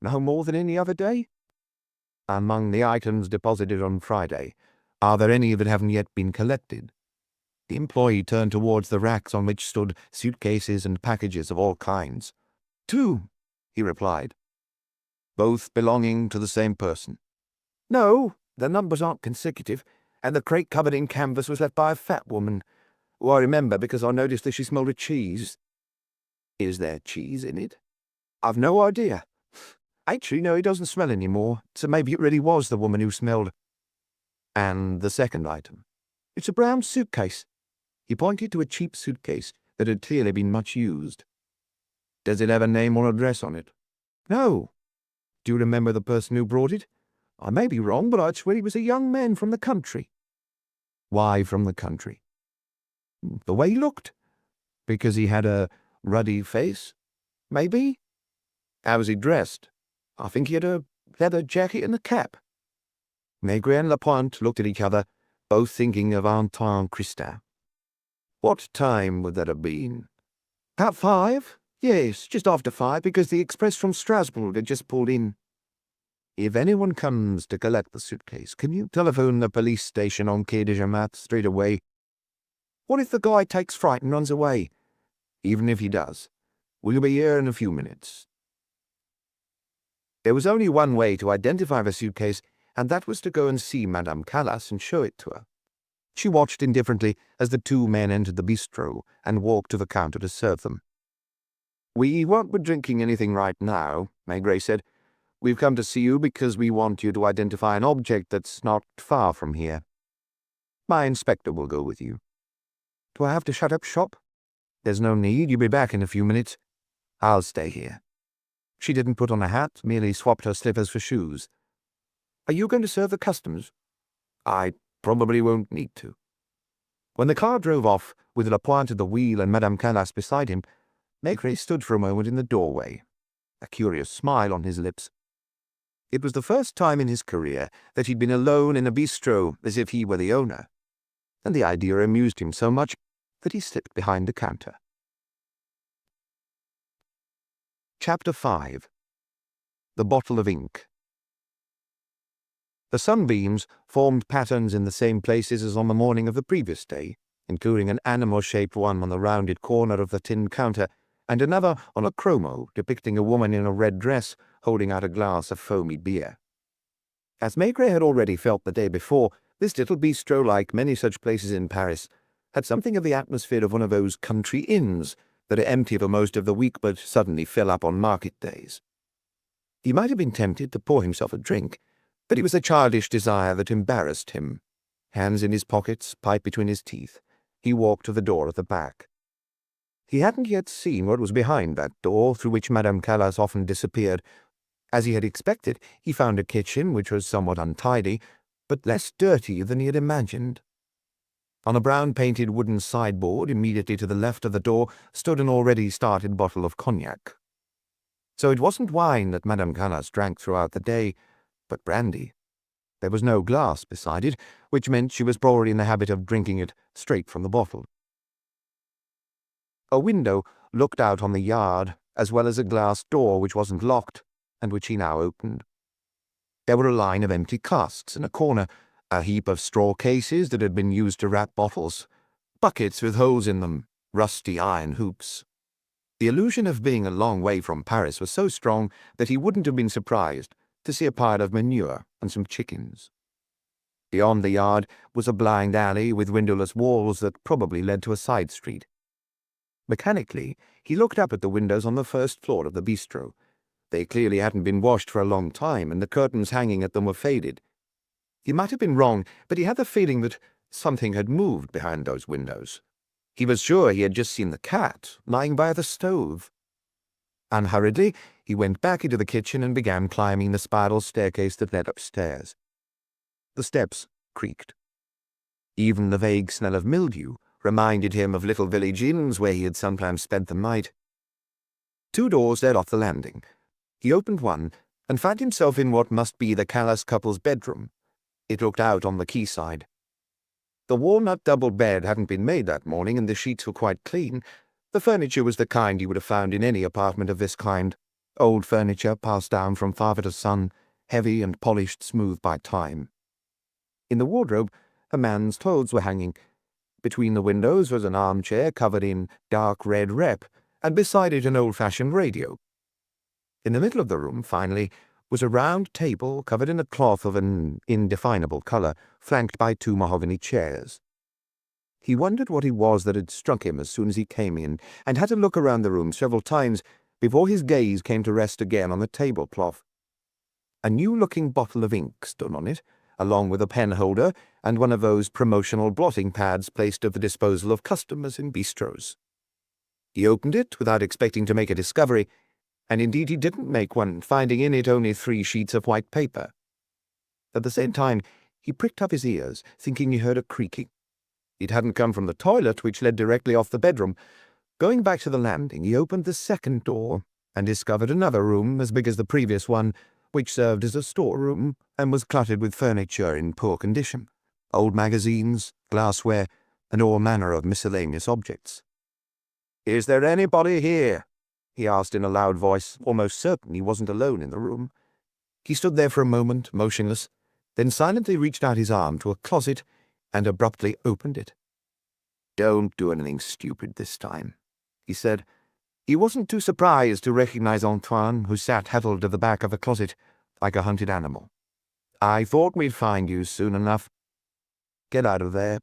No more than any other day?" "Among the items deposited on Friday, are there any that haven't yet been collected?" The employee turned towards the racks on which stood suitcases and packages of all kinds. "2, he replied. "Both belonging to the same person?" "No, the numbers aren't consecutive, and the crate covered in canvas was left by a fat woman, who I remember because I noticed that she smelled of cheese." "Is there cheese in it?" "I've no idea. Actually, no, it doesn't smell anymore, so maybe it really was the woman who smelled." "And the second item?" "It's a brown suitcase." He pointed to a cheap suitcase that had clearly been much used. "Does it have a name or address on it?" "No." "Do you remember the person who brought it?" "I may be wrong, but I'd swear he was a young man from the country." "Why from the country?" "The way he looked." "Because he had a ruddy face?" "Maybe." "How was he dressed?" "I think he had a leather jacket and a cap." Maigret and Lapointe looked at each other, both thinking of Antoine Christin. "What time would that have been?" "About 5. Yes, just after 5, because the express from Strasbourg had just pulled in." "If anyone comes to collect the suitcase, can you telephone the police station on Quai de Zermatt straight away?" "What if the guy takes fright and runs away?" "Even if he does, we'll be here in a few minutes." There was only one way to identify the suitcase, and that was to go and see Madame Calas and show it to her. She watched indifferently as the two men entered the bistro and walked to the counter to serve them. "We won't be drinking anything right now," Maigret said. "We've come to see you because we want you to identify an object that's not far from here. My inspector will go with you." "Do I have to shut up shop?" "There's no need. You'll be back in a few minutes. I'll stay here." She didn't put on a hat, merely swapped her slippers for shoes. "Are you going to serve the customs?" "I probably won't need to." When the car drove off, with Lapointe at the wheel and Madame Calas beside him, Maigret stood for a moment in the doorway, a curious smile on his lips. It was the first time in his career that he'd been alone in a bistro as if he were the owner, and the idea amused him so much that he slipped behind the counter. Chapter 5. The Bottle of Ink. The sunbeams formed patterns in the same places as on the morning of the previous day, including an animal-shaped one on the rounded corner of the tin counter, and another on a chromo depicting a woman in a red dress holding out a glass of foamy beer. As Maigret had already felt the day before, this little bistro, like many such places in Paris, had something of the atmosphere of one of those country inns that are empty for most of the week but suddenly fill up on market days. He might have been tempted to pour himself a drink, but it was a childish desire that embarrassed him. Hands in his pockets, pipe between his teeth, he walked to the door at the back. He hadn't yet seen what was behind that door through which Madame Calas often disappeared. As he had expected, he found a kitchen which was somewhat untidy, but less dirty than he had imagined. On a brown-painted wooden sideboard immediately to the left of the door stood an already started bottle of cognac. So it wasn't wine that Madame Calas drank throughout the day, but brandy. There was no glass beside it, which meant she was probably in the habit of drinking it straight from the bottle. A window looked out on the yard, as well as a glass door which wasn't locked, and which he now opened. There were a line of empty casks in a corner, a heap of straw cases that had been used to wrap bottles, buckets with holes in them, rusty iron hoops. The illusion of being a long way from Paris was so strong that he wouldn't have been surprised to see a pile of manure and some chickens. Beyond the yard was a blind alley with windowless walls that probably led to a side street. Mechanically, he looked up at the windows on the first floor of the bistro. They clearly hadn't been washed for a long time, and the curtains hanging at them were faded. He might have been wrong, but he had the feeling that something had moved behind those windows. He was sure he had just seen the cat lying by the stove. Unhurriedly, he went back into the kitchen and began climbing the spiral staircase that led upstairs. The steps creaked. Even the vague smell of mildew reminded him of little village inns where he had sometimes spent the night. 2 doors led off the landing. He opened one and found himself in what must be the Calas couple's bedroom. It looked out on the quayside. The walnut double bed hadn't been made that morning, and the sheets were quite clean. The furniture was the kind you would have found in any apartment of this kind. Old furniture passed down from father to son, heavy and polished smooth by time. In the wardrobe, a man's clothes were hanging. Between the windows was an armchair covered in dark red rep, and beside it an old-fashioned radio. In the middle of the room, finally, was a round table covered in a cloth of an indefinable colour, flanked by 2 mahogany chairs. He wondered what it was that had struck him as soon as he came in, and had to look around the room several times before his gaze came to rest again on the tablecloth. A new-looking bottle of ink stood on it, along with a pen-holder and one of those promotional blotting pads placed at the disposal of customers in bistros. He opened it without expecting to make a discovery, and indeed he didn't make one, finding in it only 3 sheets of white paper. At the same time, he pricked up his ears, thinking he heard a creaking. It hadn't come from the toilet, which led directly off the bedroom. Going back to the landing, he opened the second door and discovered another room as big as the previous one, which served as a storeroom and was cluttered with furniture in poor condition, old magazines, glassware, and all manner of miscellaneous objects. "Is there anybody here?" he asked in a loud voice, almost certain he wasn't alone in the room. He stood there for a moment, motionless, then silently reached out his arm to a closet and abruptly opened it. "Don't do anything stupid this time," he said. He wasn't too surprised to recognize Antoine, who sat huddled at the back of the closet like a hunted animal. "I thought we'd find you soon enough. Get out of there."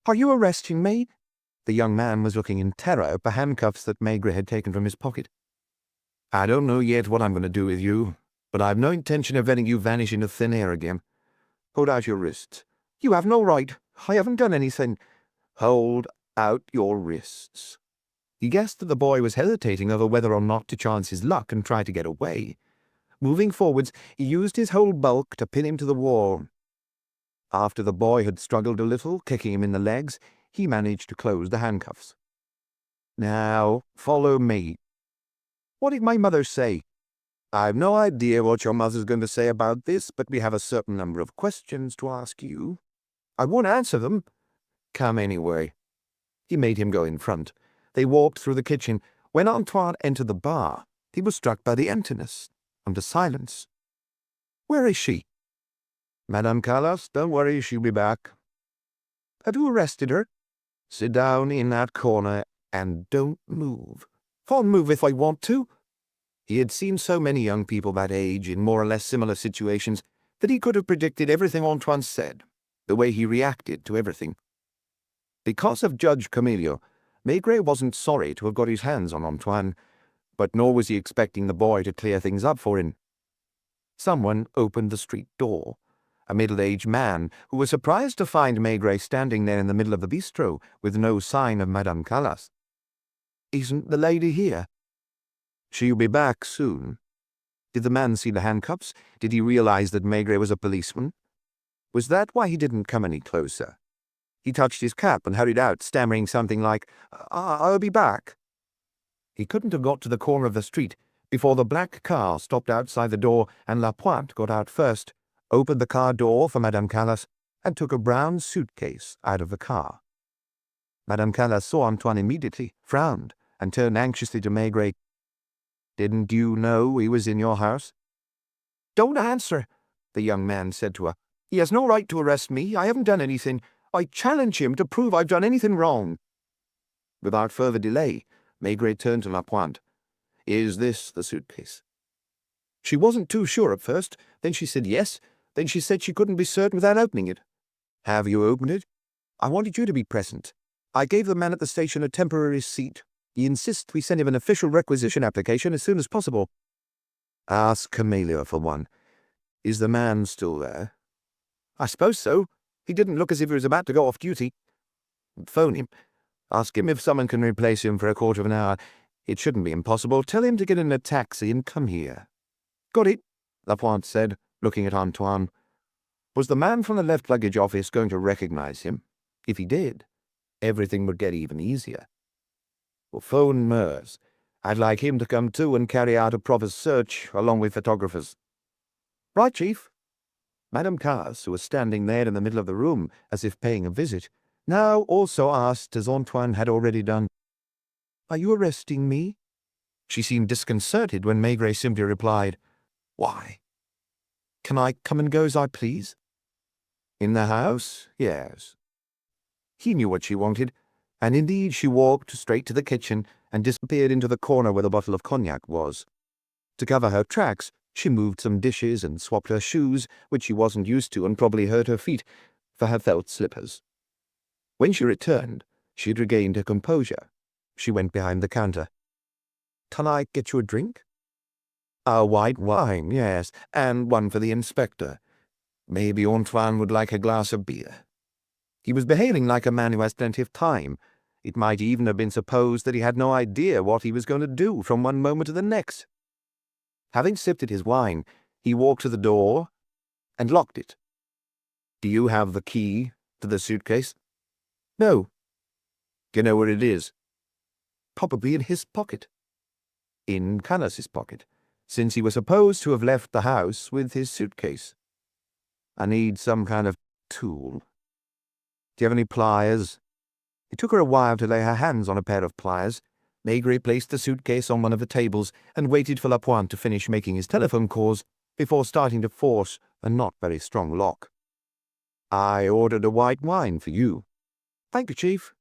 "Are you arresting me?" The young man was looking in terror at the handcuffs that Maigret had taken from his pocket. "I don't know yet what I'm going to do with you, but I've no intention of letting you vanish into thin air again. Hold out your wrists." "You have no right. I haven't done anything." "Hold out your wrists." He guessed that the boy was hesitating over whether or not to chance his luck and try to get away. Moving forwards, he used his whole bulk to pin him to the wall. After the boy had struggled a little, kicking him in the legs, he managed to close the handcuffs. "Now, follow me." "What did my mother say?" "I've no idea what your mother's going to say about this, but we have a certain number of questions to ask you." "I won't answer them." "Come anyway." He made him go in front. They walked through the kitchen. When Antoine entered the bar, he was struck by the emptiness and the silence. "Where is she?" "Madame Callas, don't worry, she'll be back." "Have you arrested her?" "Sit down in that corner and don't move." "I'll move if I want to." He had seen so many young people that age in more or less similar situations that he could have predicted everything Antoine said, the way he reacted to everything. Because of Judge Camillo, Maigret wasn't sorry to have got his hands on Antoine, but nor was he expecting the boy to clear things up for him. Someone opened the street door. A middle-aged man, who was surprised to find Maigret standing there in the middle of the bistro with no sign of Madame Callas. "Isn't the lady here?" "She'll be back soon." Did the man see the handcuffs? Did he realize that Maigret was a policeman? Was that why he didn't come any closer? He touched his cap and hurried out, stammering something like, "I'll be back." He couldn't have got to the corner of the street before the black car stopped outside the door and Lapointe got out first, opened the car door for Madame Callas, and took a brown suitcase out of the car. Madame Callas saw Antoine immediately, frowned, and turned anxiously to Maigret. "Didn't you know he was in your house?" "Don't answer," the young man said to her. "He has no right to arrest me. I haven't done anything. I challenge him to prove I've done anything wrong." Without further delay, Maigret turned to Lapointe. "Is this the suitcase?" She wasn't too sure at first. Then she said yes. Then she said she couldn't be certain without opening it. "Have you opened it?" "I wanted you to be present. I gave the man at the station a temporary seat. He insists we send him an official requisition application as soon as possible." "Ask Camillo for one. Is the man still there?" "I suppose so. He didn't look as if he was about to go off duty." "Phone him. Ask him if someone can replace him for a quarter of an hour. It shouldn't be impossible. Tell him to get in a taxi and come here." "Got it," Lapointe said, looking at Antoine. Was the man from the left luggage office going to recognize him? If he did, everything would get even easier. "Well, phone Meurs. I'd like him to come too and carry out a proper search, along with photographers." "Right, Chief." Madame Callas, who was standing there in the middle of the room, as if paying a visit, now also asked, as Antoine had already done, "Are you arresting me?" She seemed disconcerted when Maigret simply replied, "Why?" "Can I come and go as I please?" "In the house, yes." He knew what she wanted, and indeed she walked straight to the kitchen and disappeared into the corner where the bottle of cognac was. To cover her tracks, she moved some dishes and swapped her shoes, which she wasn't used to and probably hurt her feet, for her felt slippers. When she returned, she had regained her composure. She went behind the counter. "Can I get you a drink?" "A white wine, yes, and one for the inspector. Maybe Antoine would like a glass of beer." He was behaving like a man who has plenty of time. It might even have been supposed that he had no idea what he was going to do from one moment to the next. Having sipped at his wine, he walked to the door and locked it. "Do you have the key to the suitcase?" "No." "Do you know where it is?" "Probably in his pocket." In Callas's pocket, since he was supposed to have left the house with his suitcase. "I need some kind of tool. Do you have any pliers?" It took her a while to lay her hands on a pair of pliers. Maigret placed the suitcase on one of the tables and waited for Lapointe to finish making his telephone calls before starting to force a not very strong lock. "I ordered a white wine for you." "Thank you, Chief."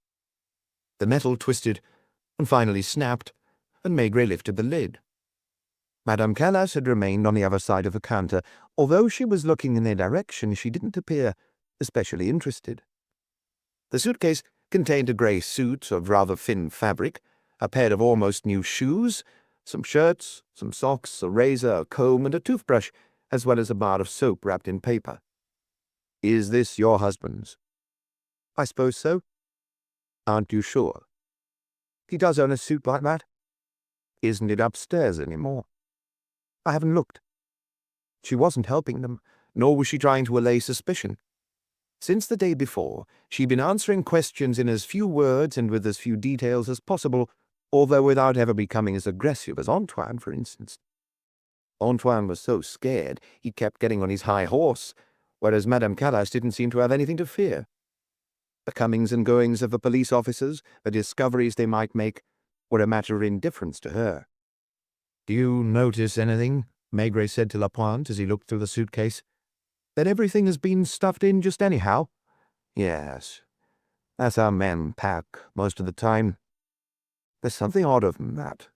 The metal twisted and finally snapped, and Maigret lifted the lid. Madame Callas had remained on the other side of the counter. Although she was looking in their direction, she didn't appear especially interested. The suitcase contained a grey suit of rather thin fabric, a pair of almost new shoes, some shirts, some socks, a razor, a comb, and a toothbrush, as well as a bar of soap wrapped in paper. "Is this your husband's?" "I suppose so." "Aren't you sure?" "He does own a suit like that." "Isn't it upstairs anymore?" "I haven't looked." She wasn't helping them, nor was she trying to allay suspicion. Since the day before, she'd been answering questions in as few words and with as few details as possible, although without ever becoming as aggressive as Antoine, for instance. Antoine was so scared he kept getting on his high horse, whereas Madame Callas didn't seem to have anything to fear. The comings and goings of the police officers, the discoveries they might make, were a matter of indifference to her. "Do you notice anything?" Maigret said to Lapointe as he looked through the suitcase. "That everything has been stuffed in just anyhow?" "Yes. That's how men pack most of the time. There's something odd of that.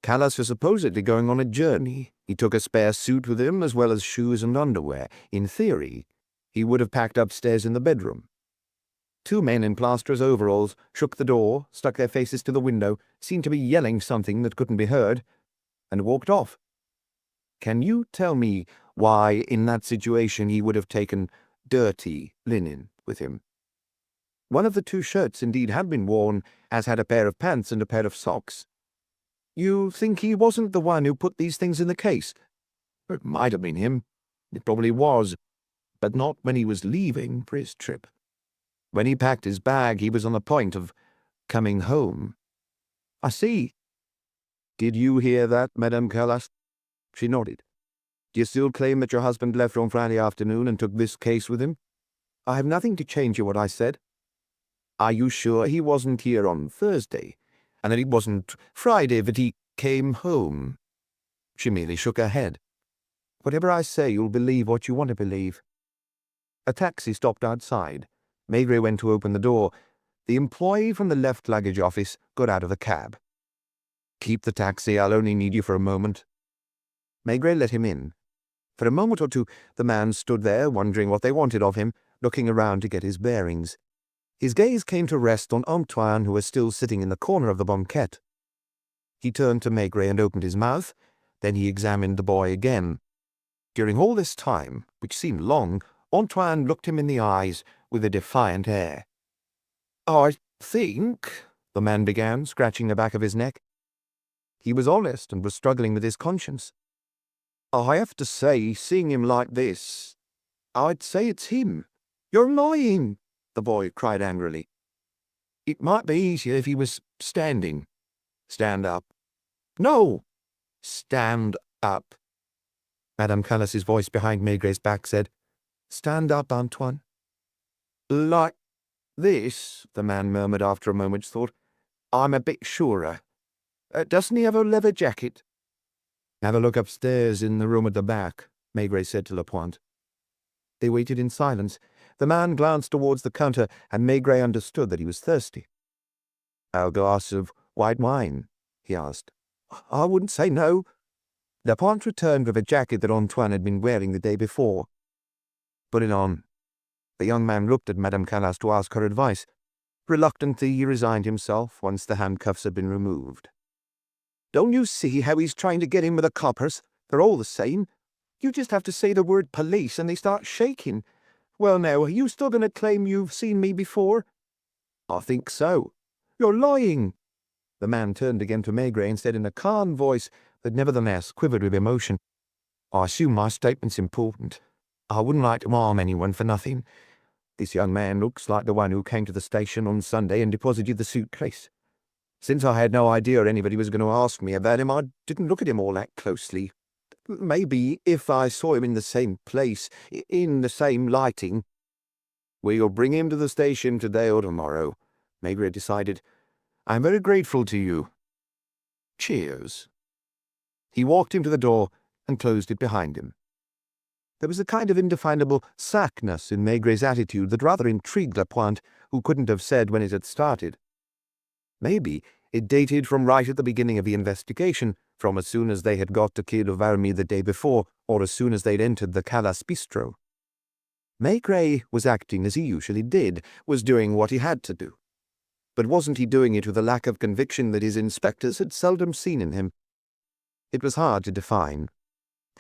Callas was supposedly going on a journey. He took a spare suit with him as well as shoes and underwear. In theory, he would have packed upstairs in the bedroom." Two men in plasterers' overalls shook the door, stuck their faces to the window, seemed to be yelling something that couldn't be heard, and walked off. "Can you tell me why, in that situation, he would have taken dirty linen with him?" One of the two shirts indeed had been worn, as had a pair of pants and a pair of socks. "You think he wasn't the one who put these things in the case?" "It might have been him. It probably was, but not when he was leaving for his trip. When he packed his bag, he was on the point of coming home." "I see." "Did you hear that, Madame Callas?" She nodded. "Do you still claim that your husband left on Friday afternoon and took this case with him?" "I have nothing to change in what I said." "Are you sure he wasn't here on Thursday, and that it wasn't Friday that he came home?" She merely shook her head. "Whatever I say, you'll believe what you want to believe." A taxi stopped outside. Maigret went to open the door. The employee from the left luggage office got out of the cab. "Keep the taxi, I'll only need you for a moment." Maigret let him in. For a moment or two the man stood there, wondering what they wanted of him, looking around to get his bearings. His gaze came to rest on Antoine, who was still sitting in the corner of the banquette. He turned to Maigret and opened his mouth. Then he examined the boy again. During all this time, which seemed long, Antoine looked him in the eyes with a defiant air. "I think," the man began, scratching the back of his neck. He was honest and was struggling with his conscience. "I have to say, seeing him like this, I'd say it's him." "You're lying," the boy cried angrily. "It might be easier if he was standing." "Stand up." "No." "Stand up." Madame Callas's voice behind Maigret's back said, "Stand up, Antoine." "Like this," the man murmured after a moment's thought. "I'm a bit surer. Doesn't he have a leather jacket?" "Have a look upstairs in the room at the back," Maigret said to Lapointe. They waited in silence. The man glanced towards the counter, and Maigret understood that he was thirsty. "A glass of white wine?" he asked. "I wouldn't say no." Lapointe returned with a jacket that Antoine had been wearing the day before. "Put it on." The young man looked at Madame Callas to ask her advice. Reluctantly he resigned himself once the handcuffs had been removed. "Don't you see how he's trying to get in with the coppers? They're all the same. You just have to say the word police and they start shaking. Well now, are you still going to claim you've seen me before?" "I think so." You're lying." The man turned again to Maigret and said in a calm voice that nevertheless quivered with emotion, "I assume my statement's important. I wouldn't like to harm anyone for nothing. This young man looks like the one who came to the station on Sunday and deposited the suitcase. Since I had no idea anybody was going to ask me about him, I didn't look at him all that closely. Maybe if I saw him in the same place, in the same lighting—" "We'll bring him to the station today or tomorrow," Maigret decided. "I'm very grateful to you. Cheers." He walked him to the door and closed it behind him. There was a kind of indefinable slackness in Maigret's attitude that rather intrigued Lapointe, who couldn't have said when it had started. Maybe it dated from right at the beginning of the investigation, from as soon as they had got to Quai de Valmy the day before, or as soon as they'd entered the Calas bistro. Maigret was acting as he usually did, was doing what he had to do. But wasn't he doing it with a lack of conviction that his inspectors had seldom seen in him? It was hard to define.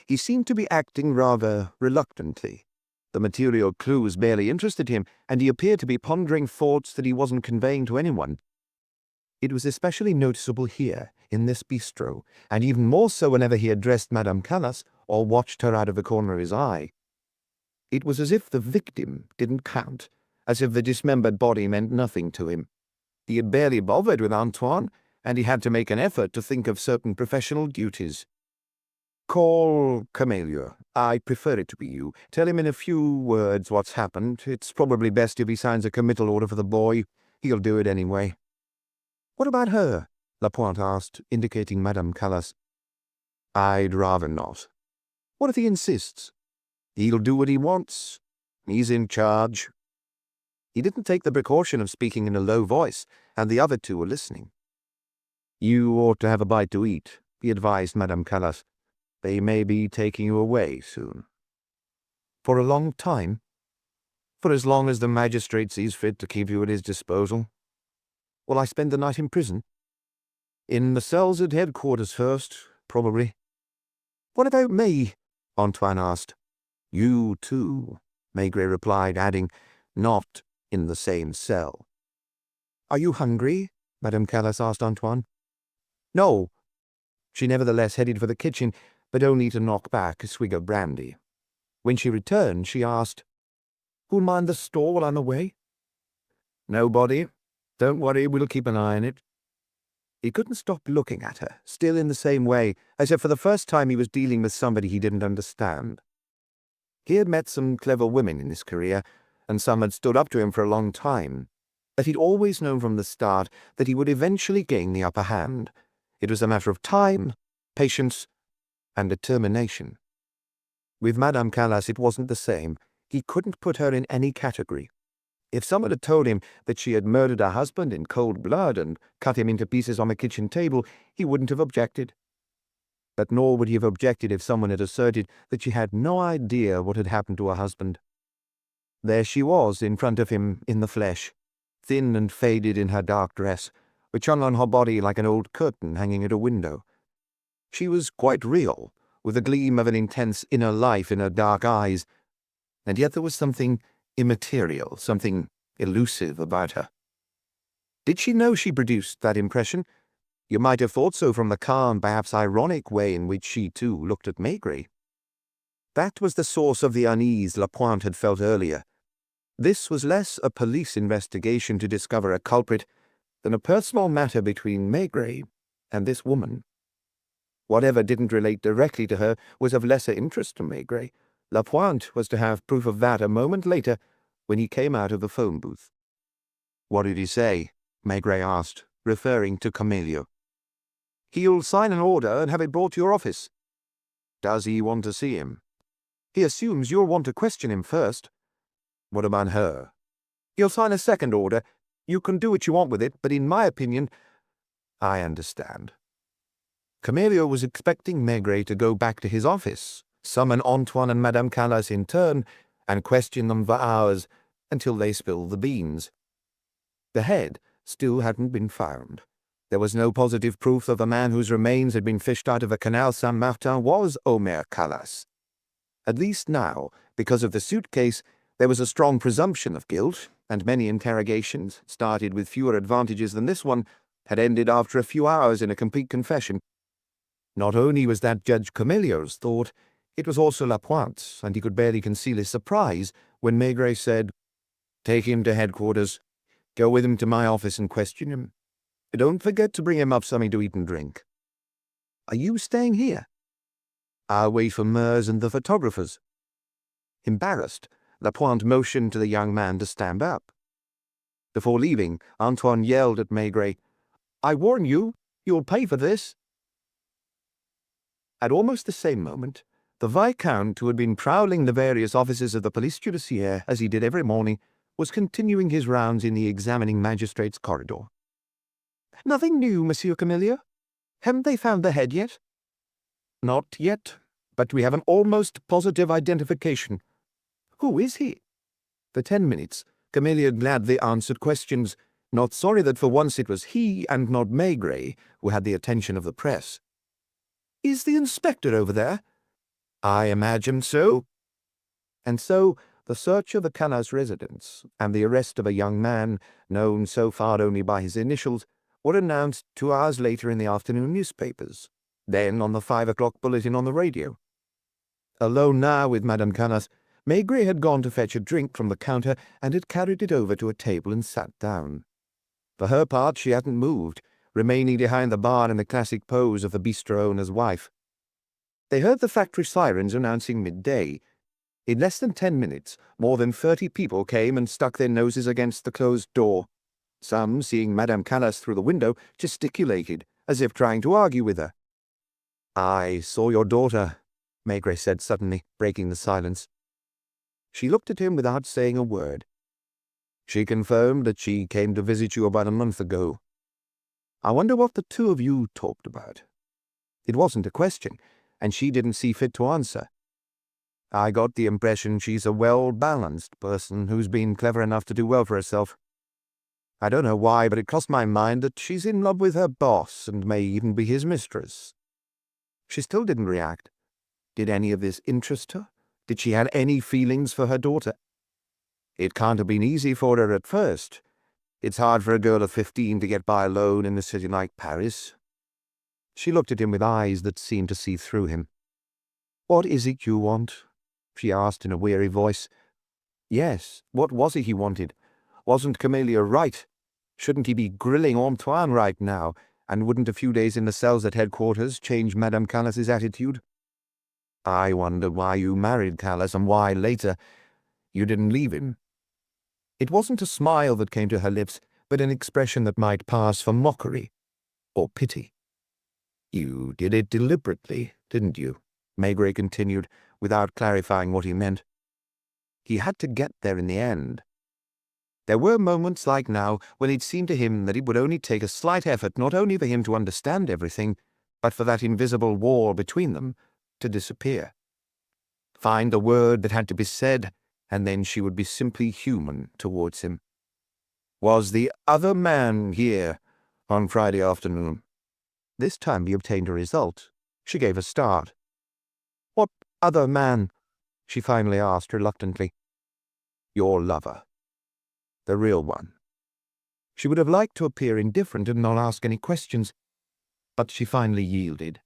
He seemed to be acting rather reluctantly. The material clues barely interested him, and he appeared to be pondering thoughts that he wasn't conveying to anyone. It was especially noticeable here, in this bistro, and even more so whenever he addressed Madame Calas or watched her out of the corner of his eye. It was as if the victim didn't count, as if the dismembered body meant nothing to him. He had barely bothered with Antoine, and he had to make an effort to think of certain professional duties. "Call Camélio. I prefer it to be you. Tell him in a few words what's happened. It's probably best if he signs a committal order for the boy. He'll do it anyway." "What about her?" Lapointe asked, indicating Madame Calas. "I'd rather not." "What if he insists?" "He'll do what he wants. He's in charge." He didn't take the precaution of speaking in a low voice, and the other two were listening. "You ought to have a bite to eat," he advised Madame Calas. "They may be taking you away soon." "For a long time?" "For as long as the magistrate sees fit to keep you at his disposal." "Will I spend the night in prison?" "In the cells at headquarters first, probably." "What about me?" Antoine asked. "You too," Maigret replied, adding, "not in the same cell." "Are you hungry?" Madame Calas asked Antoine. "No." She nevertheless headed for the kitchen, but only to knock back a swig of brandy. When she returned, she asked, "Who'll mind the store while I'm away?" "Nobody. Don't worry, we'll keep an eye on it." He couldn't stop looking at her, still in the same way, as if for the first time he was dealing with somebody he didn't understand. He had met some clever women in his career, and some had stood up to him for a long time, but he'd always known from the start that he would eventually gain the upper hand. It was a matter of time, patience, and determination. With Madame Calas it wasn't the same. He couldn't put her in any category. If someone had told him that she had murdered her husband in cold blood and cut him into pieces on the kitchen table, he wouldn't have objected. But nor would he have objected if someone had asserted that she had no idea what had happened to her husband. There she was in front of him in the flesh, thin and faded in her dark dress, which hung on her body like an old curtain hanging at a window. She was quite real, with a gleam of an intense inner life in her dark eyes, and yet there was something immaterial, something elusive about her. Did she know she produced that impression? You might have thought so from the calm, perhaps ironic way in which she, too, looked at Maigret. That was the source of the unease Lapointe had felt earlier. This was less a police investigation to discover a culprit than a personal matter between Maigret and this woman. Whatever didn't relate directly to her was of lesser interest to Maigret. Lapointe was to have proof of that a moment later when he came out of the phone booth. "What did he say?" Maigret asked, referring to Camélio. "He'll sign an order and have it brought to your office." "Does he want to see him?" "He assumes you'll want to question him first." "What about her?" "He'll sign a second order. You can do what you want with it, but in my opinion—" "I understand." Camélio was expecting Maigret to go back to his office, summon Antoine and Madame Calas in turn, and question them for hours until they spilled the beans. The head still hadn't been found. There was no positive proof that the man whose remains had been fished out of the Canal Saint-Martin was Omer Calas. At least now, because of the suitcase, there was a strong presumption of guilt, and many interrogations, started with fewer advantages than this one, had ended after a few hours in a complete confession. Not only was that Judge Camillio's thought, it was also Lapointe's, and he could barely conceal his surprise when Maigret said, "Take him to headquarters. Go with him to my office and question him. Don't forget to bring him up something to eat and drink." "Are you staying here?" "I'll wait for Meurs and the photographers." Embarrassed, Lapointe motioned to the young man to stand up. Before leaving, Antoine yelled at Maigret, "I warn you, you'll pay for this." At almost the same moment, the Viscount, who had been prowling the various offices of the police judiciaire as he did every morning, was continuing his rounds in the examining magistrate's corridor. "Nothing new, Monsieur Camillio? Haven't they found the head yet?" "Not yet, but we have an almost positive identification." "Who is he?" For 10 minutes, Camillio gladly answered questions, not sorry that for once it was he and not Maigret who had the attention of the press. "Is the inspector over there?" "I imagine so." And so the search of the Calas residence and the arrest of a young man, known so far only by his initials, were announced 2 hours later in the afternoon newspapers, then on the 5 o'clock bulletin on the radio. Alone now with Madame Calas, Maigret had gone to fetch a drink from the counter and had carried it over to a table and sat down. For her part, she hadn't moved, remaining behind the bar in the classic pose of the bistro owner's wife. They heard the factory sirens announcing midday. In less than 10 minutes, more than 30 people came and stuck their noses against the closed door. Some, seeing Madame Calas through the window, gesticulated, as if trying to argue with her. "I saw your daughter," Maigret said suddenly, breaking the silence. She looked at him without saying a word. "She confirmed that she came to visit you about a month ago. I wonder what the two of you talked about." It wasn't a question, and she didn't see fit to answer. "I got the impression she's a well-balanced person who's been clever enough to do well for herself. I don't know why, but it crossed my mind that she's in love with her boss and may even be his mistress." She still didn't react. Did any of this interest her? Did she have any feelings for her daughter? It can't have been easy for her at first. It's hard for a girl of 15 to get by alone in a city like Paris. She looked at him with eyes that seemed to see through him. "What is it you want?" she asked in a weary voice. Yes, what was it he wanted? Wasn't Camillio right? Shouldn't he be grilling Antoine right now, and wouldn't a few days in the cells at headquarters change Madame Calas's attitude? "I wonder why you married Calas and why, later, you didn't leave him." It wasn't a smile that came to her lips, but an expression that might pass for mockery or pity. "You did it deliberately, didn't you?" Maigret continued, without clarifying what he meant. He had to get there in the end. There were moments like now when it seemed to him that it would only take a slight effort not only for him to understand everything, but for that invisible wall between them to disappear. Find the word that had to be said, and then she would be simply human towards him. Was the other man here on Friday afternoon? This time he obtained a result. She gave a start. "What other man?" she finally asked reluctantly. "Your lover. The real one." She would have liked to appear indifferent and not ask any questions, but she finally yielded.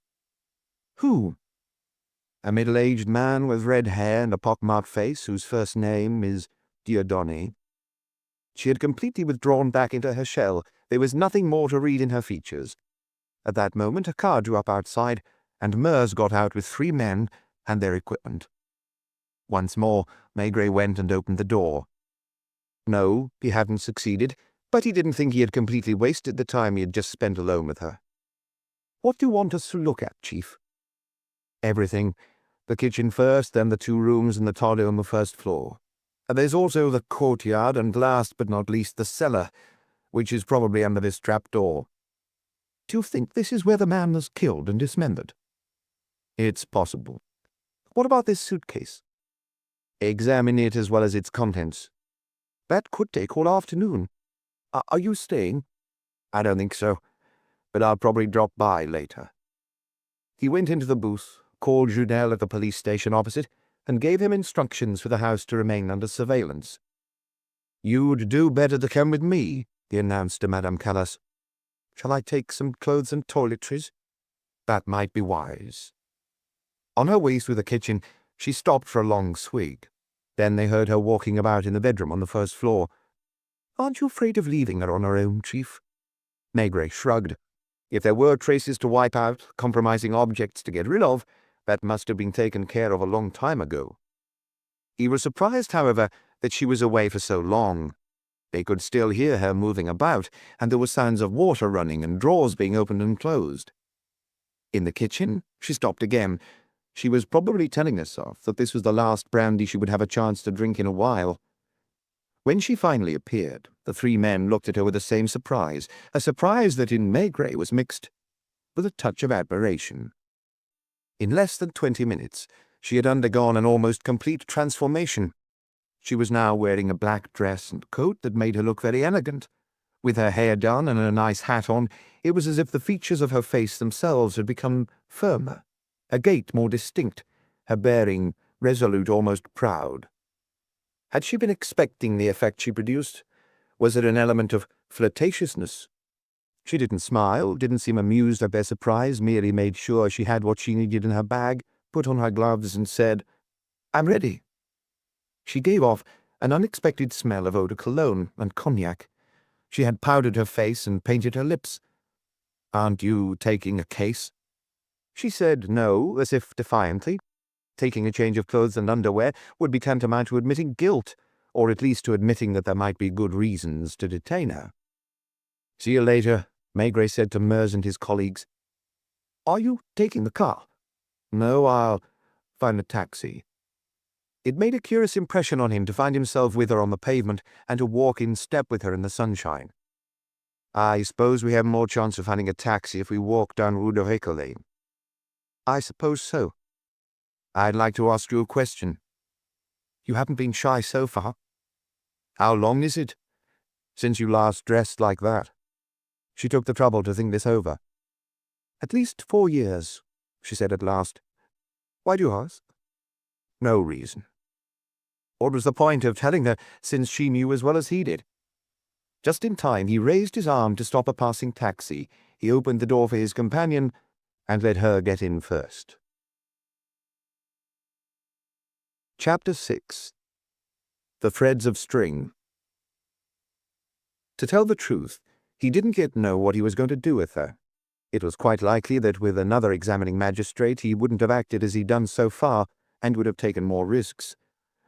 "Who?" "A middle-aged man with red hair and a pock-marked face whose first name is Dieudonné." She had completely withdrawn back into her shell. There was nothing more to read in her features. At that moment a car drew up outside, and Meurs got out with 3 men and their equipment. Once more, Maigret went and opened the door. No, he hadn't succeeded, but he didn't think he had completely wasted the time he had just spent alone with her. "What do you want us to look at, Chief?" "Everything. The kitchen first, then the 2 rooms and the toilet on the first floor. There's also the courtyard, and last but not least the cellar, which is probably under this trapdoor." "Do you think this is where the man was killed and dismembered?" "It's possible." "What about this suitcase?" "Examine it as well as its contents." "That could take all afternoon. Are you staying?" "I don't think so, but I'll probably drop by later." He went into the booth, called Judel at the police station opposite, and gave him instructions for the house to remain under surveillance. "You'd do better to come with me," he announced to Madame Callas. "Shall I take some clothes and toiletries?" "That might be wise." On her way through the kitchen, she stopped for a long swig. Then they heard her walking about in the bedroom on the first floor. "Aren't you afraid of leaving her on her own, Chief?" Maigret shrugged. If there were traces to wipe out, compromising objects to get rid of, that must have been taken care of a long time ago. He was surprised, however, that she was away for so long. They could still hear her moving about, and there were sounds of water running and drawers being opened and closed. In the kitchen, she stopped again. She was probably telling herself that this was the last brandy she would have a chance to drink in a while. When she finally appeared, the three men looked at her with the same surprise, a surprise that in Maigret was mixed with a touch of admiration. In less than 20 minutes, she had undergone an almost complete transformation. She was now wearing a black dress and coat that made her look very elegant. With her hair done and a nice hat on, it was as if the features of her face themselves had become firmer, her gait more distinct, her bearing resolute, almost proud. Had she been expecting the effect she produced? Was it an element of flirtatiousness? She didn't smile, didn't seem amused at their surprise, merely made sure she had what she needed in her bag, put on her gloves, and said, "I'm ready." She gave off an unexpected smell of eau de cologne and cognac. She had powdered her face and painted her lips. "Aren't you taking a case?" She said no, as if defiantly. Taking a change of clothes and underwear would be tantamount to admitting guilt, or at least to admitting that there might be good reasons to detain her. "See you later," Maigret said to Mers and his colleagues. "Are you taking the car?" "No, I'll find a taxi." It made a curious impression on him to find himself with her on the pavement and to walk in step with her in the sunshine. "I suppose we have more chance of finding a taxi if we walk down Rue de Récollet." "I suppose so." "I'd like to ask you a question." "You haven't been shy so far." "How long is it since you last dressed like that?" She took the trouble to think this over. "At least 4 years," she said at last. "Why do you ask?" "No reason." What was the point of telling her, since she knew as well as he did? Just in time, he raised his arm to stop a passing taxi. He opened the door for his companion and let her get in first. Chapter 6. The Threads of String. To tell the truth, he didn't yet know what he was going to do with her. It was quite likely that with another examining magistrate he wouldn't have acted as he'd done so far, and would have taken more risks.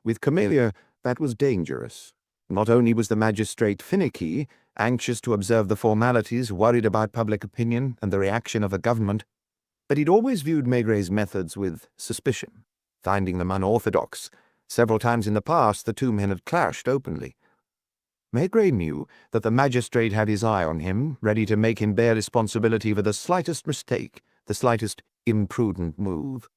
With Camelia, that was dangerous. Not only was the magistrate finicky, anxious to observe the formalities, worried about public opinion and the reaction of the government, but he'd always viewed Maigret's methods with suspicion, finding them unorthodox. Several times in the past the two men had clashed openly. Maigret knew that the magistrate had his eye on him, ready to make him bear responsibility for the slightest mistake, the slightest imprudent move.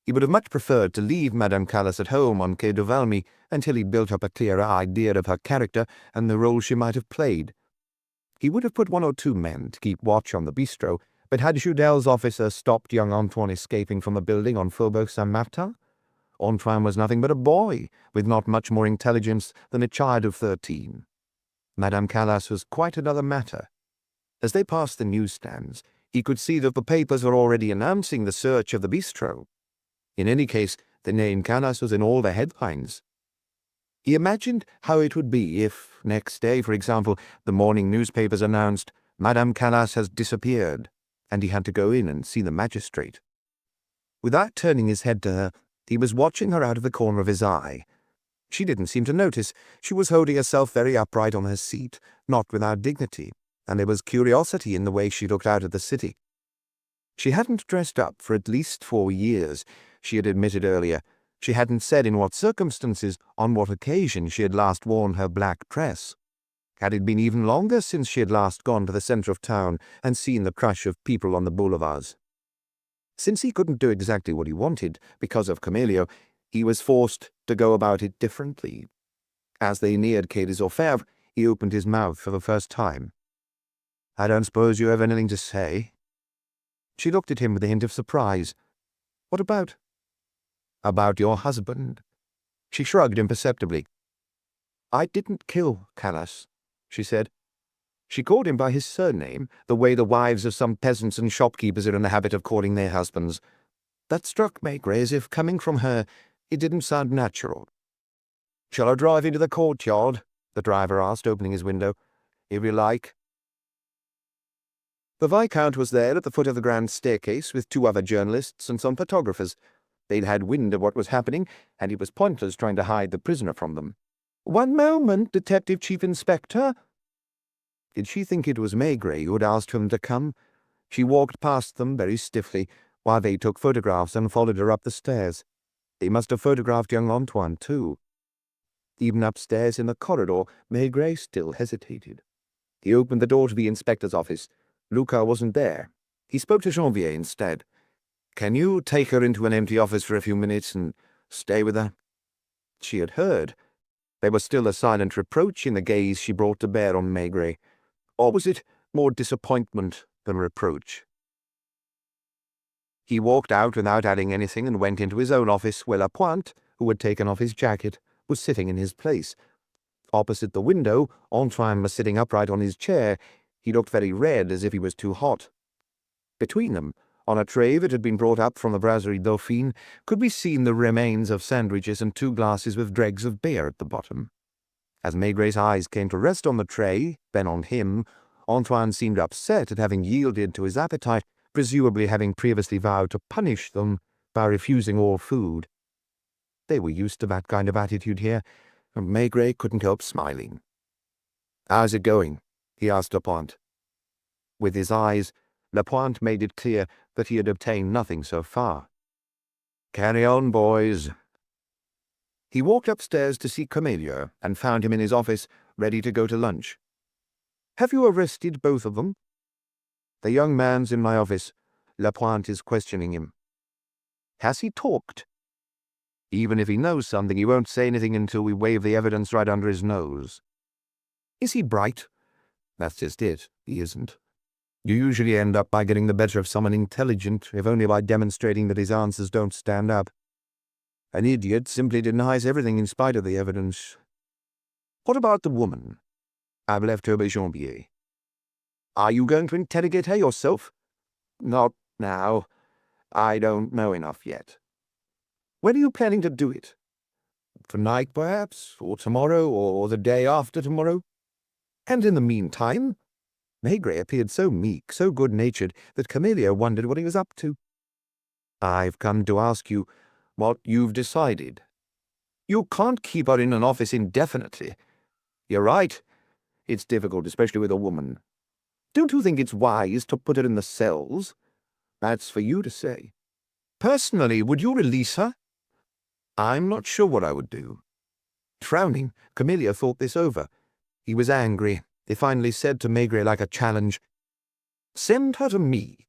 He would have much preferred to leave Madame Callas at home on Quai de Valmy until he'd built up a clearer idea of her character and the role she might have played. He would have put 1 or 2 men to keep watch on the bistro, but had Joudel's officer stopped young Antoine escaping from a building on Faubourg Saint-Martin? Antoine was nothing but a boy, with not much more intelligence than a child of 13. Madame Callas was quite another matter. As they passed the newsstands, he could see that the papers were already announcing the search of the bistro. In any case, the name Callas was in all the headlines. He imagined how it would be if, next day, for example, the morning newspapers announced, "Madame Callas has disappeared," and he had to go in and see the magistrate. Without turning his head to her, he was watching her out of the corner of his eye. She didn't seem to notice. She was holding herself very upright on her seat, not without dignity, and there was curiosity in the way she looked out at the city. She hadn't dressed up for at least 4 years, she had admitted earlier. She hadn't said in what circumstances, on what occasion, she had last worn her black dress. Had it been even longer since she had last gone to the centre of town and seen the crush of people on the boulevards? Since he couldn't do exactly what he wanted, because of Camelio, he was forced to go about it differently. As they neared Quai des Orfèvres, he opened his mouth for the first time. "I don't suppose you have anything to say?" She looked at him with a hint of surprise. "What about?" "About your husband." She shrugged imperceptibly. "I didn't kill Callas," she said. She called him by his surname, the way the wives of some peasants and shopkeepers are in the habit of calling their husbands. That struck Maigret as if, coming from her, it didn't sound natural. "Shall I drive into the courtyard?" the driver asked, opening his window. "If you like." The Viscount was there at the foot of the grand staircase with 2 other journalists and some photographers. They'd had wind of what was happening, and it was pointless trying to hide the prisoner from them. "One moment, Detective Chief Inspector." Did she think it was Maigret who had asked him to come? She walked past them very stiffly, while they took photographs and followed her up the stairs. They must have photographed young Antoine, too. Even upstairs in the corridor, Maigret still hesitated. He opened the door to the inspector's office. Lucas wasn't there. He spoke to Janvier instead. "Can you take her into an empty office for a few minutes and stay with her?" She had heard. There was still a silent reproach in the gaze she brought to bear on Maigret. Or was it more disappointment than reproach? He walked out without adding anything and went into his own office where Lapointe, who had taken off his jacket, was sitting in his place. Opposite the window, Antoine was sitting upright on his chair. He looked very red, as if he was too hot. Between them, on a tray that had been brought up from the Brasserie Dauphine, could be seen the remains of sandwiches and 2 glasses with dregs of beer at the bottom. As Maigret's eyes came to rest on the tray, then on him, Antoine seemed upset at having yielded to his appetite, presumably having previously vowed to punish them by refusing all food. They were used to that kind of attitude here, and Maigret couldn't help smiling. "How's it going?" he asked Lapointe. With his eyes, Lapointe made it clear that he had obtained nothing so far. "Carry on, boys." He walked upstairs to see Camillo and found him in his office, ready to go to lunch. "Have you arrested both of them?" "The young man's in my office. Lapointe is questioning him." "Has he talked?" "Even if he knows something, he won't say anything until we wave the evidence right under his nose." "Is he bright?" "That's just it. He isn't. You usually end up by getting the better of someone intelligent, if only by demonstrating that his answers don't stand up. An idiot simply denies everything in spite of the evidence." "What about the woman?" "I've left her with Janvier." "Are you going to interrogate her yourself?" "Not now. I don't know enough yet." "When are you planning to do it?" "Tonight, perhaps, or tomorrow, or the day after tomorrow." "And in the meantime?" Maigret appeared so meek, so good-natured, that Camillo wondered what he was up to. "I've come to ask you what you've decided." "You can't keep her in an office indefinitely." "You're right. It's difficult, especially with a woman." "Don't you think it's wise to put her in the cells?" "That's for you to say." "Personally, would you release her?" "I'm not sure what I would do." Frowning, Camillo thought this over. He was angry. He finally said to Maigret like a challenge, "Send her to me."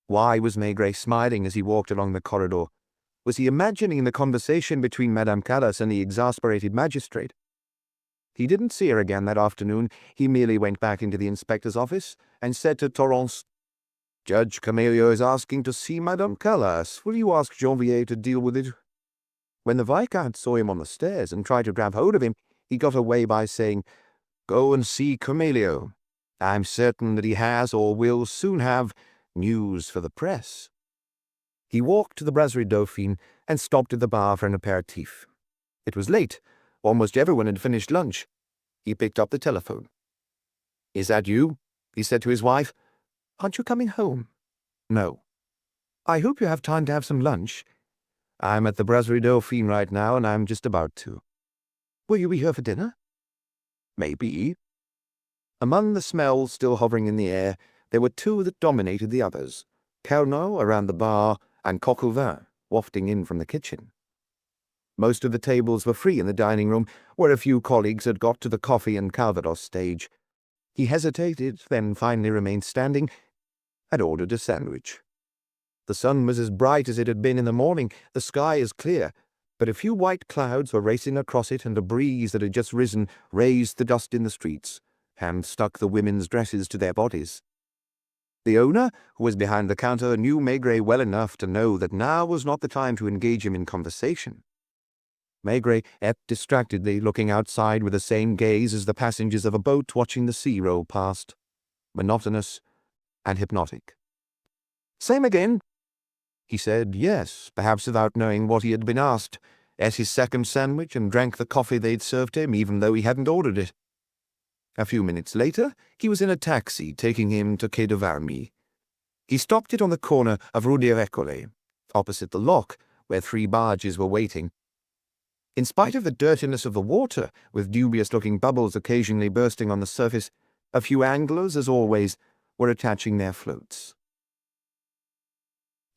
Why was Maigret smiling as he walked along the corridor? Was he imagining the conversation between Madame Callas and the exasperated magistrate? He didn't see her again that afternoon. He merely went back into the inspector's office and said to Torrance, "Judge Camillo is asking to see Madame Callas. Will you ask Janvier to deal with it?" When the Viscount saw him on the stairs and tried to grab hold of him, he got away by saying, "Go and see Camillo. I'm certain that he has, or will soon have, news for the press." He walked to the Brasserie Dauphine and stopped at the bar for an aperitif. It was late. Almost everyone had finished lunch. He picked up the telephone. "Is that you?" he said to his wife. "Aren't you coming home?" "No." "I hope you have time to have some lunch." "I'm at the Brasserie Dauphine right now, and I'm just about to." "Will you be here for dinner?" "Maybe." Among the smells still hovering in the air, there were 2 that dominated the others: Carnot around the bar and coq au vin wafting in from the kitchen. Most of the tables were free in the dining room, where a few colleagues had got to the coffee and Calvados stage. He hesitated, then finally remained standing, and ordered a sandwich. The sun was as bright as it had been in the morning, the sky as clear, but a few white clouds were racing across it, and a breeze that had just risen raised the dust in the streets, and stuck the women's dresses to their bodies. The owner, who was behind the counter, knew Maigret well enough to know that now was not the time to engage him in conversation. Maigret ate distractedly, looking outside with the same gaze as the passengers of a boat watching the sea roll past, monotonous and hypnotic. "Same again?" He said yes, perhaps without knowing what he had been asked, ate his second sandwich and drank the coffee they'd served him, even though he hadn't ordered it. A few minutes later, he was in a taxi taking him to Quai de Valmy. He stopped it on the corner of Rue des Récollets, opposite the lock, where 3 barges were waiting. In spite of the dirtiness of the water, with dubious-looking bubbles occasionally bursting on the surface, a few anglers, as always, were attaching their floats.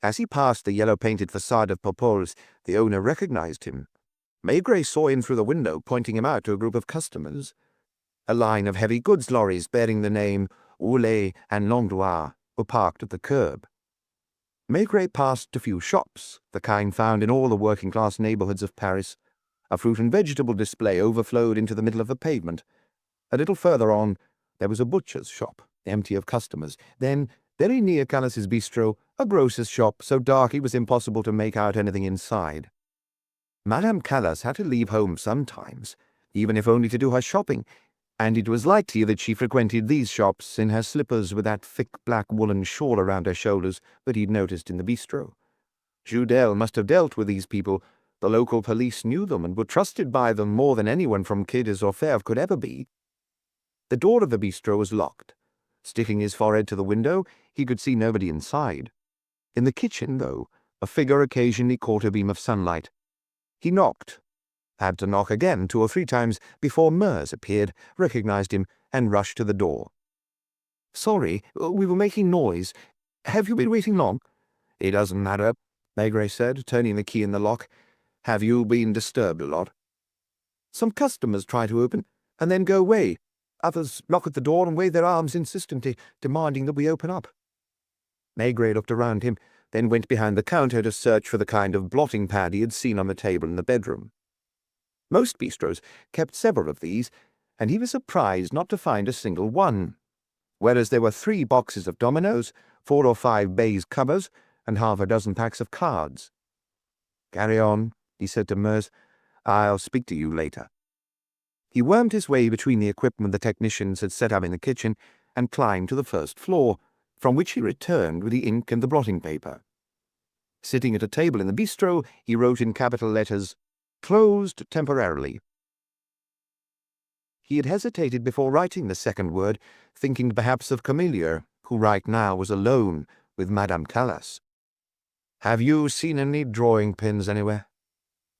As he passed the yellow-painted facade of Popol's, the owner recognized him. Maigret saw him through the window, pointing him out to a group of customers. A line of heavy goods lorries bearing the name Oulet and Langlois were parked at the curb. Maigret passed a few shops, the kind found in all the working-class neighborhoods of Paris. A fruit and vegetable display overflowed into the middle of the pavement. A little further on, there was a butcher's shop, empty of customers. Then, very near Callas's bistro, a grocer's shop so dark it was impossible to make out anything inside. Madame Callas had to leave home sometimes, even if only to do her shopping, and it was likely that she frequented these shops in her slippers with that thick black woolen shawl around her shoulders that he'd noticed in the bistro. Judel must have dealt with these people. The local police knew them and were trusted by them more than anyone from Quai des Orfèvres could ever be. The door of the bistro was locked. Sticking his forehead to the window, he could see nobody inside. In the kitchen, though, a figure occasionally caught a beam of sunlight. He knocked. Had to knock again 2 or 3 times before Mers appeared, recognized him, and rushed to the door. "Sorry, we were making noise. Have you been waiting long?" "It doesn't matter," Maigret said, turning the key in the lock. "Have you been disturbed a lot?" "Some customers try to open, and then go away. Others knock at the door and wave their arms insistently, demanding that we open up." Maigret looked around him, then went behind the counter to search for the kind of blotting pad he had seen on the table in the bedroom. Most bistros kept several of these, and he was surprised not to find a single one, whereas there were 3 boxes of dominoes, 4 or 5 baize covers, and half a dozen packs of cards. "Carry on," he said to Mers. "I'll speak to you later." He wormed his way between the equipment the technicians had set up in the kitchen and climbed to the first floor, from which he returned with the ink and the blotting paper. Sitting at a table in the bistro, he wrote in capital letters, "Closed temporarily." He had hesitated before writing the second word, thinking perhaps of Camille, who right now was alone with Madame Callas. "Have you seen any drawing pins anywhere?"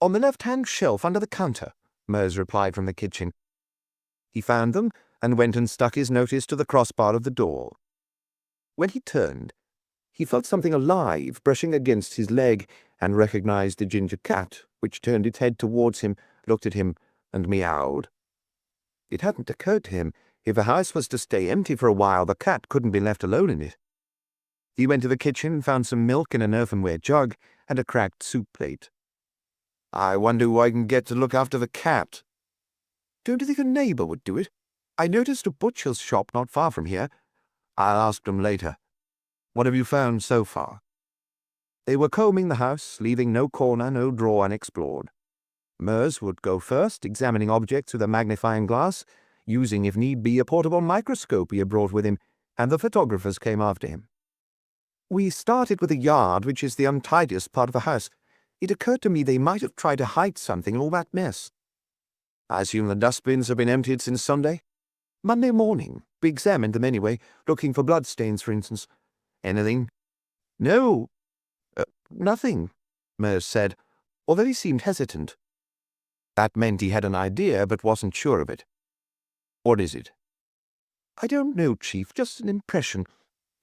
"On the left-hand shelf under the counter," Mers replied from the kitchen. He found them and went and stuck his notice to the crossbar of the door. When he turned, he felt something alive brushing against his leg and recognized the ginger cat, which turned its head towards him, looked at him, and meowed. It hadn't occurred to him, if the house was to stay empty for a while, the cat couldn't be left alone in it. He went to the kitchen and found some milk in an earthenware jug and a cracked soup plate. "I wonder who I can get to look after the cat." "Don't you think a neighbor would do it? I noticed a butcher's shop not far from here." "I'll ask them later. What have you found so far?" They were combing the house, leaving no corner, no drawer unexplored. Mers would go first, examining objects with a magnifying glass, using, if need be, a portable microscope he had brought with him, and the photographers came after him. "We started with the yard, which is the untidiest part of the house. It occurred to me they might have tried to hide something in all that mess." "I assume the dustbins have been emptied since Sunday?" "Monday morning. We examined them anyway, looking for bloodstains, for instance." "Anything?" "No. Nothing," Mers said, although he seemed hesitant. That meant he had an idea, but wasn't sure of it. "What is it?" "I don't know, Chief, just an impression.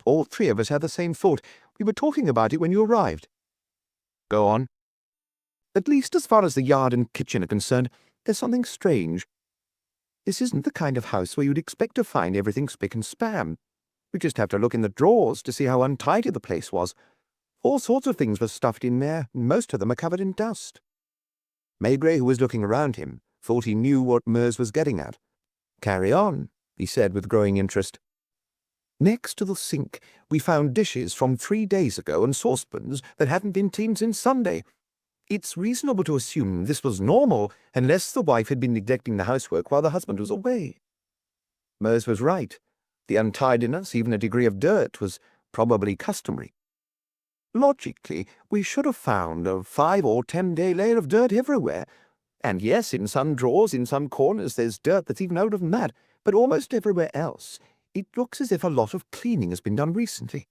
All 3 of us had the same thought. We were talking about it when you arrived." "Go on." "At least as far as the yard and kitchen are concerned, there's something strange. This isn't the kind of house where you'd expect to find everything spick and span. We just have to look in the drawers to see how untidy the place was. All sorts of things were stuffed in there, and most of them are covered in dust." Maigret, who was looking around him, thought he knew what Mers was getting at. "Carry on," he said with growing interest. "Next to the sink, we found dishes from 3 days ago and saucepans that hadn't been cleaned since Sunday. It's reasonable to assume this was normal unless the wife had been neglecting the housework while the husband was away. Mers was right. The untidiness, even a degree of dirt, was probably customary. Logically, we should have found a 5 or 10-day layer of dirt everywhere. And yes, in some drawers, in some corners, there's dirt that's even older than that, but almost everywhere else, it looks as if a lot of cleaning has been done recently.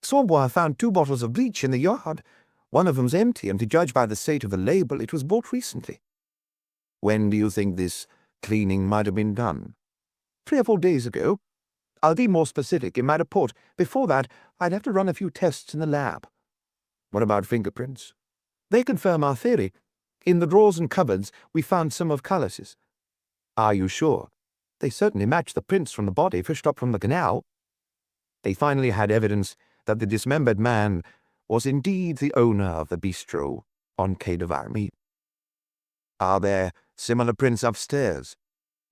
Saubois found 2 bottles of bleach in the yard. One of them's empty, and to judge by the state of the label, it was bought recently. When do you think this cleaning might have been done? 3 or 4 days ago. I'll be more specific in my report. Before that, I'd have to run a few tests in the lab. What about fingerprints? They confirm our theory. In the drawers and cupboards, we found some of Callas's. Are you sure? They certainly match the prints from the body fished up from the canal. They finally had evidence that the dismembered man was indeed the owner of the bistro on Quai de Valmy. Are there similar prints upstairs?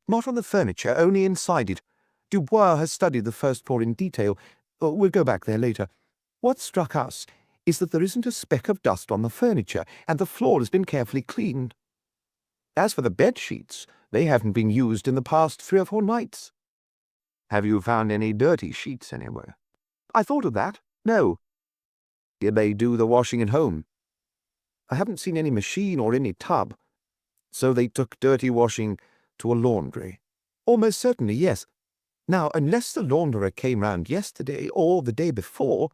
Not on the furniture, only inside it. Dubois has studied the first floor in detail. We'll go back there later. What struck us is that there isn't a speck of dust on the furniture, and the floor has been carefully cleaned. As for the bed sheets, they haven't been used in the past 3 or 4 nights. Have you found any dirty sheets anywhere? I thought of that. No. Did they do the washing at home? I haven't seen any machine or any tub. So they took dirty washing to a laundry. Almost certainly, yes. Now, unless the launderer came round yesterday or the day before,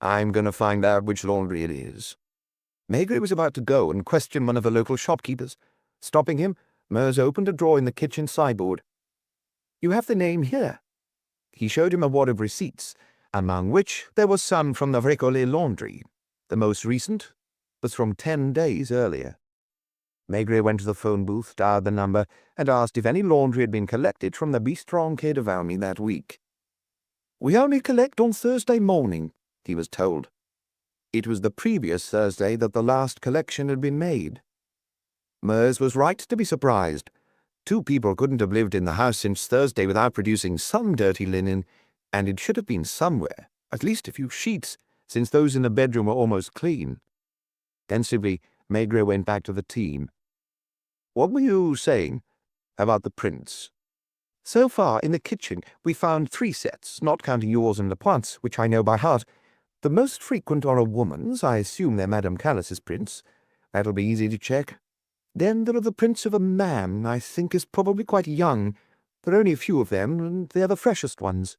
I'm going to find out which laundry it is. Maigret was about to go and question one of the local shopkeepers. Stopping him, Mers opened a drawer in the kitchen sideboard. You have the name here. He showed him a wad of receipts, among which there was some from the Récollet laundry. The most recent was from 10 days earlier. Maigret went to the phone booth, dialed the number, and asked if any laundry had been collected from the bistro on Quai de Valmy that week. We only collect on Thursday morning, he was told. It was the previous Thursday that the last collection had been made. Mers was right to be surprised. 2 people couldn't have lived in the house since Thursday without producing some dirty linen, and it should have been somewhere, at least a few sheets, since those in the bedroom were almost clean. Tensively, Maigret went back to the team. What were you saying about the prints? So far, in the kitchen, we found 3 sets, not counting yours and Lepointe's, which I know by heart. The most frequent are a woman's. I assume they're Madame Callas's prints. That'll be easy to check. Then there are the prints of a man I think is probably quite young. There are only a few of them, and they're the freshest ones.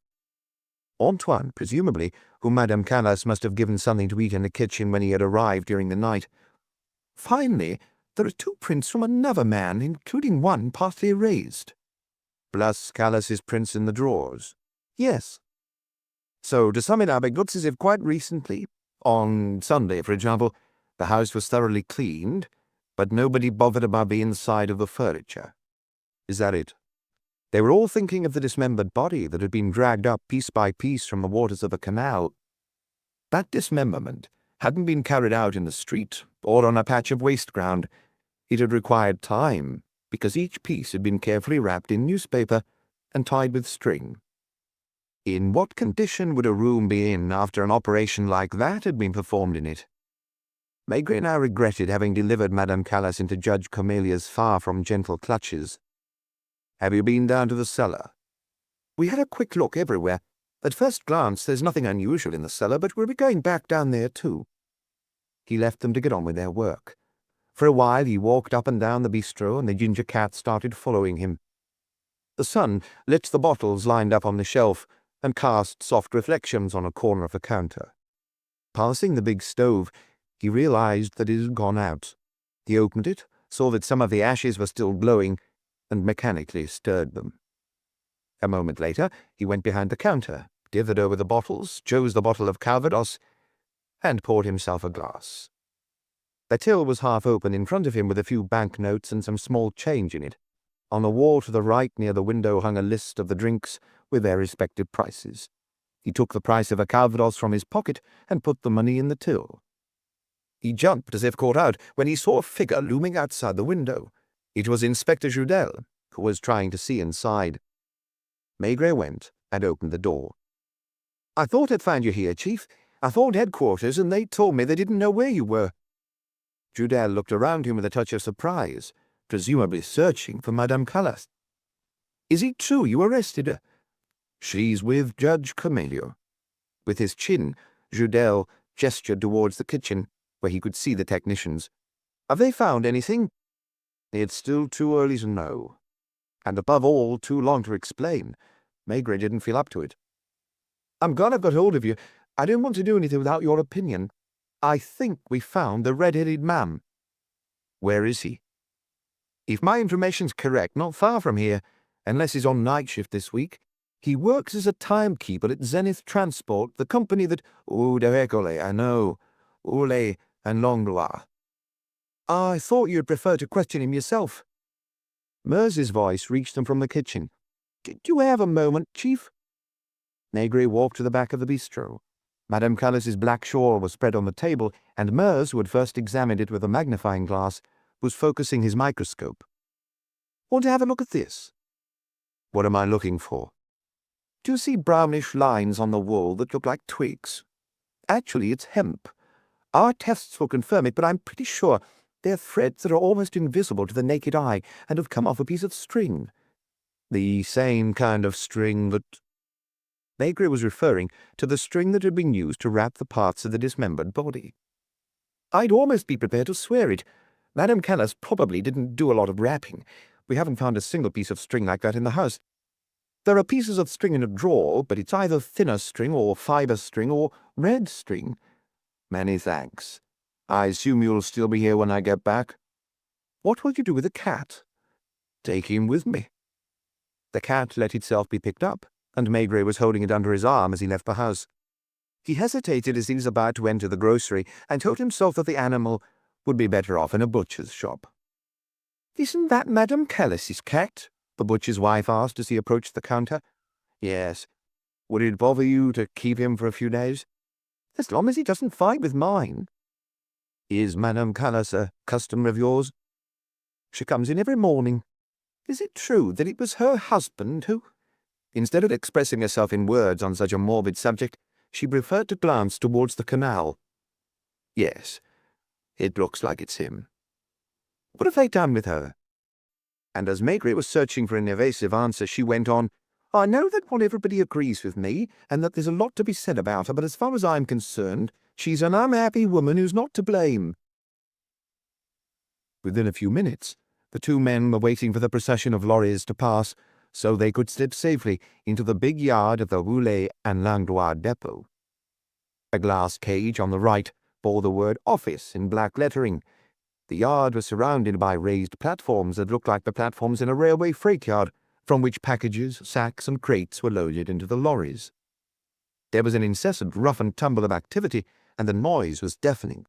Antoine, presumably, whom Madame Callas must have given something to eat in the kitchen when he had arrived during the night. Finally, there are 2 prints from another man, including one partly erased. Plus Callas's prints in the drawers. Yes. So, to sum it up, it looks as if quite recently, on Sunday, for example, the house was thoroughly cleaned, but nobody bothered about the inside of the furniture. Is that it? They were all thinking of the dismembered body that had been dragged up piece by piece from the waters of the canal. That dismemberment hadn't been carried out in the street or on a patch of waste ground. It had required time, because each piece had been carefully wrapped in newspaper and tied with string. In what condition would a room be in after an operation like that had been performed in it? Maigret now regretted having delivered Madame Callas into Judge Comelia's far-from-gentle clutches. Have you been down to the cellar? We had a quick look everywhere. At first glance, there's nothing unusual in the cellar, but we'll be going back down there too. He left them to get on with their work. For a while he walked up and down the bistro, and the ginger cat started following him. The sun lit the bottles lined up on the shelf and cast soft reflections on a corner of the counter. Passing the big stove, he realized that it had gone out. He opened it, saw that some of the ashes were still glowing, and mechanically stirred them. A moment later, he went behind the counter, dithered over the bottles, chose the bottle of Calvados, and poured himself a glass. The till was half open in front of him with a few banknotes and some small change in it. On the wall to the right near the window hung a list of the drinks with their respective prices. He took the price of a Calvados from his pocket and put the money in the till. He jumped as if caught out when he saw a figure looming outside the window. It was Inspector Judel, who was trying to see inside. Maigret went and opened the door. "I thought I'd find you here, Chief. I phoned headquarters and they told me they didn't know where you were." Judel looked around him with a touch of surprise, presumably searching for Madame Callas. "Is it true you arrested her?" "She's with Judge Camelio." With his chin, Judel gestured towards the kitchen, where he could see the technicians. "Have they found anything?" "It's still too early to know. And above all, too long to explain. Maigret didn't feel up to it." "I'm glad I've got hold of you. I don't want to do anything without your opinion. I think we found the red-headed man." "Where is he?" "If my information's correct, not far from here, unless he's on night shift this week. He works as a timekeeper at Zenith Transport, the company that— Oh, désolé, I know. Oulé and Langlois." "I thought you'd prefer to question him yourself." Mers's voice reached them from the kitchen. "Do you have a moment, Chief?" Maigret walked to the back of the bistro. Madame Callas's black shawl was spread on the table, and Mers, who had first examined it with a magnifying glass, was focusing his microscope. "Want to have a look at this?" "What am I looking for?" "Do you see brownish lines on the wall that look like twigs? Actually, it's hemp. Our tests will confirm it, but I'm pretty sure they're threads that are almost invisible to the naked eye and have come off a piece of string. The same kind of string that—" Maigret was referring to the string that had been used to wrap the parts of the dismembered body. "I'd almost be prepared to swear it. Madame Callas probably didn't do a lot of wrapping. We haven't found a single piece of string like that in the house. There are pieces of string in a drawer, but it's either thinner string or fiber string or red string." "Many thanks. I assume you'll still be here when I get back?" "What will you do with the cat?" "Take him with me." The cat let itself be picked up, and Maigret was holding it under his arm as he left the house. He hesitated as he was about to enter the grocery, and told himself that the animal would be better off in a butcher's shop. "Isn't that Madame Callas's cat?" the butcher's wife asked as he approached the counter. "Yes. Would it bother you to keep him for a few days?" "As long as he doesn't fight with mine." "Is Madame Callas a customer of yours?" "She comes in every morning." "Is it true that it was her husband who—" Instead of expressing herself in words on such a morbid subject, she preferred to glance towards the canal. "Yes, it looks like it's him." "What have they done with her?" And as Maigret was searching for an evasive answer, she went on, "I know that not everybody agrees with me, and that there's a lot to be said about her, but as far as I'm concerned, she's an unhappy woman who's not to blame." Within a few minutes, the two men were waiting for the procession of lorries to pass, so they could slip safely into the big yard of the Roulet and Langlois depot. A glass cage on the right bore the word "Office" in black lettering. The yard was surrounded by raised platforms that looked like the platforms in a railway freight yard, from which packages, sacks, and crates were loaded into the lorries. There was an incessant rough and tumble of activity, and the noise was deafening.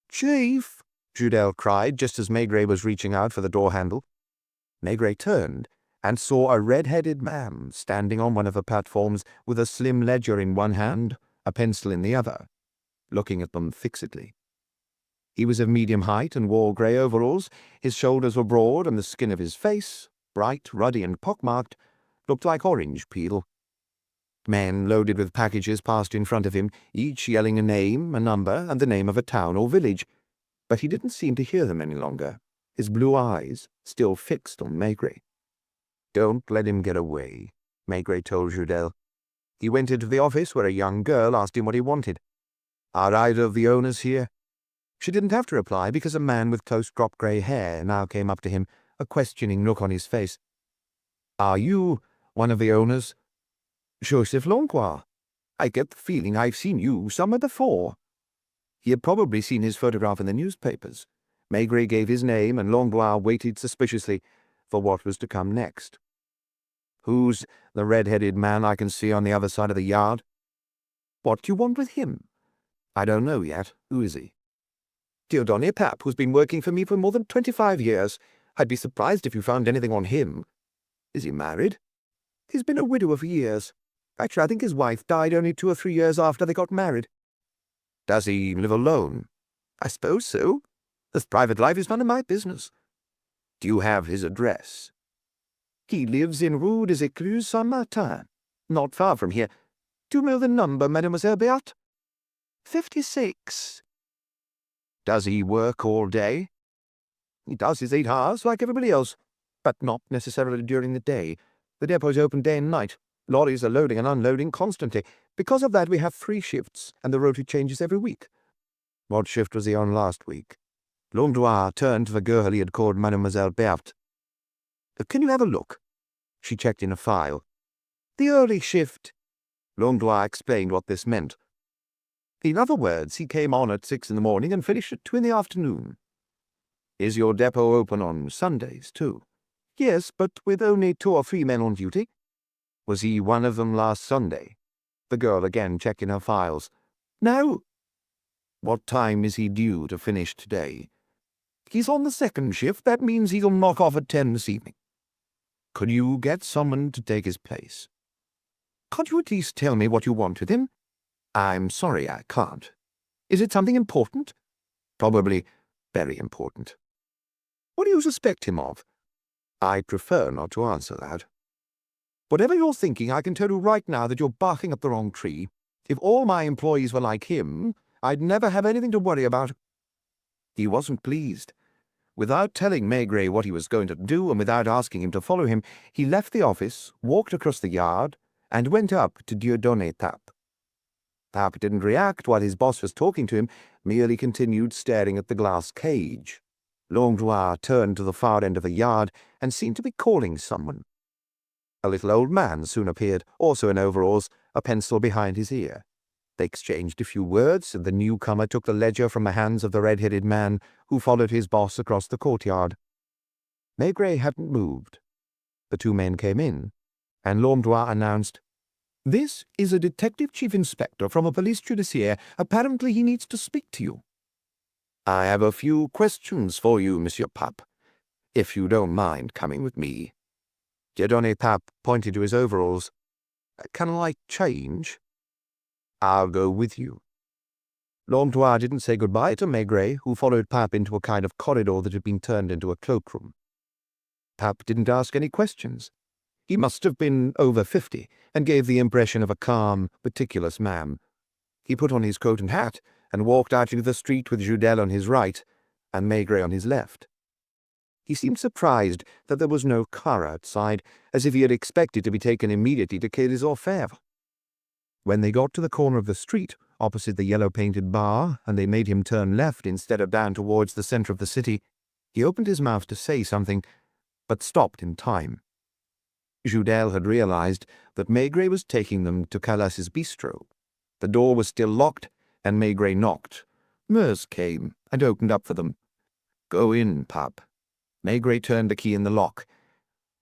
"Chief!" Judel cried just as Maigret was reaching out for the door handle. Maigret turned and saw a red-headed man standing on one of the platforms with a slim ledger in one hand, a pencil in the other, looking at them fixedly. He was of medium height and wore grey overalls. His shoulders were broad, and the skin of his face, bright, ruddy, and pockmarked, looked like orange peel. Men loaded with packages passed in front of him, each yelling a name, a number, and the name of a town or village. But he didn't seem to hear them any longer, his blue eyes still fixed on Maigret. "Don't let him get away," Maigret told Judel. He went into the office, where a young girl asked him what he wanted. "Are either of the owners here?" She didn't have to reply, because a man with close-cropped grey hair now came up to him, a questioning look on his face. "Are you one of the owners?" "Joseph Langlois. I get the feeling I've seen you somewhere before." He had probably seen his photograph in the newspapers. Maigret gave his name, and Langlois waited suspiciously for what was to come next. "Who's the red-headed man I can see on the other side of the yard?" "What do you want with him?" "I don't know yet. Who is he?" "Dieudonné Pap, who's been working for me for more than 25 years. I'd be surprised if you found anything on him." "Is he married?" "He's been a widower for years. Actually, I think his wife died only 2 or 3 years after they got married." "Does he live alone?" "I suppose so. His private life is none of my business." "Do you have his address?" "He lives in Rue des Écluses Saint-Martin, not far from here. Do you know the number, Mademoiselle Beate?" 56. Does he work all day? He does his 8 hours like everybody else, but not necessarily during the day. The depot's open day and night. Lorries are loading and unloading constantly. Because of that, we have 3 shifts, and the rota changes every week. What shift was he on last week? Langlois turned to the girl he had called Mademoiselle Berthe. Can you have a look? She checked in a file. The early shift. Langlois explained what this meant. In other words, he came on at 6 in the morning and finished at 2 in the afternoon. Is your depot open on Sundays, too? Yes, but with only 2 or 3 men on duty. Was he one of them last Sunday? The girl again checked in her files. No. What time is he due to finish today? He's on the 2nd shift. That means he'll knock off at 10 this evening. Could you get someone to take his place? Can't you at least tell me what you want with him? I'm sorry, I can't. Is it something important? Probably very important. What do you suspect him of? I'd prefer not to answer that. Whatever you're thinking, I can tell you right now that you're barking up the wrong tree. If all my employees were like him, I'd never have anything to worry about. He wasn't pleased. Without telling Maigret what he was going to do and without asking him to follow him, he left the office, walked across the yard, and went up to Dieudonné Tap. Tap didn't react while his boss was talking to him, merely continued staring at the glass cage. Langlois turned to the far end of the yard and seemed to be calling someone. A little old man soon appeared, also in overalls, a pencil behind his ear. They exchanged a few words, and the newcomer took the ledger from the hands of the red-headed man who followed his boss across the courtyard. Maigret hadn't moved. The 2 men came in, and Langlois announced, "This is a detective chief inspector from a police judiciaire. Apparently he needs to speak to you." "I have a few questions for you, Monsieur Pape, if you don't mind coming with me." Dieudonné Pape pointed to his overalls. "Can I change?" "I'll go with you." Langlois didn't say goodbye to Maigret, who followed Pape into a kind of corridor that had been turned into a cloakroom. Pape didn't ask any questions. He must have been over 50, and gave the impression of a calm, meticulous man. He put on his coat and hat, and walked out into the street with Judel on his right, and Maigret on his left. He seemed surprised that there was no car outside, as if he had expected to be taken immediately to Quai des Orfèvres. When they got to the corner of the street, opposite the yellow-painted bar, and they made him turn left instead of down towards the centre of the city, he opened his mouth to say something, but stopped in time. Judel had realized that Maigret was taking them to Calas's bistro. The door was still locked, and Maigret knocked. Meurs came and opened up for them. "Go in, Pape." Maigret turned the key in the lock.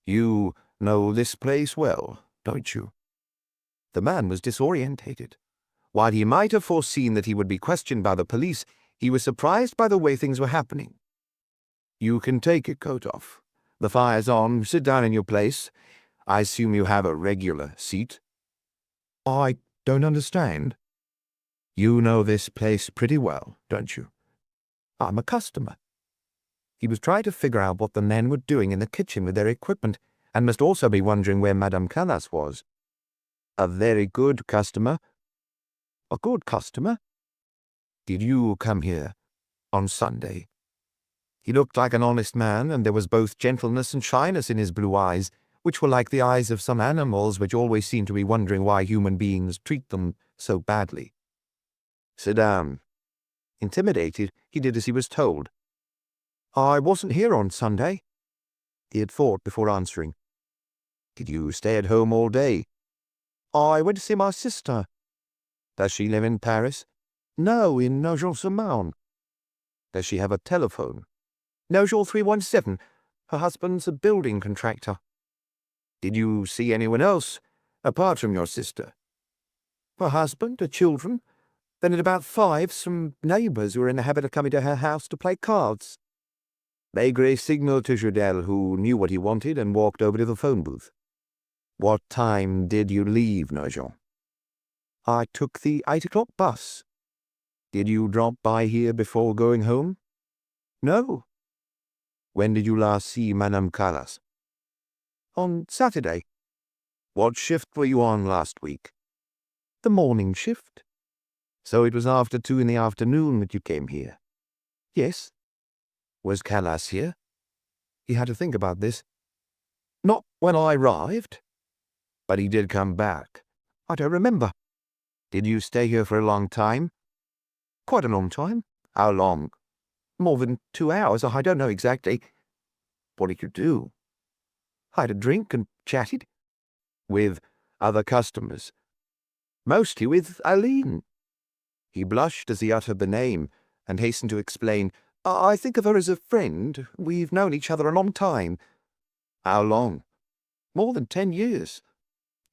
"You know this place well, don't you?" The man was disorientated. While he might have foreseen that he would be questioned by the police, he was surprised by the way things were happening. "You can take your coat off. The fire's on. Sit down in your place. I assume you have a regular seat." "I don't understand." "You know this place pretty well, don't you?" "I'm a customer." He was trying to figure out what the men were doing in the kitchen with their equipment, and must also be wondering where Madame Calas was. "A very good customer." "A good customer?" "Did you come here on Sunday?" He looked like an honest man, and there was both gentleness and shyness in his blue eyes, which were like the eyes of some animals which always seem to be wondering why human beings treat them so badly. "Sit down." Intimidated, he did as he was told. "I wasn't here on Sunday." He had thought before answering. "Did you stay at home all day?" "I went to see my sister." "Does she live in Paris?" "No, in Nogent-sur-Marne." "Does she have a telephone?" "Nogent 317. Her husband's a building contractor." "Did you see anyone else, apart from your sister?" "Her husband, her children, then at about 5 some neighbours who were in the habit of coming to her house to play cards." Maigret signalled to Judel, who knew what he wanted, and walked over to the phone booth. "What time did you leave Nogent?" "I took the 8 o'clock bus." "Did you drop by here before going home?" "No." "When did you last see Madame Calas?" "On Saturday." "What shift were you on last week?" "The morning shift." "So it was after 2 in the afternoon that you came here?" Yes. Was Calas here? He had to think about this. Not when I arrived. But he did come back. I don't remember. Did you stay here for a long time? Quite a long time. How long? More than 2 hours. I don't know exactly. What did you do? I had a drink and chatted. With other customers. Mostly with Aline. He blushed as he uttered the name, and hastened to explain, I think of her as a friend. We've known each other a long time. How long? More than 10 years.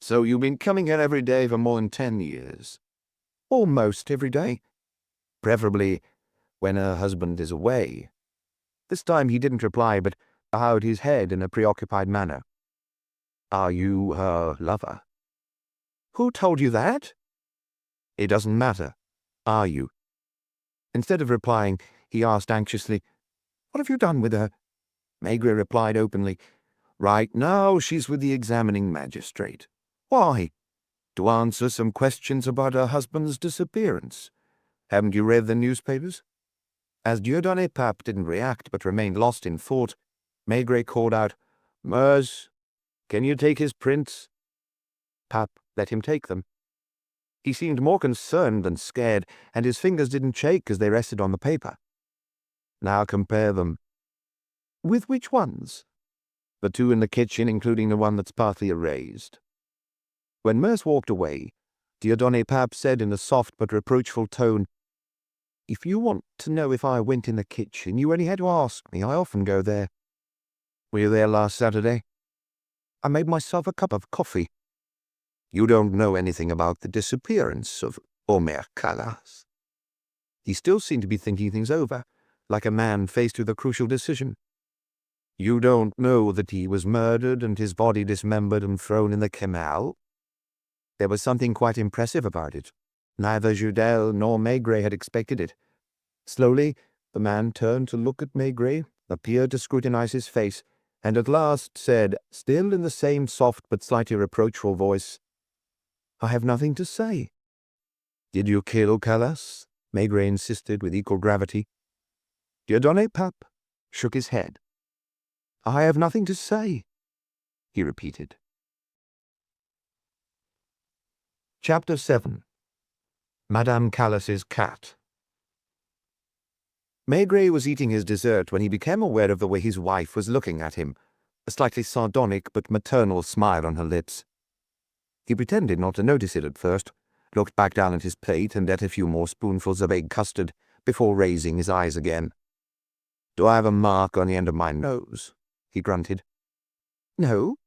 So you've been coming here every day for more than 10 years? Almost every day. Preferably when her husband is away. This time he didn't reply, but bowed his head in a preoccupied manner. Are you her lover? Who told you that? It doesn't matter. Are you? Instead of replying, he asked anxiously, What have you done with her? Maigret replied openly, Right now she's with the examining magistrate. Why? To answer some questions about her husband's disappearance. Haven't you read the newspapers? As Dieudonné Pape didn't react but remained lost in thought, Maigret called out, Mers, can you take his prints? Pape let him take them. He seemed more concerned than scared, and his fingers didn't shake as they rested on the paper. Now compare them. With which ones? The two in the kitchen, including the one that's partly erased. When Mers walked away, Dieudonné Pape said in a soft but reproachful tone, If you want to know if I went in the kitchen, you only had to ask me. I often go there. Were you there last Saturday? I made myself a cup of coffee. You don't know anything about the disappearance of Omer Calas. He still seemed to be thinking things over, like a man faced with a crucial decision. You don't know that he was murdered and his body dismembered and thrown in the canal? There was something quite impressive about it. Neither Judel nor Maigret had expected it. Slowly, the man turned to look at Maigret, appeared to scrutinize his face, and at last said, still in the same soft but slightly reproachful voice, I have nothing to say. Did you kill Calas? Maigret insisted with equal gravity. Dieudonné Pape shook his head. I have nothing to say, he repeated. Chapter 7. Madame Calas's Cat. Maigret was eating his dessert when he became aware of the way his wife was looking at him, a slightly sardonic but maternal smile on her lips. He pretended not to notice it at first, looked back down at his plate and ate a few more spoonfuls of egg custard before raising his eyes again. Do I have a mark on the end of my nose? He grunted. No.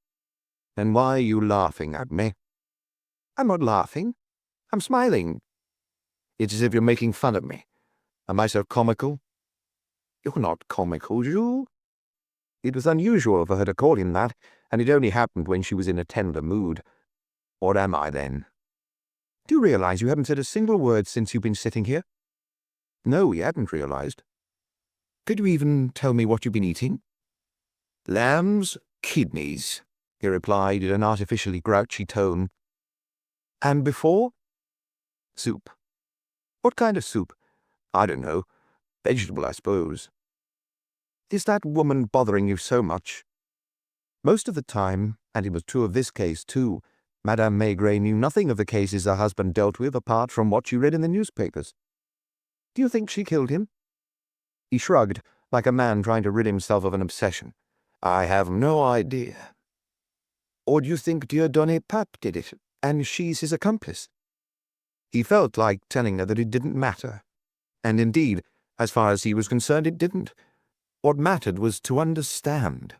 Then why are you laughing at me? I'm not laughing. I'm smiling. It's as if you're making fun of me. Am I so comical? You're not comical, Jules. It was unusual for her to call him that, and it only happened when she was in a tender mood. What am I, then? Do you realize you haven't said a single word since you've been sitting here? No, he hadn't realized. Could you even tell me what you've been eating? Lamb's kidneys, he replied in an artificially grouchy tone. And before? Soup. What kind of soup? I don't know. Vegetable, I suppose. Is that woman bothering you so much? Most of the time, and it was true of this case too, Madame Maigret knew nothing of the cases her husband dealt with apart from what she read in the newspapers. Do you think she killed him? He shrugged, like a man trying to rid himself of an obsession. I have no idea. Or do you think Dieudonné Pape did it, and she's his accomplice? He felt like telling her that it didn't matter. And indeed, as far as he was concerned, it didn't. What mattered was to understand.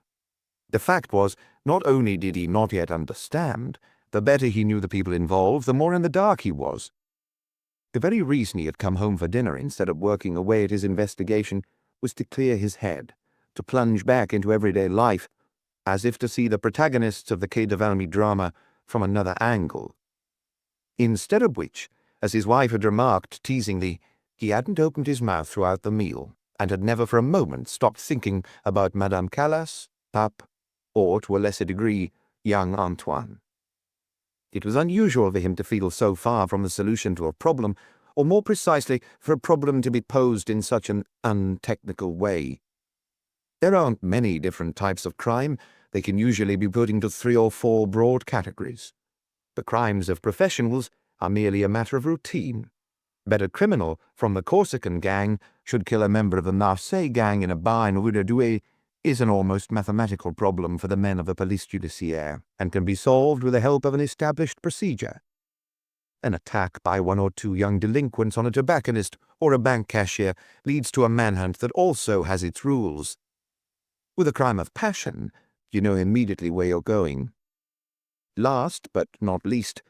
The fact was, not only did he not yet understand, the better he knew the people involved, the more in the dark he was. The very reason he had come home for dinner instead of working away at his investigation was to clear his head, to plunge back into everyday life, as if to see the protagonists of the Quai de Valmy drama from another angle. Instead of which, as his wife had remarked teasingly, he hadn't opened his mouth throughout the meal, and had never for a moment stopped thinking about Madame Calas, Pape, or, to a lesser degree, young Antoine. It was unusual for him to feel so far from the solution to a problem or more precisely, for a problem to be posed in such an untechnical way. There aren't many different types of crime. They can usually be put into 3 or 4 broad categories. The crimes of professionals are merely a matter of routine. But a criminal from the Corsican gang should kill a member of the Marseille gang in a bar in Rue de Douai is an almost mathematical problem for the men of the police judiciaire, and can be solved with the help of an established procedure. An attack by 1 or 2 young delinquents on a tobacconist or a bank cashier leads to a manhunt that also has its rules. With a crime of passion, you know immediately where you're going. Last, but not least,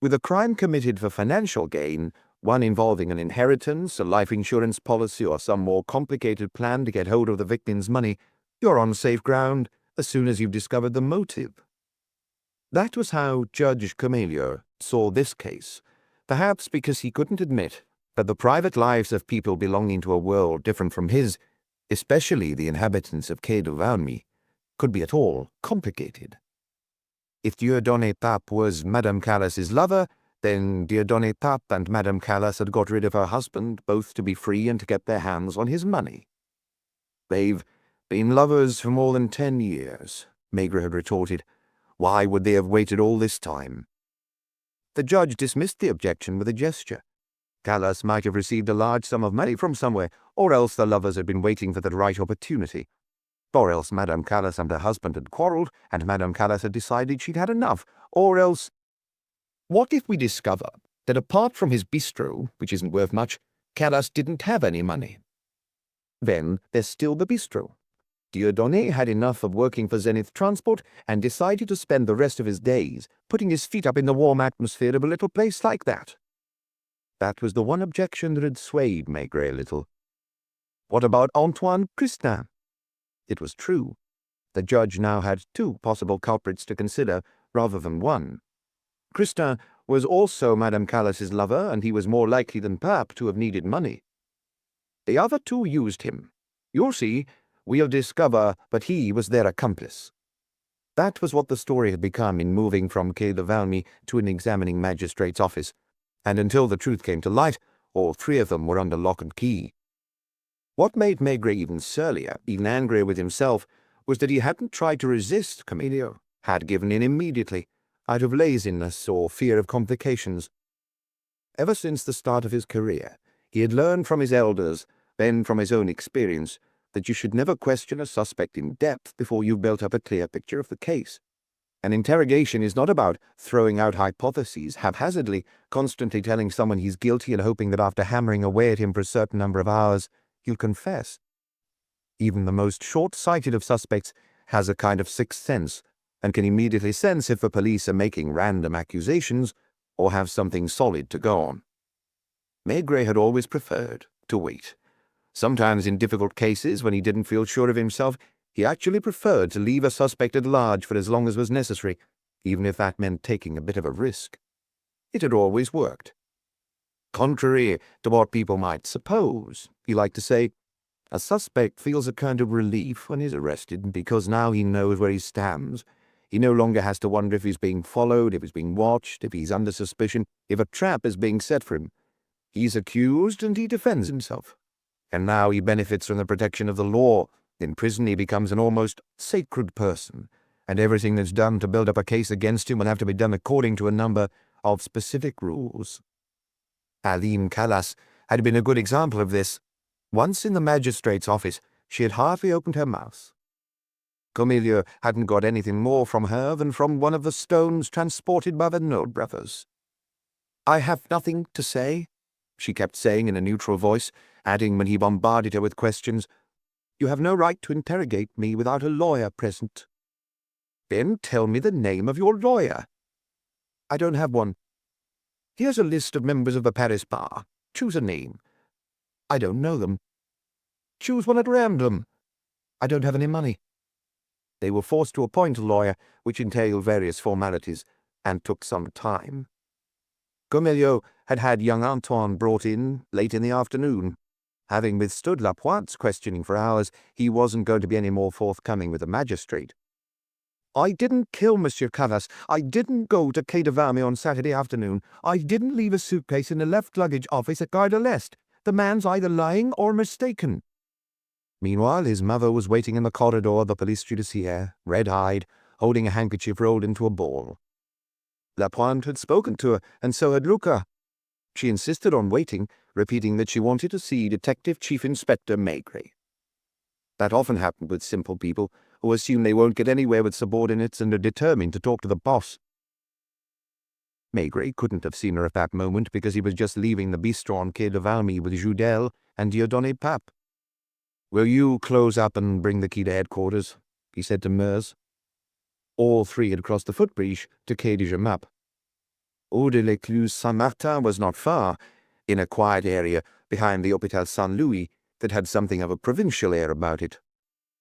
with a crime committed for financial gain, one involving an inheritance, a life insurance policy, or some more complicated plan to get hold of the victim's money, you're on safe ground as soon as you've discovered the motive. That was how Judge Maigret saw this case, perhaps because he couldn't admit that the private lives of people belonging to a world different from his, especially the inhabitants of Quai de Valmy, could be at all complicated. If Dieudonné Pape was Madame Callas's lover, then Dieudonné Pape and Madame Callas had got rid of her husband, both to be free and to get their hands on his money. "They've been lovers for more than 10 years, Maigret had retorted. "Why would they have waited all this time?" The judge dismissed the objection with a gesture. Callas might have received a large sum of money from somewhere, or else the lovers had been waiting for the right opportunity. Or else Madame Callas and her husband had quarrelled, and Madame Callas had decided she'd had enough. Or else... What if we discover that apart from his bistro, which isn't worth much, Callas didn't have any money? Then there's still the bistro. Dieudonné had enough of working for Zenith Transport and decided to spend the rest of his days putting his feet up in the warm atmosphere of a little place like that. That was the one objection that had swayed Maigret a little. What about Antoine Christin? It was true. The judge now had 2 possible culprits to consider, rather than 1. Christin was also Madame Callas's lover, and he was more likely than Pape to have needed money. The other 2 used him. You'll see, we'll discover that he was their accomplice. That was what the story had become in moving from Quai de Valmy to an examining magistrate's office, and until the truth came to light, all 3 of them were under lock and key. What made Maigret even surlier, even angrier with himself, was that he hadn't tried to resist Camillo, had given in immediately, out of laziness or fear of complications. Ever since the start of his career, he had learned from his elders, then from his own experience, that you should never question a suspect in depth before you've built up a clear picture of the case. An interrogation is not about throwing out hypotheses haphazardly, constantly telling someone he's guilty and hoping that after hammering away at him for a certain number of hours, he'll confess. Even the most short-sighted of suspects has a kind of sixth sense, and can immediately sense if the police are making random accusations or have something solid to go on. Maigret had always preferred to wait. Sometimes in difficult cases, when he didn't feel sure of himself, he actually preferred to leave a suspect at large for as long as was necessary, even if that meant taking a bit of a risk. It had always worked. Contrary to what people might suppose, he liked to say, a suspect feels a kind of relief when he's arrested because now he knows where he stands. He no longer has to wonder if he's being followed, if he's being watched, if he's under suspicion, if a trap is being set for him. He's accused and he defends himself. And now he benefits from the protection of the law. In prison he becomes an almost sacred person, and everything that's done to build up a case against him will have to be done according to a number of specific rules. Aline Callas had been a good example of this. Once in the magistrate's office, she had hardly opened her mouth. Camillo hadn't got anything more from her than from one of the stones transported by the Knoll brothers. "I have nothing to say," she kept saying in a neutral voice, adding when he bombarded her with questions, "You have no right to interrogate me without a lawyer present." "Then tell me the name of your lawyer." "I don't have one." "Here's a list of members of the Paris bar. Choose a name." "I don't know them." "Choose one at random." "I don't have any money." They were forced to appoint a lawyer, which entailed various formalities, and took some time. Camillo had had young Antoine brought in late in the afternoon. Having withstood Lapointe's questioning for hours, he wasn't going to be any more forthcoming with the magistrate. I didn't kill Monsieur Callas. I didn't go to Quai de Valmy on Saturday afternoon. I didn't leave a suitcase in the left luggage office at Gare de l'Est. The man's either lying or mistaken." Meanwhile, his mother was waiting in the corridor of the Police Judiciaire, red-eyed, holding a handkerchief rolled into a ball. Lapointe had spoken to her, and so had Luca. She insisted on waiting, repeating that she wanted to see Detective Chief Inspector Maigret. That often happened with simple people, who assume they won't get anywhere with subordinates and are determined to talk to the boss. Maigret couldn't have seen her at that moment because he was just leaving the bistro on Quai de Valmy with Judel and Dieudonné Pape. "Will you close up and bring the key to headquarters?" he said to Meurs. All three had crossed the footbridge to Quai de Jemappe. Eau de l'Écluse Saint-Martin was not far, in a quiet area behind the Hôpital Saint-Louis that had something of a provincial air about it.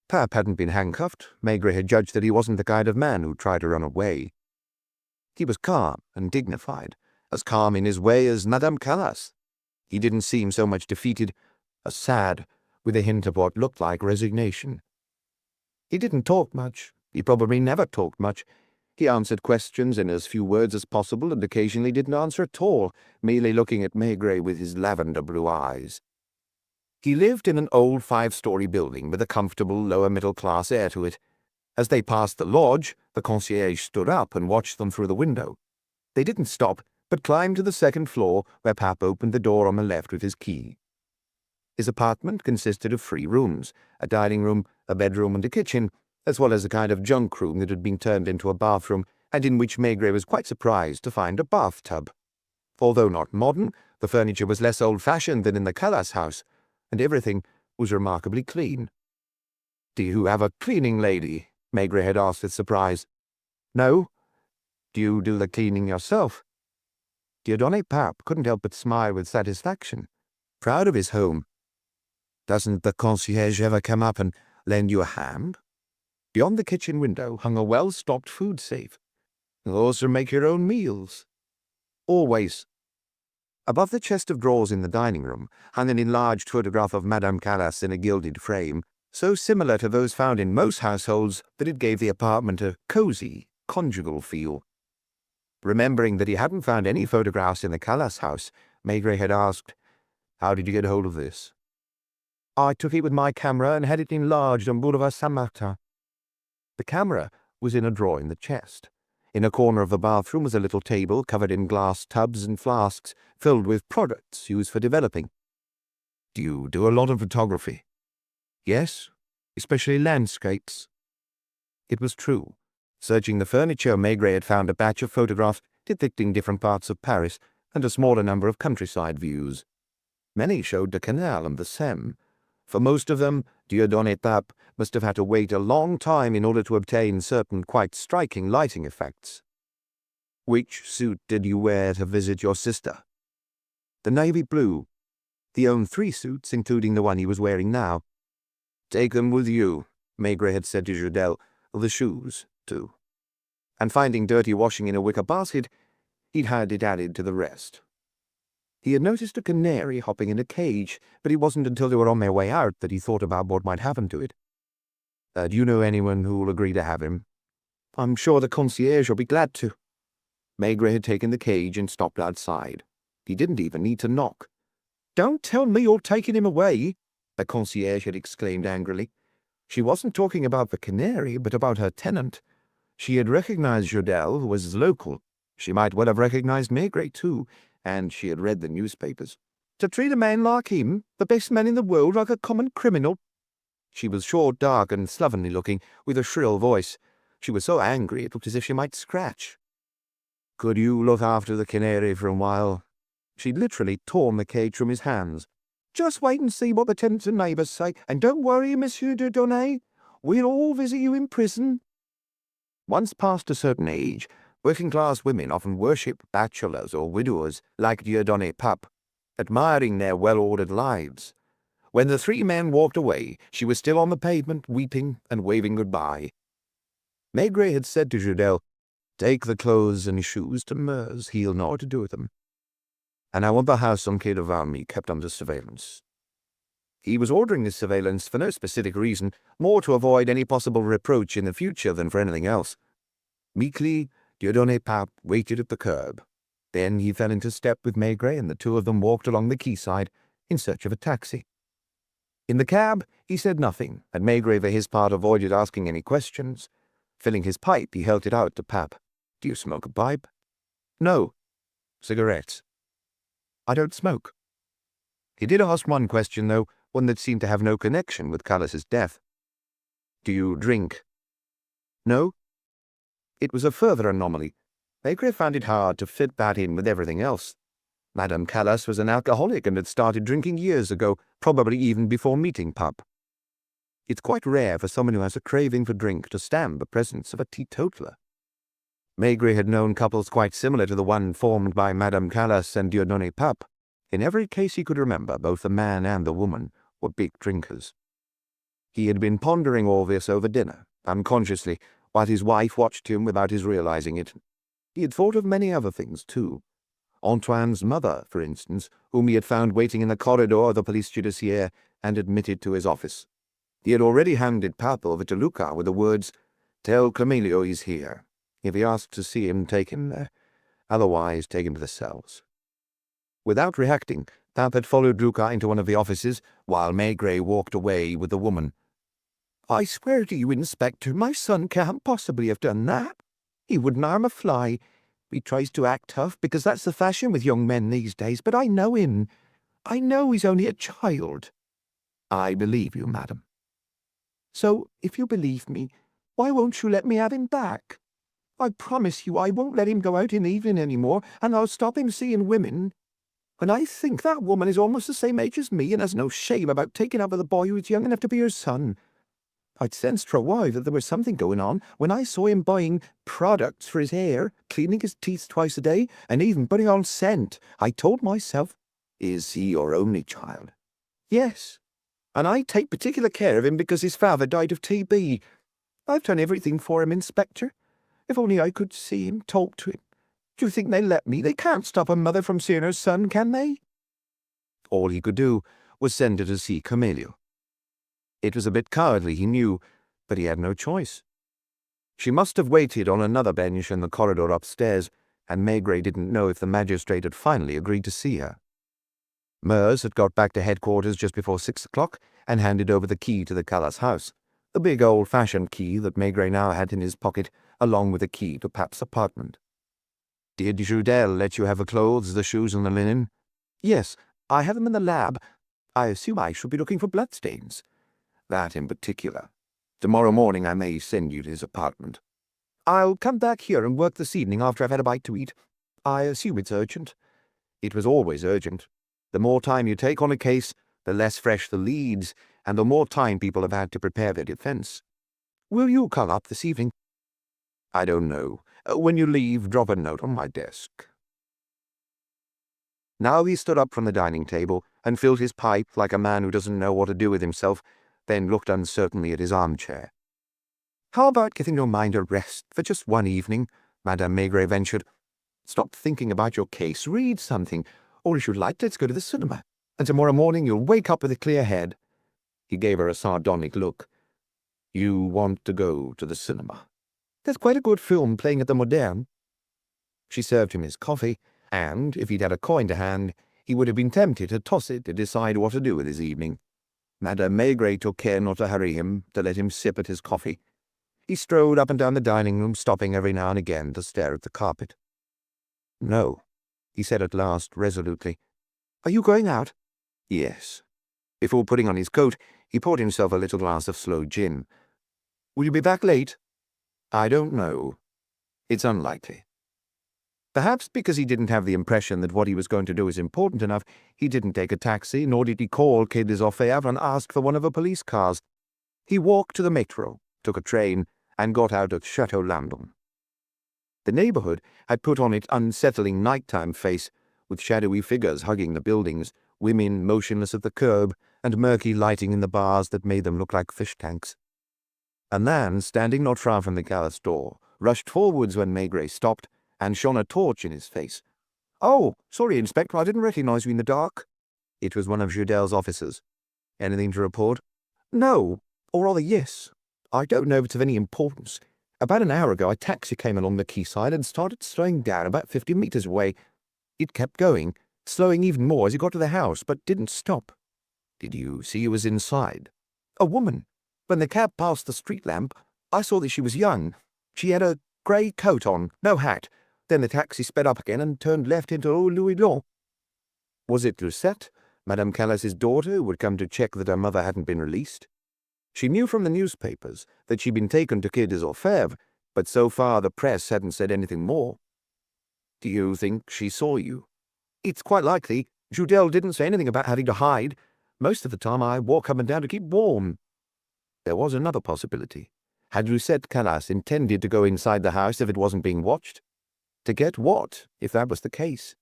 Pape hadn't been handcuffed. Maigret had judged that he wasn't the kind of man who'd try to run away. He was calm and dignified, as calm in his way as Madame Callas. He didn't seem so much defeated as sad, with a hint of what looked like resignation. He didn't talk much. He probably never talked much. He answered questions in as few words as possible and occasionally didn't answer at all, merely looking at Maigret with his lavender blue eyes. He lived in an old 5-story building with a comfortable lower-middle-class air to it. As they passed the lodge, the concierge stood up and watched them through the window. They didn't stop, but climbed to the second floor, where Pape opened the door on the left with his key. His apartment consisted of 3 rooms, a dining room, a bedroom, and a kitchen, as well as a kind of junk room that had been turned into a bathroom, and in which Maigret was quite surprised to find a bathtub. Although not modern, the furniture was less old-fashioned than in the Callas house, and everything was remarkably clean. "Do you have a cleaning lady?" Maigret had asked with surprise. "No." "Do you do the cleaning yourself?" Dieudonné Pape couldn't help but smile with satisfaction, proud of his home. "Doesn't the concierge ever come up and lend you a hand?" Beyond the kitchen window hung a well-stocked food safe. "You'll also make your own meals." "Always." Above the chest of drawers in the dining room hung an enlarged photograph of Madame Callas in a gilded frame, so similar to those found in most households that it gave the apartment a cosy, conjugal feel. Remembering that he hadn't found any photographs in the Callas house, Maigret had asked, "How did you get hold of this?" "I took it with my camera and had it enlarged on Boulevard Saint-Martin." The camera was in a drawer in the chest. In a corner of the bathroom was a little table covered in glass tubs and flasks filled with products used for developing. "Do you do a lot of photography?" "Yes, especially landscapes." It was true. Searching the furniture, Maigret had found a batch of photographs depicting different parts of Paris and a smaller number of countryside views. Many showed the canal and the Seine. For most of them, Dieudonné Pape must have had to wait a long time in order to obtain certain quite striking lighting effects. "Which suit did you wear to visit your sister?" "The navy blue." He owned 3 suits, including the one he was wearing now. "Take them with you," Maigret had said to Judel. "The shoes, too." And finding dirty washing in a wicker basket, he'd had it added to the rest. He had noticed a canary hopping in a cage, but it wasn't until they were on their way out that he thought about what might happen to it. "Do you know anyone who will agree to have him?" "I'm sure the concierge will be glad to." Maigret had taken the cage and stopped outside. He didn't even need to knock. "Don't tell me you're taking him away," the concierge had exclaimed angrily. She wasn't talking about the canary, but about her tenant. She had recognized Judel, who was local. She might well have recognized Maigret, too, and she had read the newspapers. "To treat a man like him, the best man in the world, like a common criminal." She was short, dark, and slovenly-looking, with a shrill voice. She was so angry it looked as if she might scratch. "Could you look after the canary for a while?" She'd literally torn the cage from his hands. "Just wait and see what the tenants and neighbours say, and don't worry, Monsieur Dieudonné. We'll all visit you in prison." Once past a certain age, working-class women often worship bachelors or widowers like Dieudonné Pape, admiring their well-ordered lives. When the 3 men walked away, she was still on the pavement, weeping and waving goodbye. Maigret had said to Judel, "Take the clothes and shoes to Meurs. He'll know what to do with them. And I want the house on Quai de Valmy kept under surveillance." He was ordering this surveillance for no specific reason, more to avoid any possible reproach in the future than for anything else. Meekly, Dieudonné Pape waited at the curb. Then he fell into step with Maigret, and the two of them walked along the quayside in search of a taxi. In the cab, he said nothing, and Maigret for his part avoided asking any questions. Filling his pipe, he held it out to Pape. "Do you smoke a pipe?" "No." "Cigarettes?" "I don't smoke." He did ask one question, though, one that seemed to have no connection with Callas's death. "Do you drink?" "No." It was a further anomaly. Maigret found it hard to fit that in with everything else. Madame Callas was an alcoholic and had started drinking years ago, probably even before meeting Pape. It's quite rare for someone who has a craving for drink to stand the presence of a teetotaler. Maigret had known couples quite similar to the one formed by Madame Callas and Dieudonné Pape. In every case he could remember, both the man and the woman were big drinkers. He had been pondering all this over dinner, unconsciously, while his wife watched him without his realizing it. He had thought of many other things, too. Antoine's mother, for instance, whom he had found waiting in the corridor of the police judiciaire and admitted to his office. He had already handed Pape over to Lucas with the words, "Tell Camillo he's here. If he asks to see him, take him there. Otherwise, take him to the cells." Without reacting, Pape had followed Lucas into one of the offices, while Maigret walked away with the woman. "I swear to you, Inspector, my son can't possibly have done that. He wouldn't harm a fly. He tries to act tough because that's the fashion with young men these days, but I know him. I know he's only a child." "I believe you, madam." "So, if you believe me, why won't you let me have him back? I promise you I won't let him go out in the evening any more, and I'll stop him seeing women. When I think that woman is almost the same age as me and has no shame about taking up with a boy who's young enough to be her son. I'd sensed for a while that there was something going on when I saw him buying products for his hair, cleaning his teeth twice a day, and even putting on scent. I told myself, is he your only child? Yes, and I take particular care of him because his father died of TB. I've done everything for him, Inspector. If only I could see him, talk to him. Do you think they'll let me? They can't stop a mother from seeing her son, can they?" All he could do was send her to see Camillo. It was a bit cowardly, he knew, but he had no choice. She must have waited on another bench in the corridor upstairs, and Maigret didn't know if the magistrate had finally agreed to see her. Meurs had got back to headquarters just before 6 o'clock and handed over the key to the Callas house, the big old-fashioned key that Maigret now had in his pocket, along with the key to Pape's apartment. "Did Judel let you have the clothes, the shoes, and the linen?" "Yes, I have them in the lab. I assume I should be looking for bloodstains." "That in particular. Tomorrow morning I may send you to his apartment." "I'll come back here and work this evening after I've had a bite to eat. I assume it's urgent." It was always urgent. The more time you take on a case, the less fresh the leads, and the more time people have had to prepare their defense. "Will you call up this evening?" "I don't know. When you leave, drop a note on my desk." Now he stood up from the dining table and filled his pipe like a man who doesn't know what to do with himself, then looked uncertainly at his armchair. "How about giving your mind a rest for just one evening?" Madame Maigret ventured. "Stop thinking about your case, read something, or if you like, let's go to the cinema, and tomorrow morning you'll wake up with a clear head." He gave her a sardonic look. "You want to go to the cinema? There's quite a good film playing at the Moderne." She served him his coffee, and, if he'd had a coin to hand, he would have been tempted to toss it to decide what to do with his evening. Madame Maigret took care not to hurry him, to let him sip at his coffee. He strode up and down the dining room, stopping every now and again to stare at the carpet. "No," he said at last, resolutely. "Are you going out?" "Yes." Before putting on his coat, he poured himself a little glass of sloe gin. "Will you be back late?" "I don't know. It's unlikely." Perhaps because he didn't have the impression that what he was going to do was important enough, he didn't take a taxi, nor did he call Quai des Orfèvres and ask for one of the police cars. He walked to the metro, took a train, and got out at Chateau Landon. The neighborhood had put on its unsettling nighttime face, with shadowy figures hugging the buildings, women motionless at the curb, and murky lighting in the bars that made them look like fish tanks. A man, standing not far from the Callas door, rushed forwards when Maigret stopped, and shone a torch in his face. "Oh, sorry, Inspector, I didn't recognize you in the dark." It was one of Judel's officers. Anything to report? No, or rather yes. I don't know if it's of any importance. About an hour ago a taxi came along the quayside and started slowing down about 50 meters away. It kept going, slowing even more as it got to the house, but didn't stop. Did you see who was inside? A woman. When the cab passed the street lamp, I saw that she was young. She had a grey coat on, no hat. Then the taxi sped up again and turned left into Rue Louis-Blanc. Was it Lucette, Madame Callas's daughter, who had come to check that her mother hadn't been released? She knew from the newspapers that she'd been taken to Quai des Orfèvres, but so far the press hadn't said anything more. Do you think she saw you? It's quite likely. Judel didn't say anything about having to hide. Most of the time I walk up and down to keep warm. There was another possibility. Had Lucette Callas intended to go inside the house if it wasn't being watched? To get what, if that was the case?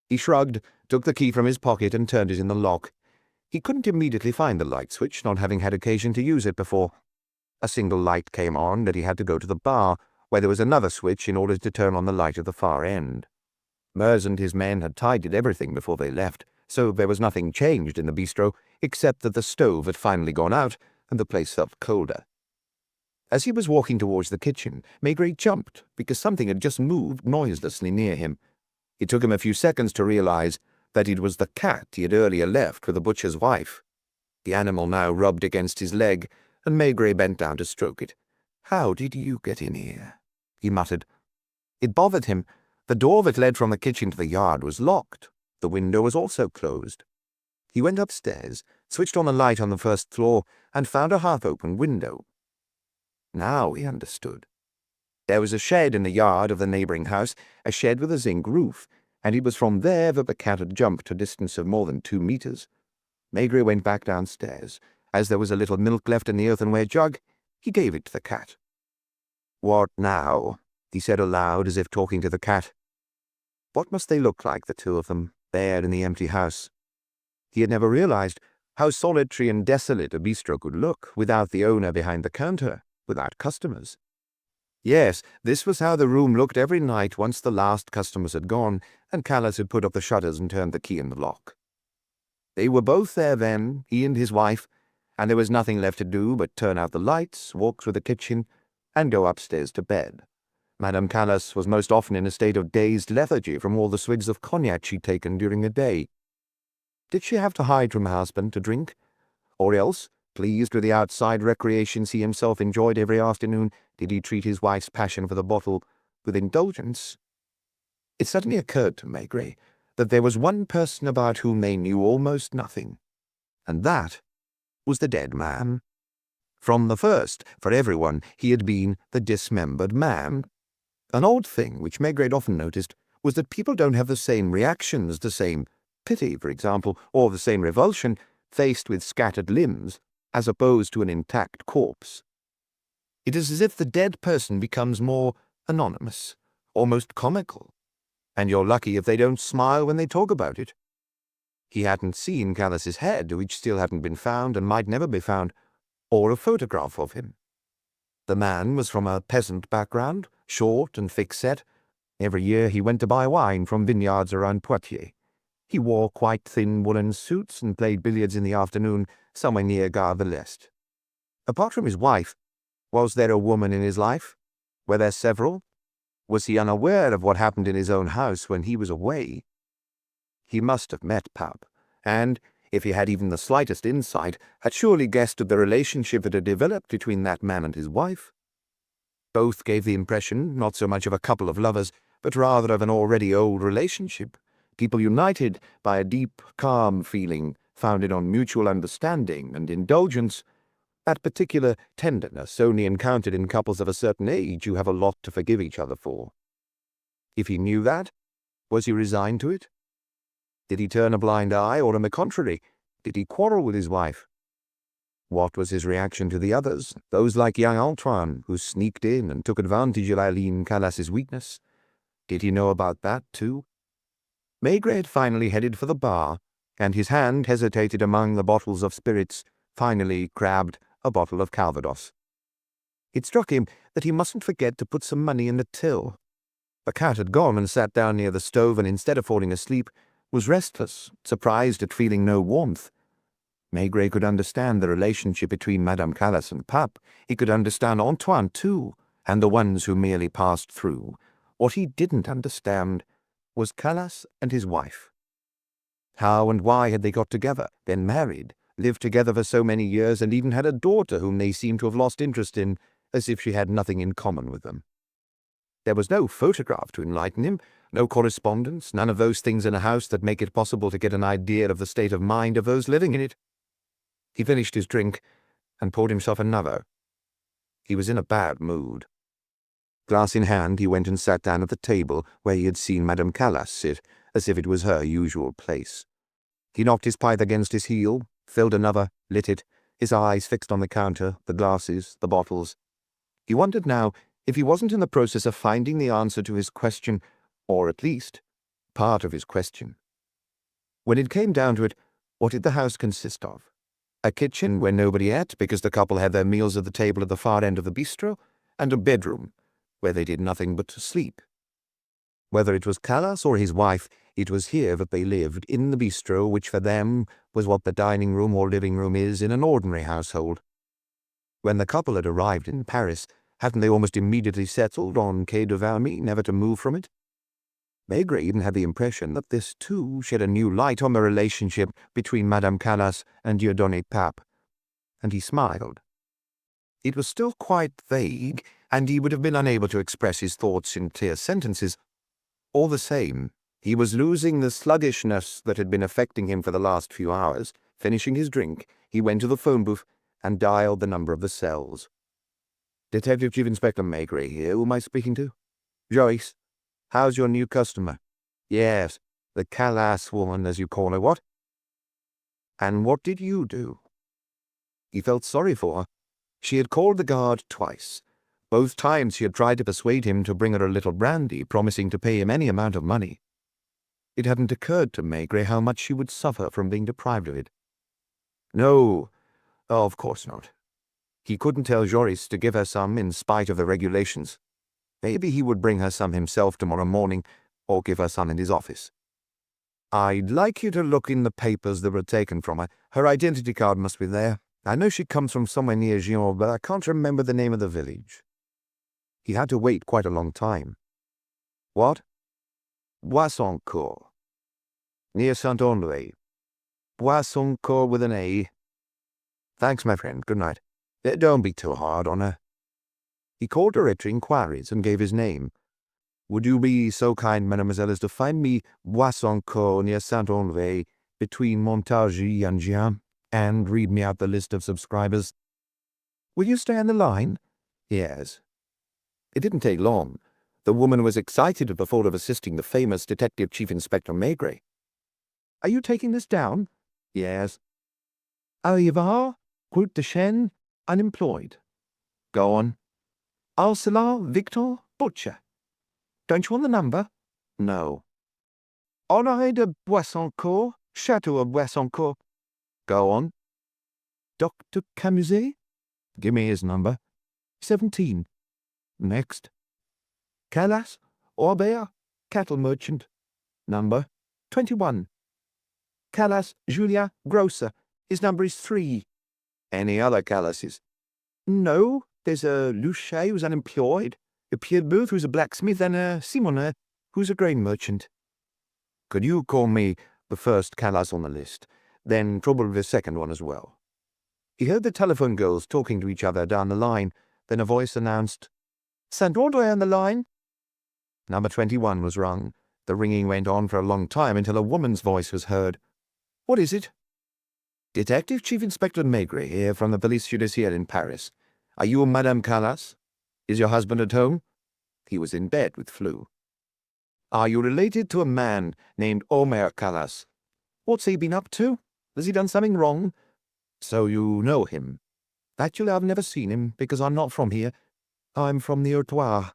He shrugged, took the key from his pocket and turned it in the lock. He couldn't immediately find the light switch, not having had occasion to use it before. A single light came on that he had to go to the bar, where there was another switch in order to turn on the light at the far end. Merz and his men had tidied everything before they left, so there was nothing changed in the bistro, except that the stove had finally gone out and the place felt colder. As he was walking towards the kitchen, Maigret jumped, because something had just moved noiselessly near him. It took him a few seconds to realize that it was the cat he had earlier left with the butcher's wife. The animal now rubbed against his leg, and Maigret bent down to stroke it. "How did you get in here?" he muttered. It bothered him. The door that led from the kitchen to the yard was locked. The window was also closed. He went upstairs, switched on the light on the first floor, and found a half-open window. Now he understood. There was a shed in the yard of the neighbouring house, a shed with a zinc roof, and it was from there that the cat had jumped a distance of more than 2 meters. Maigret went back downstairs. As there was a little milk left in the earthenware jug, he gave it to the cat. "What now?" he said aloud, as if talking to the cat. What must they look like, the two of them, there in the empty house? He had never realized how solitary and desolate a bistro could look, without the owner behind the counter, without customers. Yes, this was how the room looked every night once the last customers had gone, and Callas had put up the shutters and turned the key in the lock. They were both there then, he and his wife, and there was nothing left to do but turn out the lights, walk through the kitchen, and go upstairs to bed. Madame Callas was most often in a state of dazed lethargy from all the swigs of cognac she'd taken during the day. Did she have to hide from her husband to drink? Or else, pleased with the outside recreations he himself enjoyed every afternoon, did he treat his wife's passion for the bottle with indulgence? It suddenly occurred to Maigret that there was one person about whom they knew almost nothing, and that was the dead man. From the first, for everyone, he had been the dismembered man. An odd thing, which Maigret often noticed, was that people don't have the same reactions, the same pity, for example, or the same revulsion, faced with scattered limbs, as opposed to an intact corpse. It is as if the dead person becomes more anonymous, almost comical, and you're lucky if they don't smile when they talk about it. He hadn't seen Callas's head, which still hadn't been found and might never be found, or a photograph of him. The man was from a peasant background, short and thick-set. Every year he went to buy wine from vineyards around Poitiers. He wore quite thin woolen suits and played billiards in the afternoon somewhere near Gare de l'Est. Apart from his wife, was there a woman in his life? Were there several? Was he unaware of what happened in his own house when he was away? He must have met Pap, and, if he had even the slightest insight, had surely guessed at the relationship that had developed between that man and his wife. Both gave the impression not so much of a couple of lovers, but rather of an already old relationship, people united by a deep, calm feeling founded on mutual understanding and indulgence, that particular tenderness only encountered in couples of a certain age who have a lot to forgive each other for. If he knew that, was he resigned to it? Did he turn a blind eye, or on the contrary, did he quarrel with his wife? What was his reaction to the others, those like young Antoine, who sneaked in and took advantage of Eileen Callas's weakness? Did he know about that, too? Maigret had finally headed for the bar, and his hand hesitated among the bottles of spirits, finally grabbed a bottle of Calvados. It struck him that he mustn't forget to put some money in the till. The cat had gone and sat down near the stove, and instead of falling asleep, was restless, surprised at feeling no warmth. Maigret could understand the relationship between Madame Callas and Pape. He could understand Antoine, too, and the ones who merely passed through. What he didn't understand was Callas and his wife. How and why had they got together, been married, lived together for so many years, and even had a daughter whom they seemed to have lost interest in, as if she had nothing in common with them? There was no photograph to enlighten him, no correspondence, none of those things in a house that make it possible to get an idea of the state of mind of those living in it. He finished his drink and poured himself another. He was in a bad mood. Glass in hand, he went and sat down at the table where he had seen Madame Callas sit, as if it was her usual place. He knocked his pipe against his heel, filled another, lit it, his eyes fixed on the counter, the glasses, the bottles. He wondered now if he wasn't in the process of finding the answer to his question, or at least part of his question. When it came down to it, what did the house consist of? A kitchen where nobody ate because the couple had their meals at the table at the far end of the bistro, and a bedroom where they did nothing but sleep. Whether it was Callas or his wife, it was here that they lived, in the bistro, which for them was what the dining room or living room is in an ordinary household. When the couple had arrived in Paris, hadn't they almost immediately settled on Quai de Valmy, never to move from it? Maigret even had the impression that this, too, shed a new light on the relationship between Madame Callas and Dieudonné Pape, and he smiled. It was still quite vague, and he would have been unable to express his thoughts in clear sentences. All the same, he was losing the sluggishness that had been affecting him for the last few hours. Finishing his drink, he went to the phone booth and dialed the number of the cells. "Detective Chief Inspector Maigret here. Who am I speaking to?" "Joyce. How's your new customer?" "Yes, the Callas woman, as you call her. What?" "And what did you do?" He felt sorry for her. She had called the guard twice. Both times she had tried to persuade him to bring her a little brandy, promising to pay him any amount of money. It hadn't occurred to Maigret how much she would suffer from being deprived of it. No, of course not. He couldn't tell Joris to give her some in spite of the regulations. Maybe he would bring her some himself tomorrow morning, or give her some in his office. "I'd like you to look in the papers that were taken from her. Her identity card must be there. I know she comes from somewhere near Gien, but I can't remember the name of the village." He had to wait quite a long time. "What?" "Boissoncourt. Near Saint-Andre. Boissoncourt with an A. Thanks, my friend. Good night. Don't be too hard on her." He called directory inquiries and gave his name. "Would you be so kind, mademoiselle, as to find me Boissoncourt near Saint-Andre, between Montargis and Gien, and read me out the list of subscribers?" "Will you stay on the line?" "Yes." It didn't take long. The woman was excited at the thought of assisting the famous Detective Chief Inspector Maigret. "Are you taking this down?" "Yes." "Arrivard, Route de Seine, unemployed." "Go on." "Arcelin Victor, butcher." "Don't you want the number?" "No." "Honoré de Boissoncourt, Château of Boissoncourt." "Go on." "Dr. Camuset." "Give me his number." 17. "Next." "Callas, Aubert, cattle merchant." "Number?" 21. "Callas, Julien, grocer. His number is 3. "Any other Callases?" "No, there's a Luchet who's unemployed, a Pierre Booth who's a blacksmith, and a Simenon who's a grain merchant." "Could you call me the first Callas on the list, then probably the second one as well?" He heard the telephone girls talking to each other down the line, then a voice announced, "Saint-Andre on the line." Number 21 was rung. The ringing went on for a long time until a woman's voice was heard. "What is it?" "Detective Chief Inspector Maigret here from the Police Judiciaire in Paris. Are you Madame Callas? Is your husband at home?" He was in bed with flu. "Are you related to a man named Omer Callas?" "What's he been up to? Has he done something wrong?" "So you know him?" "Actually, I've never seen him, because I'm not from here. I'm from the Artois,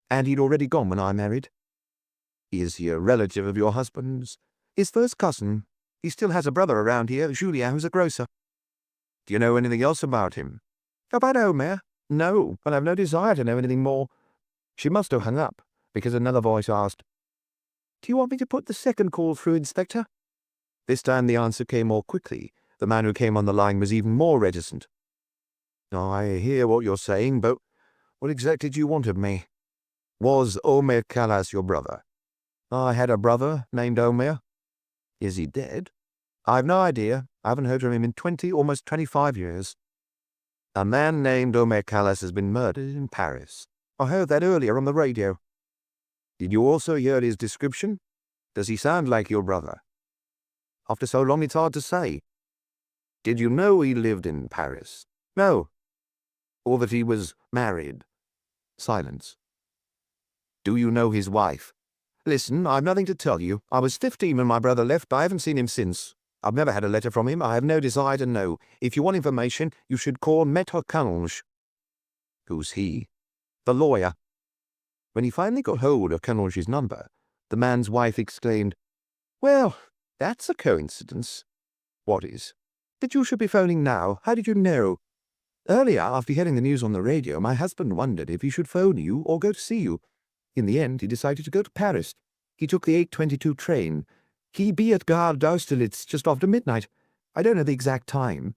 and he'd already gone when I married." "Is he a relative of your husband's?" "His first cousin. He still has a brother around here, Julien, who's a grocer." "Do you know anything else about him?" "About Omer? No, but I've no desire to know anything more." She must have hung up, because another voice asked, "Do you want me to put the second call through, Inspector?" This time the answer came more quickly. The man who came on the line was even more reticent. "I hear what you're saying, but what exactly do you want of me? Was Omer Callas your brother?" "I had a brother named Omer." "Is he dead?" "I've no idea. I haven't heard from him in 20, almost 25 years. A man named Omer Callas has been murdered in Paris. I heard that earlier on the radio." "Did you also hear his description? Does he sound like your brother?" "After so long it's hard to say." "Did you know he lived in Paris?" "No." "Or that he was married?" Silence. "Do you know his wife?" "Listen, I've nothing to tell you. I was 15 when my brother left, but I haven't seen him since. I've never had a letter from him. I have no desire to know. If you want information, you should call Maître Canonge." "Who's he?" "The lawyer." When he finally got hold of Canonge's number, the man's wife exclaimed, "Well, that's a coincidence." "What is?" "That you should be phoning now. How did you know?" "Earlier, after hearing the news on the radio, my husband wondered if he should phone you or go to see you. In the end, he decided to go to Paris. He took the 8:22 train. He'd be at Gare d'Austerlitz just after midnight. I don't know the exact time."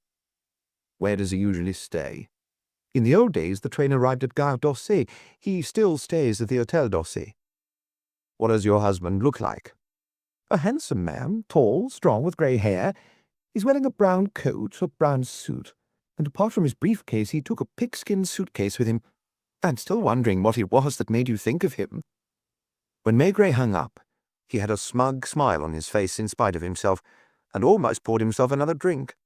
"Where does he usually stay?" "In the old days, the train arrived at Gare d'Orsay. He still stays at the Hôtel d'Orsay." "What does your husband look like?" "A handsome man, tall, strong, with grey hair. He's wearing a brown coat, a brown suit, and apart from his briefcase, he took a pigskin suitcase with him. I'm still wondering what it was that made you think of him." When Maigret hung up, he had a smug smile on his face in spite of himself, and almost poured himself another drink.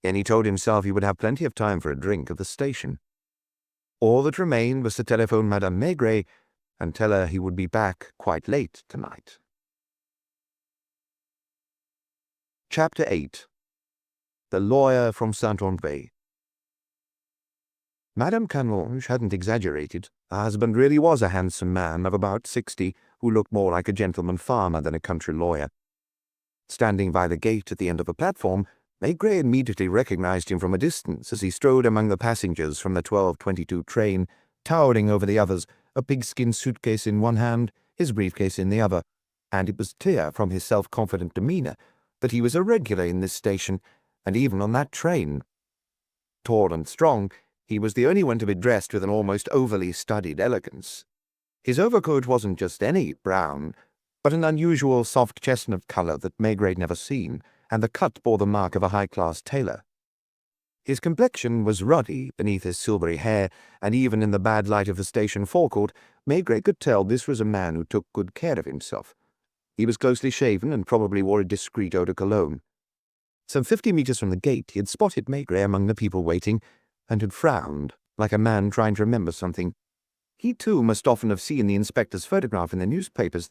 Then he told himself he would have plenty of time for a drink at the station. All that remained was to telephone Madame Maigret and tell her he would be back quite late tonight. Chapter 8. The Lawyer from Saint-André. Madame Canonge hadn't exaggerated. Her husband really was a handsome man of about 60, who looked more like a gentleman farmer than a country lawyer. Standing by the gate at the end of the platform, Maigret immediately recognized him from a distance as he strode among the passengers from the 12:22 train, towering over the others, a pigskin suitcase in one hand, his briefcase in the other, and it was clear from his self-confident demeanor that he was a regular in this station, and even on that train. Tall and strong, he was the only one to be dressed with an almost overly studied elegance. His overcoat wasn't just any brown, but an unusual soft chestnut color that Maigret had never seen, and the cut bore the mark of a high-class tailor. His complexion was ruddy beneath his silvery hair, and even in the bad light of the station forecourt, Maigret could tell this was a man who took good care of himself. He was closely shaven and probably wore a discreet eau de cologne. Some 50 meters from the gate, he had spotted Maigret among the people waiting, and had frowned, like a man trying to remember something. He, too, must often have seen the inspector's photograph in the newspapers.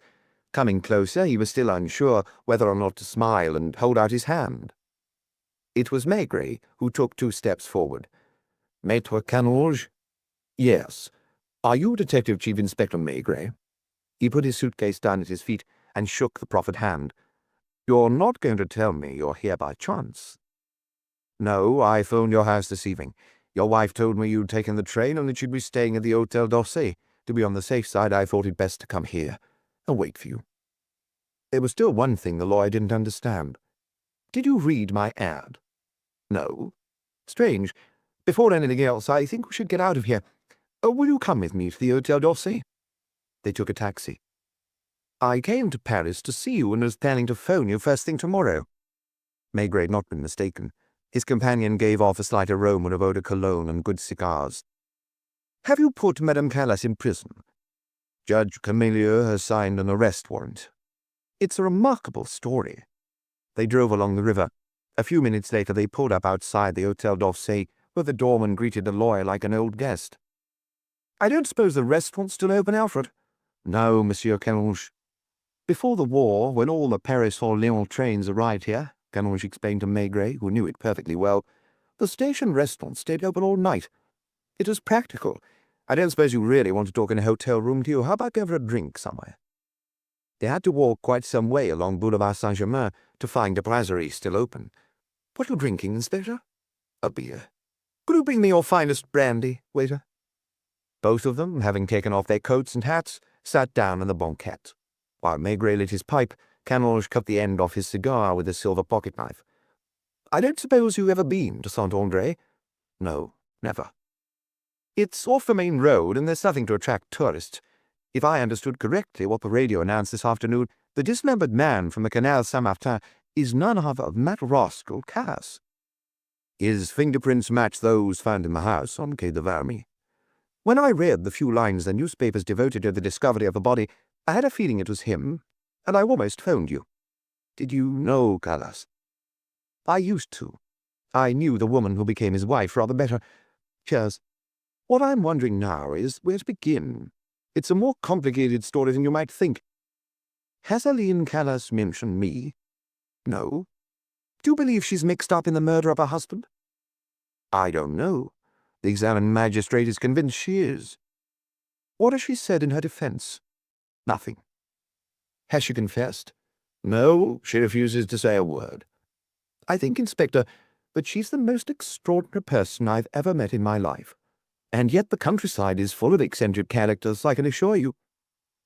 Coming closer, he was still unsure whether or not to smile and hold out his hand. It was Maigret who took 2 steps forward. "Maître Canonge?" "Yes. Are you Detective Chief Inspector Maigret?" He put his suitcase down at his feet and shook the proffered hand. "You're not going to tell me you're here by chance?" "No, I phoned your house this evening. Your wife told me you'd taken the train and that you'd be staying at the Hôtel d'Orsay. To be on the safe side, I thought it best to come here and wait for you." There was still one thing the lawyer didn't understand. "Did you read my ad?" "No." "Strange. Before anything else, I think we should get out of here. Will you come with me to the Hôtel d'Orsay?" They took a taxi. "I came to Paris to see you and was planning to phone you first thing tomorrow." Maigret had not been mistaken. His companion gave off a slight aroma of eau de cologne and good cigars. "Have you put Madame Callas in prison?" "Judge Camelier has signed an arrest warrant." "It's a remarkable story." They drove along the river. A few minutes later they pulled up outside the Hôtel d'Orsay, where the doorman greeted the lawyer like an old guest. "I don't suppose the restaurant's still open, Alfred?" "No, Monsieur Canonge." "Before the war, when all the Paris-Orléans trains arrived here," Canonge explained to Maigret, who knew it perfectly well, "the station restaurant stayed open all night. It was practical. I don't suppose you really want to talk in a hotel room, do you? How about going for a drink somewhere?" They had to walk quite some way along Boulevard Saint-Germain to find a brasserie still open. "What are you drinking, Inspector?" "A beer." "Could you bring me your finest brandy, waiter?" Both of them, having taken off their coats and hats, sat down in the banquette. While Maigret lit his pipe, Canonge cut the end off his cigar with a silver pocket-knife. I don't suppose you've ever been to Saint-André? No, never. It's off the main road, and there's nothing to attract tourists. If I understood correctly what the radio announced this afternoon, the dismembered man from the Canal Saint-Martin is none other than that rascal Cass. His fingerprints match those found in the house on Quai de Vermy. When I read the few lines the newspapers devoted to the discovery of the body, I had a feeling it was him, and I almost phoned you. Did you know Cass? I used to. I knew the woman who became his wife rather better. Cheers. What I'm wondering now is where to begin. It's a more complicated story than you might think. Has Aline Callas mentioned me? No. Do you believe she's mixed up in the murder of her husband? I don't know. The examining magistrate is convinced she is. What has she said in her defense? Nothing. Has she confessed? No, she refuses to say a word. I think, Inspector, that she's the most extraordinary person I've ever met in my life. And yet the countryside is full of eccentric characters, I can assure you.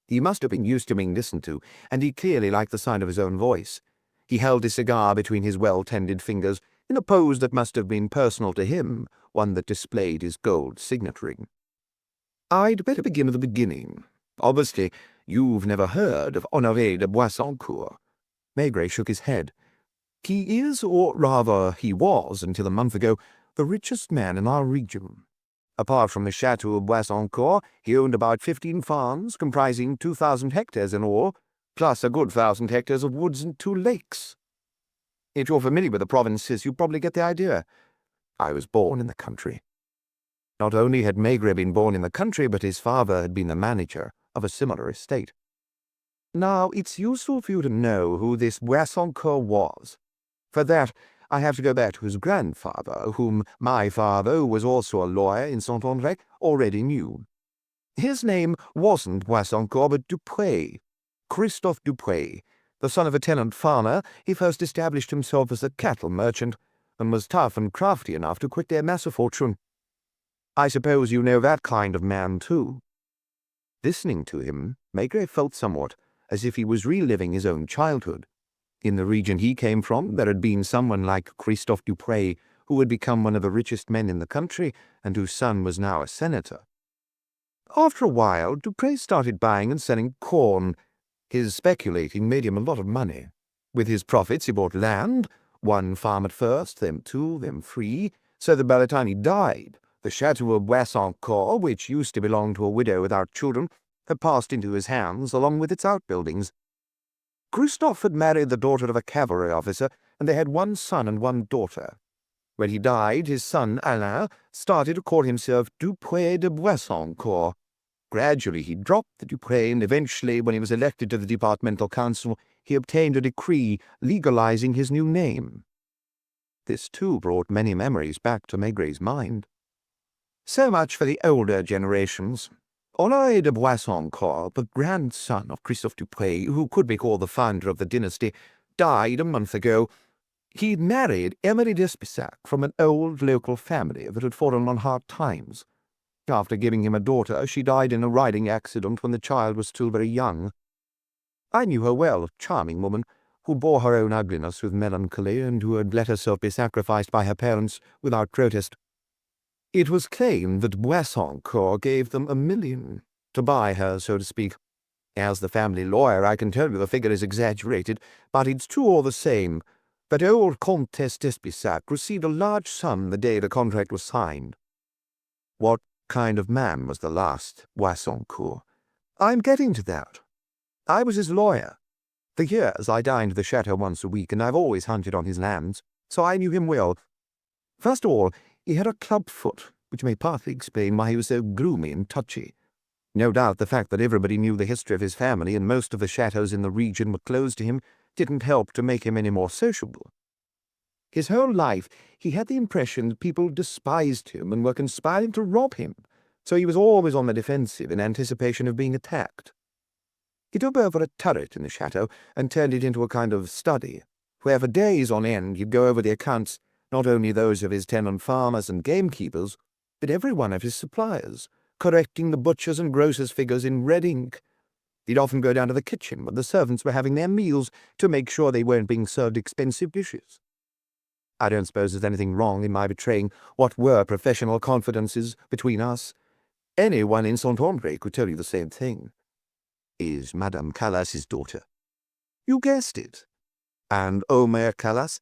He must have been used to being listened to, and he clearly liked the sound of his own voice. He held his cigar between his well-tended fingers, in a pose that must have been personal to him, one that displayed his gold signet ring. I'd better begin at the beginning. Obviously, you've never heard of Honoré de Boissancourt. Maigret shook his head. He is, or rather he was, until a month ago, the richest man in our region. Apart from the Chateau of Boissancourt, he owned about 15 farms, comprising 2,000 hectares in all, plus a good 1,000 hectares of woods and 2 lakes. If you're familiar with the provinces, you probably get the idea. I was born in the country. Not only had Maigret been born in the country, but his father had been the manager of a similar estate. Now, it's useful for you to know who this Boissancourt was. For that, I have to go back to his grandfather, whom my father, who was also a lawyer in Saint-André, already knew. His name wasn't Boissancourt, but Dupré, Christophe Dupré. The son of a tenant farmer, he first established himself as a cattle merchant, and was tough and crafty enough to quit their massive fortune. I suppose you know that kind of man, too. Listening to him, Maigret felt somewhat as if he was reliving his own childhood. In the region he came from, there had been someone like Christophe Dupré, who had become one of the richest men in the country, and whose son was now a senator. After a while, Dupré started buying and selling corn. His speculating made him a lot of money. With his profits he bought land, one farm at first, then 2, then 3, so that by the time he died, the Chateau of Boissancourt, which used to belong to a widow without children, had passed into his hands along with its outbuildings. Christophe had married the daughter of a cavalry officer, and they had 1 son and 1 daughter. When he died, his son, Alain, started to call himself Dupré de Boissancourt. Gradually he dropped the Dupré, and eventually, when he was elected to the departmental council, he obtained a decree legalizing his new name. This, too, brought many memories back to Maigret's mind. So much for the older generations. Honoré de Boissancourt, the grandson of Christophe Dupré, who could be called the founder of the dynasty, died a month ago. He'd married Emily d'Espessac from an old local family that had fallen on hard times. After giving him a daughter, she died in a riding accident when the child was still very young. I knew her well, a charming woman, who bore her own ugliness with melancholy, and who had let herself be sacrificed by her parents without protest. It was claimed that Boissancourt gave them $1 million to buy her, so to speak. As the family lawyer, I can tell you the figure is exaggerated, but it's true all the same. That old Comtesse d'Espessac received a large sum the day the contract was signed. What kind of man was the last Boissancourt? I'm getting to that. I was his lawyer. For years I dined at the chateau once a week, and I've always hunted on his lands, so I knew him well. First of all, he had a club foot, which may partly explain why he was so gloomy and touchy. No doubt the fact that everybody knew the history of his family and most of the chateaux in the region were closed to him didn't help to make him any more sociable. His whole life he had the impression that people despised him and were conspiring to rob him, so he was always on the defensive in anticipation of being attacked. He took over a turret in the chateau and turned it into a kind of study, where for days on end he'd go over the accounts, not only those of his tenant farmers and gamekeepers, but every one of his suppliers, correcting the butchers' and grocers' figures in red ink. He'd often go down to the kitchen when the servants were having their meals to make sure they weren't being served expensive dishes. I don't suppose there's anything wrong in my betraying what were professional confidences between us. Anyone in Saint-Andre could tell you the same thing. Is Madame Callas his daughter? You guessed it. And Omer Callas?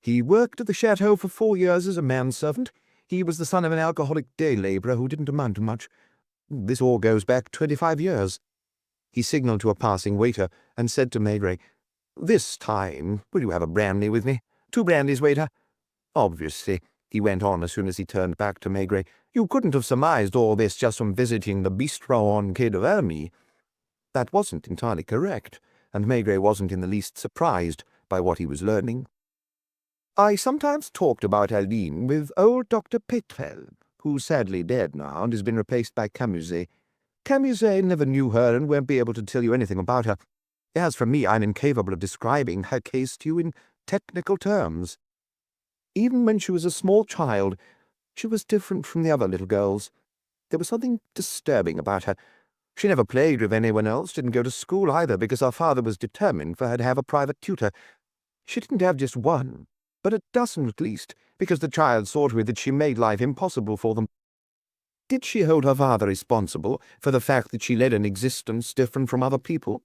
He worked at the chateau for 4 years as a manservant. He was the son of an alcoholic day labourer who didn't amount to much. This all goes back 25 years. He signalled to a passing waiter and said to Maigret, "This time, will you have a brandy with me? 2 brandies, waiter." Obviously, he went on as soon as he turned back to Maigret, you couldn't have surmised all this just from visiting the bistrot on Quai de Vermy. That wasn't entirely correct, and Maigret wasn't in the least surprised by what he was learning. I sometimes talked about Aline with old Dr. Pétrel, who's sadly dead now and has been replaced by Camuset. Camuset never knew her and won't be able to tell you anything about her. As for me, I'm incapable of describing her case to you in technical terms. Even when she was a small child, she was different from the other little girls. There was something disturbing about her. She never played with anyone else, didn't go to school either, because her father was determined for her to have a private tutor. She didn't have just one, but a dozen at least, because the child saw to it that she made life impossible for them. Did she hold her father responsible for the fact that she led an existence different from other people?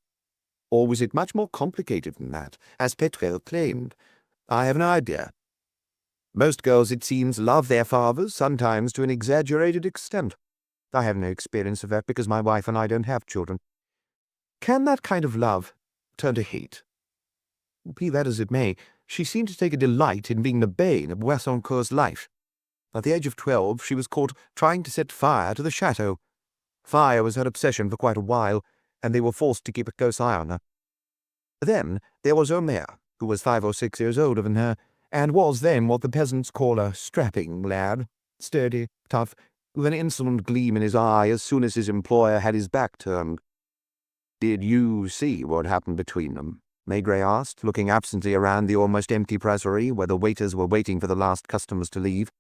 Or was it much more complicated than that, as Pétrel claimed? I have no idea. Most girls, it seems, love their fathers, sometimes to an exaggerated extent. I have no experience of that because my wife and I don't have children. Can that kind of love turn to hate? Be that as it may, she seemed to take a delight in being the bane of Boissoncourt's life. At the age of 12, she was caught trying to set fire to the chateau. Fire was her obsession for quite a while, and they were forced to keep a close eye on her. Then there was Omer, who was 5 or 6 years older than her, and was then what the peasants call a strapping lad, sturdy, tough, with an insolent gleam in his eye as soon as his employer had his back turned. "Did you see what happened between them?" Maigret asked, looking absently around the almost empty brasserie where the waiters were waiting for the last customers to leave.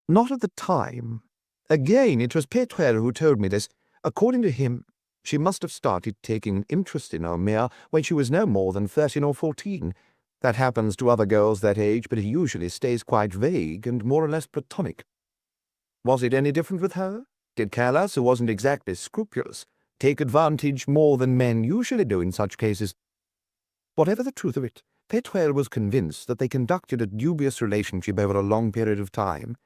"Not at the time. Again, it was Pétrel who told me this. According to him, she must have started taking an interest in Omer when she was no more than 13 or 14. That happens to other girls that age, but it usually stays quite vague and more or less platonic. Was it any different with her? Did Callas, who wasn't exactly scrupulous, take advantage more than men usually do in such cases? Whatever the truth of it, Pétrel was convinced that they conducted a dubious relationship over a long period of time.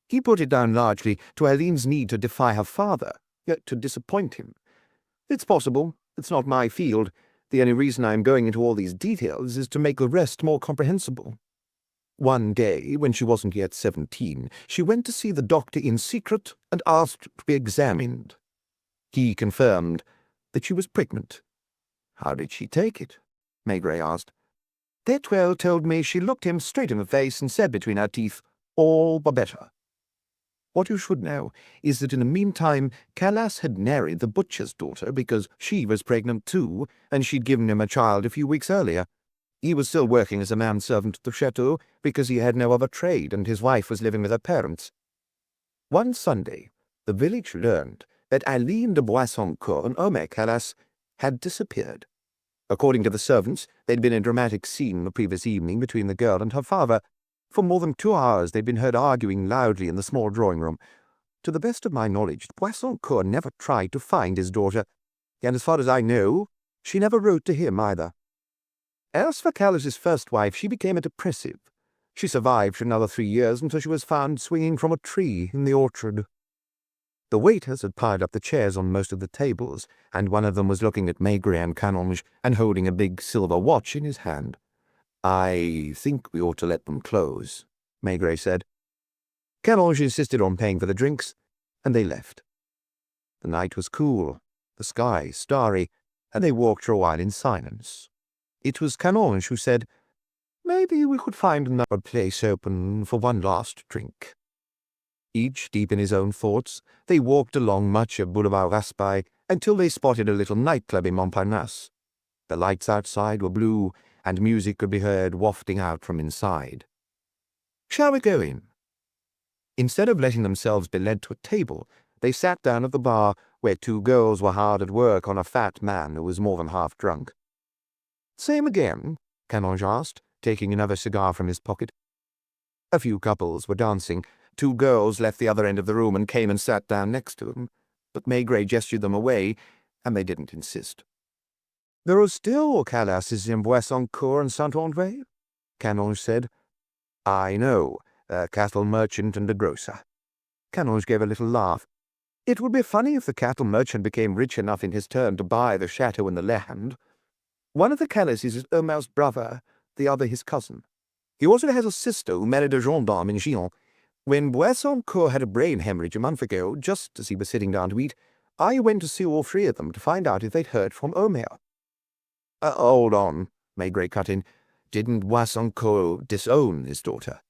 He put it down largely to Eileen's need to defy her father, yet to disappoint him. It's possible. It's not my field. The only reason I'm going into all these details is to make the rest more comprehensible. One day, when she wasn't yet 17, she went to see the doctor in secret and asked to be examined. He confirmed that she was pregnant. How did she take it? Maigret asked. Pétrel told me she looked him straight in the face and said between her teeth, "All the better." What you should know is that in the meantime Callas had married the butcher's daughter because she was pregnant too, and she'd given him a child a few weeks earlier. He was still working as a manservant at the chateau because he had no other trade, and his wife was living with her parents. One Sunday, the village learned that Aline de Boissoncourt and Omer Callas had disappeared. According to the servants, there'd been a dramatic scene the previous evening between the girl and her father. For more than 2 hours they'd been heard arguing loudly in the small drawing-room. To the best of my knowledge, Boissoncourt never tried to find his daughter, and as far as I know, she never wrote to him either. As for Callas's first wife, she became a depressive. She survived for another 3 years until she was found swinging from a tree in the orchard. The waiters had piled up the chairs on most of the tables, and one of them was looking at Maigret and Canonge and holding a big silver watch in his hand. "I think we ought to let them close," Maigret said. Canonge insisted on paying for the drinks, and they left. The night was cool, the sky starry, and they walked for a while in silence. It was Canonge who said, "Maybe we could find another place open for one last drink." Each deep in his own thoughts, they walked along much of Boulevard Raspail until they spotted a little nightclub in Montparnasse. The lights outside were blue, and music could be heard wafting out from inside. "Shall we go in?" Instead of letting themselves be led to a table, they sat down at the bar where 2 girls were hard at work on a fat man who was more than half drunk. "Same again?" Canonge asked, taking another cigar from his pocket. A few couples were dancing. 2 girls left the other end of the room and came and sat down next to them, but Maigret gestured them away, and they didn't insist. "There are still calasses in Boissoncourt and Saint-André," Canonge said. "I know, a cattle merchant and a grocer." Canonge gave a little laugh. It would be funny if the cattle merchant became rich enough in his turn to buy the chateau and the land. One of the calasses is Omer's brother, the other his cousin. He also has a sister who married a gendarme in Gien. When Boissoncourt had a brain hemorrhage a month ago, just as he was sitting down to eat, I went to see all 3 of them to find out if they'd heard from Omer. Hold on," Maigret cut in. "Didn't Boissoncourt disown his daughter?"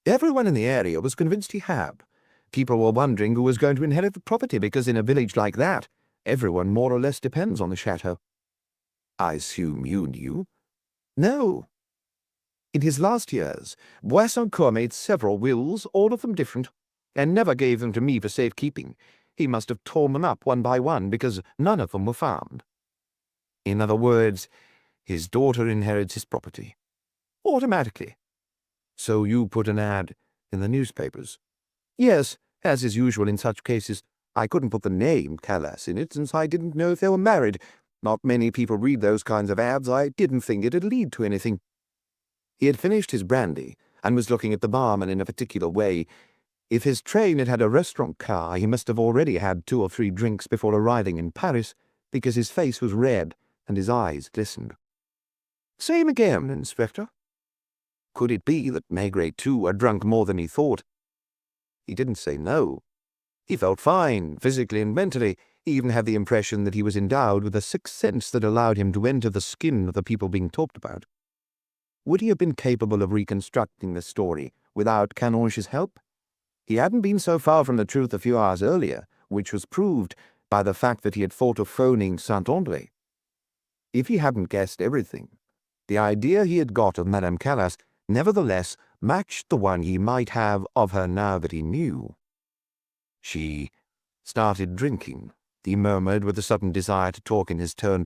"Everyone in the area was convinced he had. People were wondering who was going to inherit the property, because in a village like that, everyone more or less depends on the chateau." "I assume you knew?" "No. In his last years, Boissoncourt made several wills, all of them different, and never gave them to me for safekeeping. He must have torn them up one by one, because none of them were found." "In other words, his daughter inherits his property?" "Automatically." "So you put an ad in the newspapers?" "Yes, as is usual in such cases. I couldn't put the name Calas in it, since I didn't know if they were married. Not many people read those kinds of ads. I didn't think it'd lead to anything." He had finished his brandy, and was looking at the barman in a particular way. If his train had had a restaurant car, he must have already had 2 or 3 drinks before arriving in Paris, because his face was red and his eyes glistened. "Same again, Inspector." Could it be that Maigret, too, had drunk more than he thought? He didn't say no. He felt fine, physically and mentally. He even had the impression that he was endowed with a sixth sense that allowed him to enter the skin of the people being talked about. Would he have been capable of reconstructing the story without Canonge's help? He hadn't been so far from the truth a few hours earlier, which was proved by the fact that he had thought of phoning Saint-André. If he hadn't guessed everything, the idea he had got of Madame Calas nevertheless matched the one he might have of her now that he knew. "She started drinking," he murmured with a sudden desire to talk in his turn.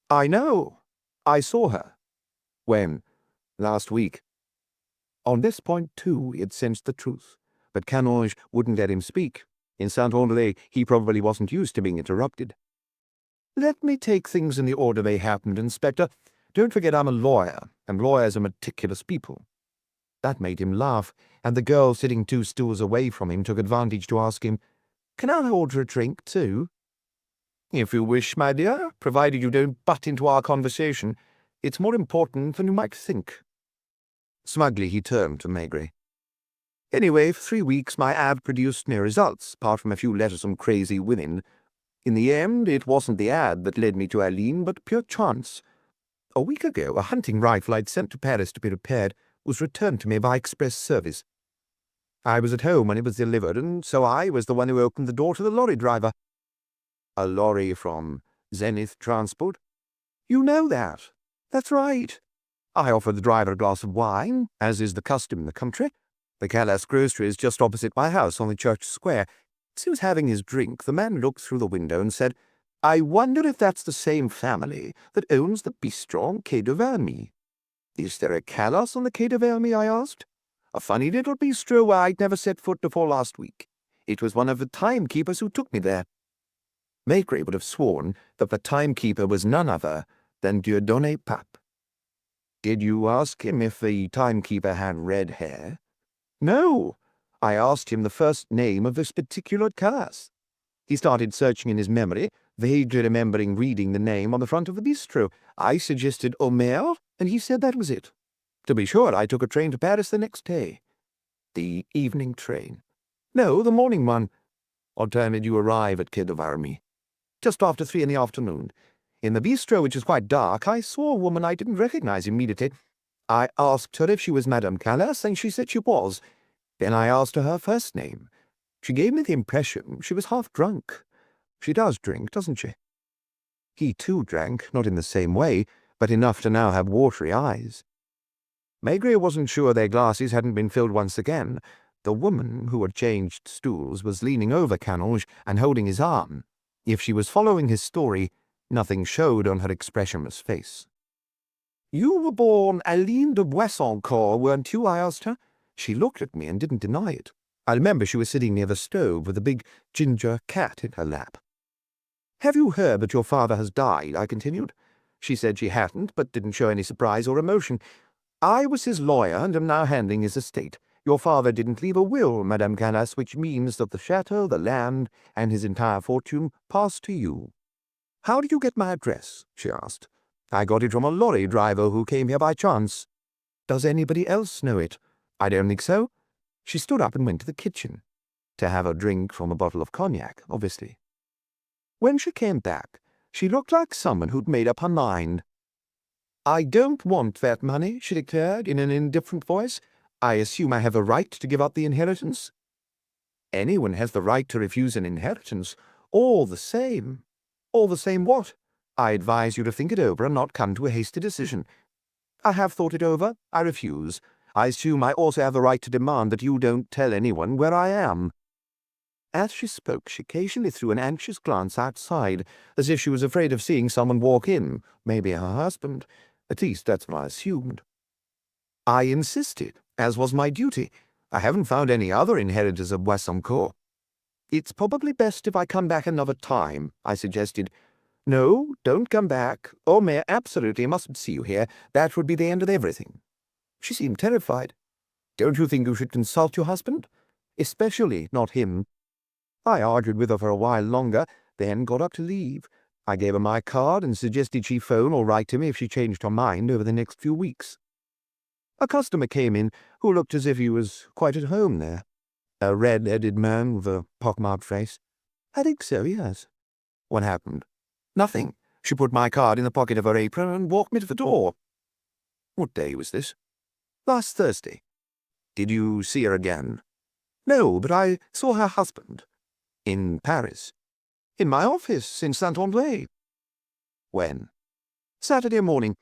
"I know. I saw her." "When?" "Last week." On this point, too, he had sensed the truth, but Canonge wouldn't let him speak. In Saint-André, he probably wasn't used to being interrupted. "Let me take things in the order they happened, Inspector. Don't forget I'm a lawyer, and lawyers are meticulous people." That made him laugh, and the girl sitting 2 stools away from him took advantage to ask him, "Can I order a drink, too?" "If you wish, my dear, provided you don't butt into our conversation. It's more important than you might think." Smugly he turned to Maigret. "Anyway, for 3 weeks my ad produced no results, apart from a few letters from crazy women. In the end, it wasn't the ad that led me to Eileen, but pure chance. A week ago, a hunting rifle I'd sent to Paris to be repaired was returned to me by express service. I was at home when it was delivered, and so I was the one who opened the door to the lorry driver." "A lorry from Zenith Transport?" "You know that." "That's right. I offered the driver a glass of wine, as is the custom in the country. The Calas grocery is just opposite my house on the church square. As he was having his drink, the man looked through the window and said, 'I wonder if that's the same family that owns the bistro on Quai de Vermy.' 'Is there a Calas on the Quai de Vermy?' I asked. 'A funny little bistro where I'd never set foot before last week. It was one of the timekeepers who took me there.'" Maigret would have sworn that the timekeeper was none other than Dieudonné Pape. "Did you ask him if the timekeeper had red hair?" "No. I asked him the first name of this particular Calas. He started searching in his memory, vaguely remembering reading the name on the front of the bistro. I suggested Omer, and he said that was it. To be sure, I took a train to Paris the next day." "The evening train?" "No, the morning one." "What time did you arrive at Quai de Vermy?" "Just after 3 in the afternoon. In the bistro, which was quite dark, I saw a woman I didn't recognize immediately. I asked her if she was Madame Calas, and she said she was. Then I asked her first name. She gave me the impression she was half drunk. She does drink, doesn't she?" He too drank, not in the same way, but enough to now have watery eyes. Maigret wasn't sure their glasses hadn't been filled once again. The woman, who had changed stools, was leaning over Canonge and holding his arm. If she was following his story, nothing showed on her expressionless face. "You were born Eileen de Boissoncourt, weren't you?" I asked her. She looked at me and didn't deny it. I remember she was sitting near the stove with a big ginger cat in her lap. "Have you heard that your father has died?" I continued. She said she hadn't, but didn't show any surprise or emotion. "I was his lawyer and am now handling his estate. Your father didn't leave a will, Madame Callas, which means that the chateau, the land, and his entire fortune passed to you." "How did you get my address?" she asked. "I got it from a lorry driver who came here by chance." "Does anybody else know it?" "I don't think so." She stood up and went to the kitchen. To have a drink from a bottle of cognac, obviously. When she came back, she looked like someone who'd made up her mind. "I don't want that money," she declared in an indifferent voice. "I assume I have a right to give up the inheritance?" "Anyone has the right to refuse an inheritance. All the same." "All the same what?" "I advise you to think it over and not come to a hasty decision." "I have thought it over. I refuse. I assume I also have the right to demand that you don't tell anyone where I am." As she spoke, she occasionally threw an anxious glance outside, as if she was afraid of seeing someone walk in, maybe her husband. At least that's what I assumed. I insisted, as was my duty. I haven't found any other inheritors of Boissoncourt. "It's probably best if I come back another time," I suggested. "No, don't come back. Omer absolutely mustn't see you here. That would be the end of everything." She seemed terrified. "Don't you think you should consult your husband? Especially not him." I argued with her for a while longer, then got up to leave. I gave her my card and suggested she phone or write to me if she changed her mind over the next few weeks. A customer came in who looked as if he was quite at home there. A red-headed man with a pockmarked face. "I think so, yes." "What happened?" "Nothing. She put my card in the pocket of her apron and walked me to the door." "What day was this?" "Last Thursday." "Did you see her again?" "No, but I saw her husband." "In Paris?" "In my office in Saint-André." "When?" "Saturday morning.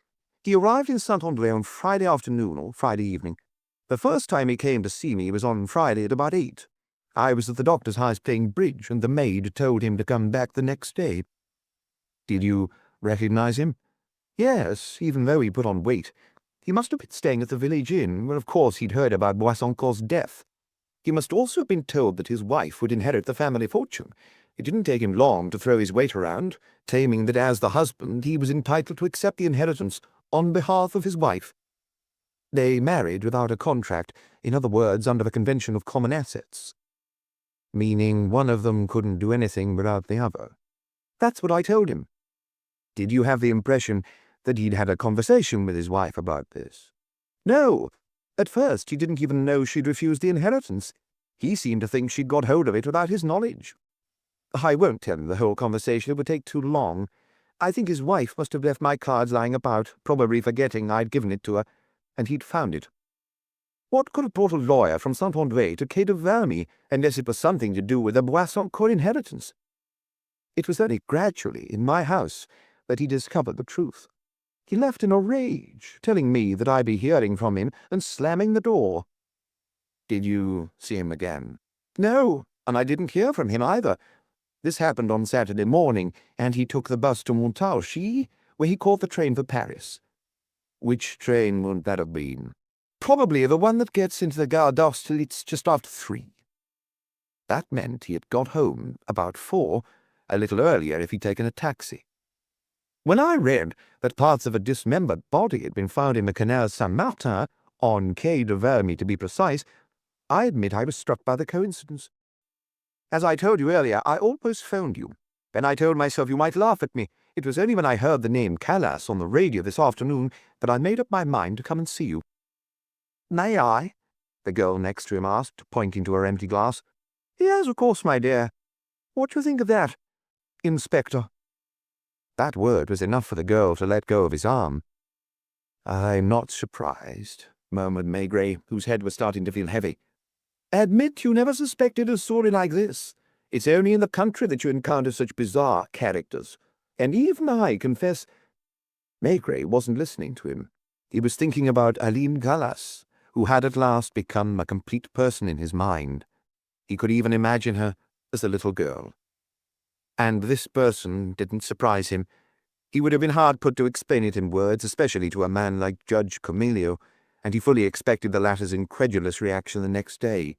He arrived in Saint-André on Friday afternoon or Friday evening. The first time he came to see me was on Friday at about 8. I was at the doctor's house playing bridge, and the maid told him to come back the next day." "Did you recognize him?" "Yes, even though he put on weight. He must have been staying at the village inn, where of course he'd heard about Boissoncourt's death. He must also have been told that his wife would inherit the family fortune. It didn't take him long to throw his weight around, claiming that as the husband he was entitled to accept the inheritance on behalf of his wife. They married without a contract, in other words, under the convention of common assets." "Meaning one of them couldn't do anything without the other?" "That's what I told him." "Did you have the impression that he'd had a conversation with his wife about this?" "No. At first he didn't even know she'd refused the inheritance. He seemed to think she'd got hold of it without his knowledge. I won't tell him the whole conversation. It would take too long. I think his wife must have left my cards lying about, probably forgetting I'd given it to her, and he'd found it. What could have brought a lawyer from Saint-André to Quai de Valmy, unless it was something to do with the Boissoncourt inheritance? It was only gradually, in my house, that he discovered the truth. He left in a rage, telling me that I'd be hearing from him, and slamming the door." "Did you see him again?" "No, and I didn't hear from him either. This happened on Saturday morning, and he took the bus to Montargis, where he caught the train for Paris." "Which train would that have been?" "Probably the one that gets into the Gare d'Austerlitz just after 3. That meant he had got home about 4, a little earlier if he'd taken a taxi. When I read that parts of a dismembered body had been found in the Canal Saint-Martin, on Quai de Valmy to be precise, I admit I was struck by the coincidence. As I told you earlier, I almost phoned you. Then I told myself you might laugh at me. It was only when I heard the name Callas on the radio this afternoon that I made up my mind to come and see you." "May I?" the girl next to him asked, pointing to her empty glass. "Yes, of course, my dear. What do you think of that, Inspector?" That word was enough for the girl to let go of his arm. "I'm not surprised," murmured Maigret, whose head was starting to feel heavy. "Admit you never suspected a story like this. It's only in the country that you encounter such bizarre characters. And even I confess—" Maigret wasn't listening to him. He was thinking about Aline Callas, who had at last become a complete person in his mind. He could even imagine her as a little girl. And this person didn't surprise him. He would have been hard put to explain it in words, especially to a man like Judge Camillo. and he fully expected the latter's incredulous reaction the next day.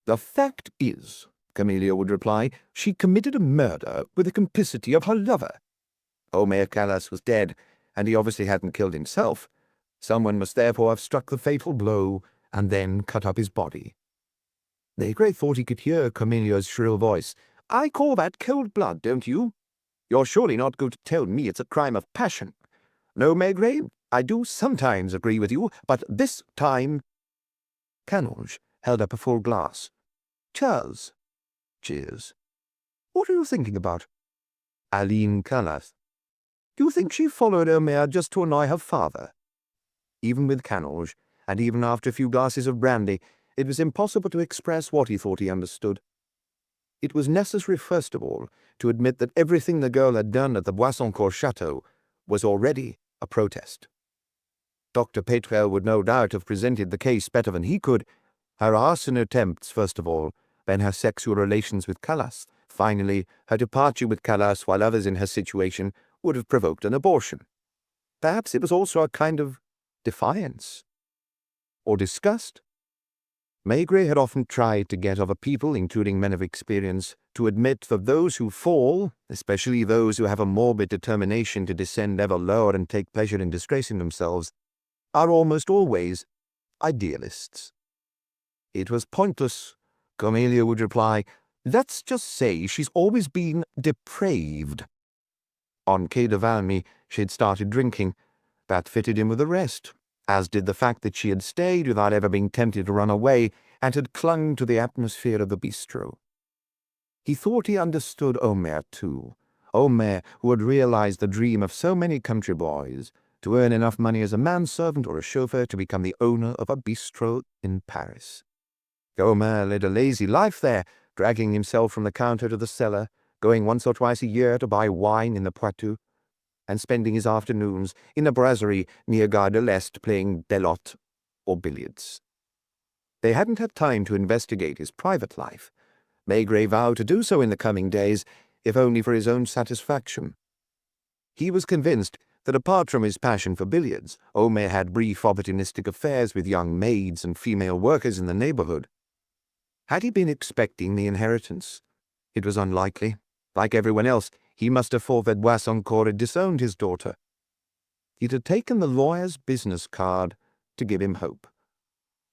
"The fact is," Camillia would reply, "she committed a murder with the complicity of her lover. Omer Callas was dead, and he obviously hadn't killed himself. Someone must therefore have struck the fatal blow and then cut up his body." Maigret thought he could hear Camillia's shrill voice. "I call that cold blood, don't you? You're surely not going to tell me it's a crime of passion. No, Maigret, I do sometimes agree with you, but this time—" Canonge held up a full glass. "Cheers." "Cheers." "What are you thinking about?" "Aline Callas." "Do you think she followed Omer just to annoy her father?" Even with Canonge, and even after a few glasses of brandy, it was impossible to express what he thought he understood. It was necessary, first of all, to admit that everything the girl had done at the Boissoncourt chateau was already a protest. Dr. Pétrel would no doubt have presented the case better than he could. Her arson attempts, first of all, then her sexual relations with Callas, finally her departure with Callas while others in her situation would have provoked an abortion. Perhaps it was also a kind of defiance or disgust. Maigret had often tried to get other people, including men of experience, to admit that those who fall, especially those who have a morbid determination to descend ever lower and take pleasure in disgracing themselves, are almost always idealists. "It was pointless," Camillia would reply. "Let's just say she's always been depraved." On Quai de Valmy she had started drinking. That fitted in with the rest, as did the fact that she had stayed without ever being tempted to run away and had clung to the atmosphere of the bistro. He thought he understood Omer, too. Omer, who had realized the dream of so many country boys, to earn enough money as a manservant or a chauffeur to become the owner of a bistro in Paris. Omer led a lazy life there, dragging himself from the counter to the cellar, going once or twice a year to buy wine in the Poitou, and spending his afternoons in a brasserie near Gare de l'Est playing belote or billiards. They hadn't had time to investigate his private life. Maigret vowed to do so in the coming days, if only for his own satisfaction. He was convinced that apart from his passion for billiards, Omer had brief opportunistic affairs with young maids and female workers in the neighborhood. Had he been expecting the inheritance? It was unlikely. Like everyone else, he must have thought that Boissoncourt had disowned his daughter. It had taken the lawyer's business card to give him hope.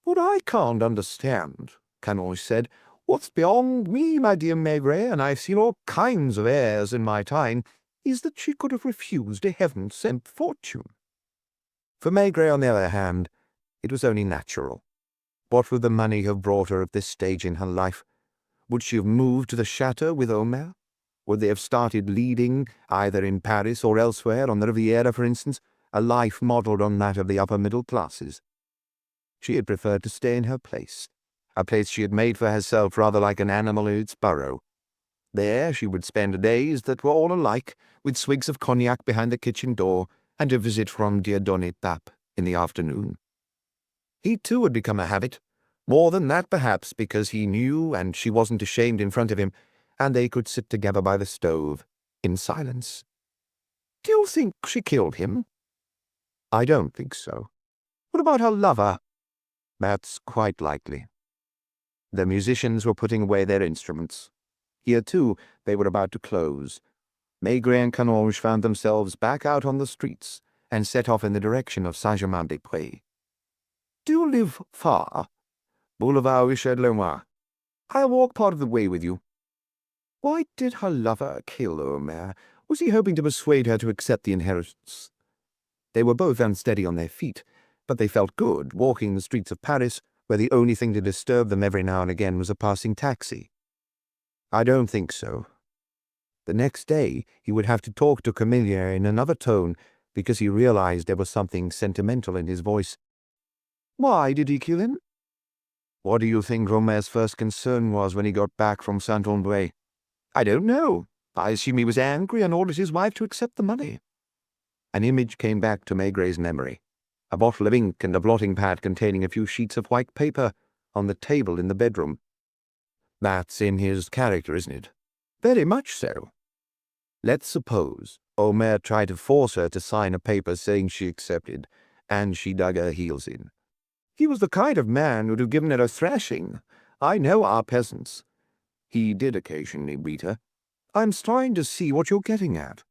"What I can't understand," Canonge said, "what's beyond me, my dear Maigret, and I've seen all kinds of heirs in my time, is that she could have refused a heaven-sent fortune." For Maigret, on the other hand, it was only natural. What would the money have brought her at this stage in her life? Would she have moved to the chateau with Omer? Would they have started leading, either in Paris or elsewhere, on the Riviera, for instance, a life modelled on that of the upper middle classes? She had preferred to stay in her place, a place she had made for herself rather like an animal in its burrow. There she would spend days that were all alike, with swigs of cognac behind the kitchen door, and a visit from Dieudonné Tape in the afternoon. He too had become a habit, more than that perhaps because he knew and she wasn't ashamed in front of him, and they could sit together by the stove, in silence. "Do you think she killed him?" "I don't think so." "What about her lover?" "That's quite likely." The musicians were putting away their instruments. Here, too, they were about to close. Maigret and Canonge found themselves back out on the streets and set off in the direction of Saint-Germain-des-Prés. "Do you live far?" "Boulevard Richard-Lenoir." "I'll walk part of the way with you." Why did her lover kill Omer? Was he hoping to persuade her to accept the inheritance? They were both unsteady on their feet, but they felt good walking the streets of Paris, where the only thing to disturb them every now and again was a passing taxi. "I don't think so." The next day he would have to talk to Camillia in another tone, because he realized there was something sentimental in his voice. "Why did he kill him?" "What do you think Omer's first concern was when he got back from Saint-Ombray?" "I don't know. I assume he was angry and ordered his wife to accept the money." An image came back to Maigret's memory. A bottle of ink and a blotting pad containing a few sheets of white paper on the table in the bedroom. "That's in his character, isn't it?" "Very much so." "Let's suppose Omer tried to force her to sign a paper saying she accepted, and she dug her heels in. "He was the kind of man who'd have given her a thrashing. I know our peasants." He did occasionally beat her. "I'm starting to see what you're getting at."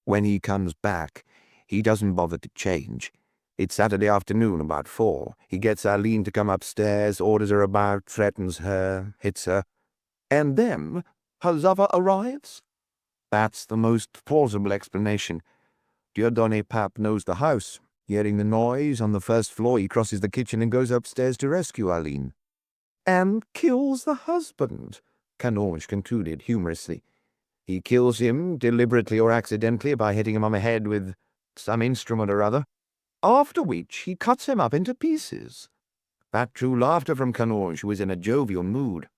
When he comes back, he doesn't bother to change. It's Saturday afternoon about 4. He gets Aline to come upstairs, orders her about, threatens her, hits her. And then her lover arrives? That's the most plausible explanation. Dieudonné Pap knows the house. Hearing the noise on the first floor, he crosses the kitchen and goes upstairs to rescue Aline. "And kills the husband," Canonge concluded humorously. "He kills him, deliberately or accidentally, by hitting him on the head with some instrument or other, after which he cuts him up into pieces." That drew laughter from Canonge, who was in a jovial mood.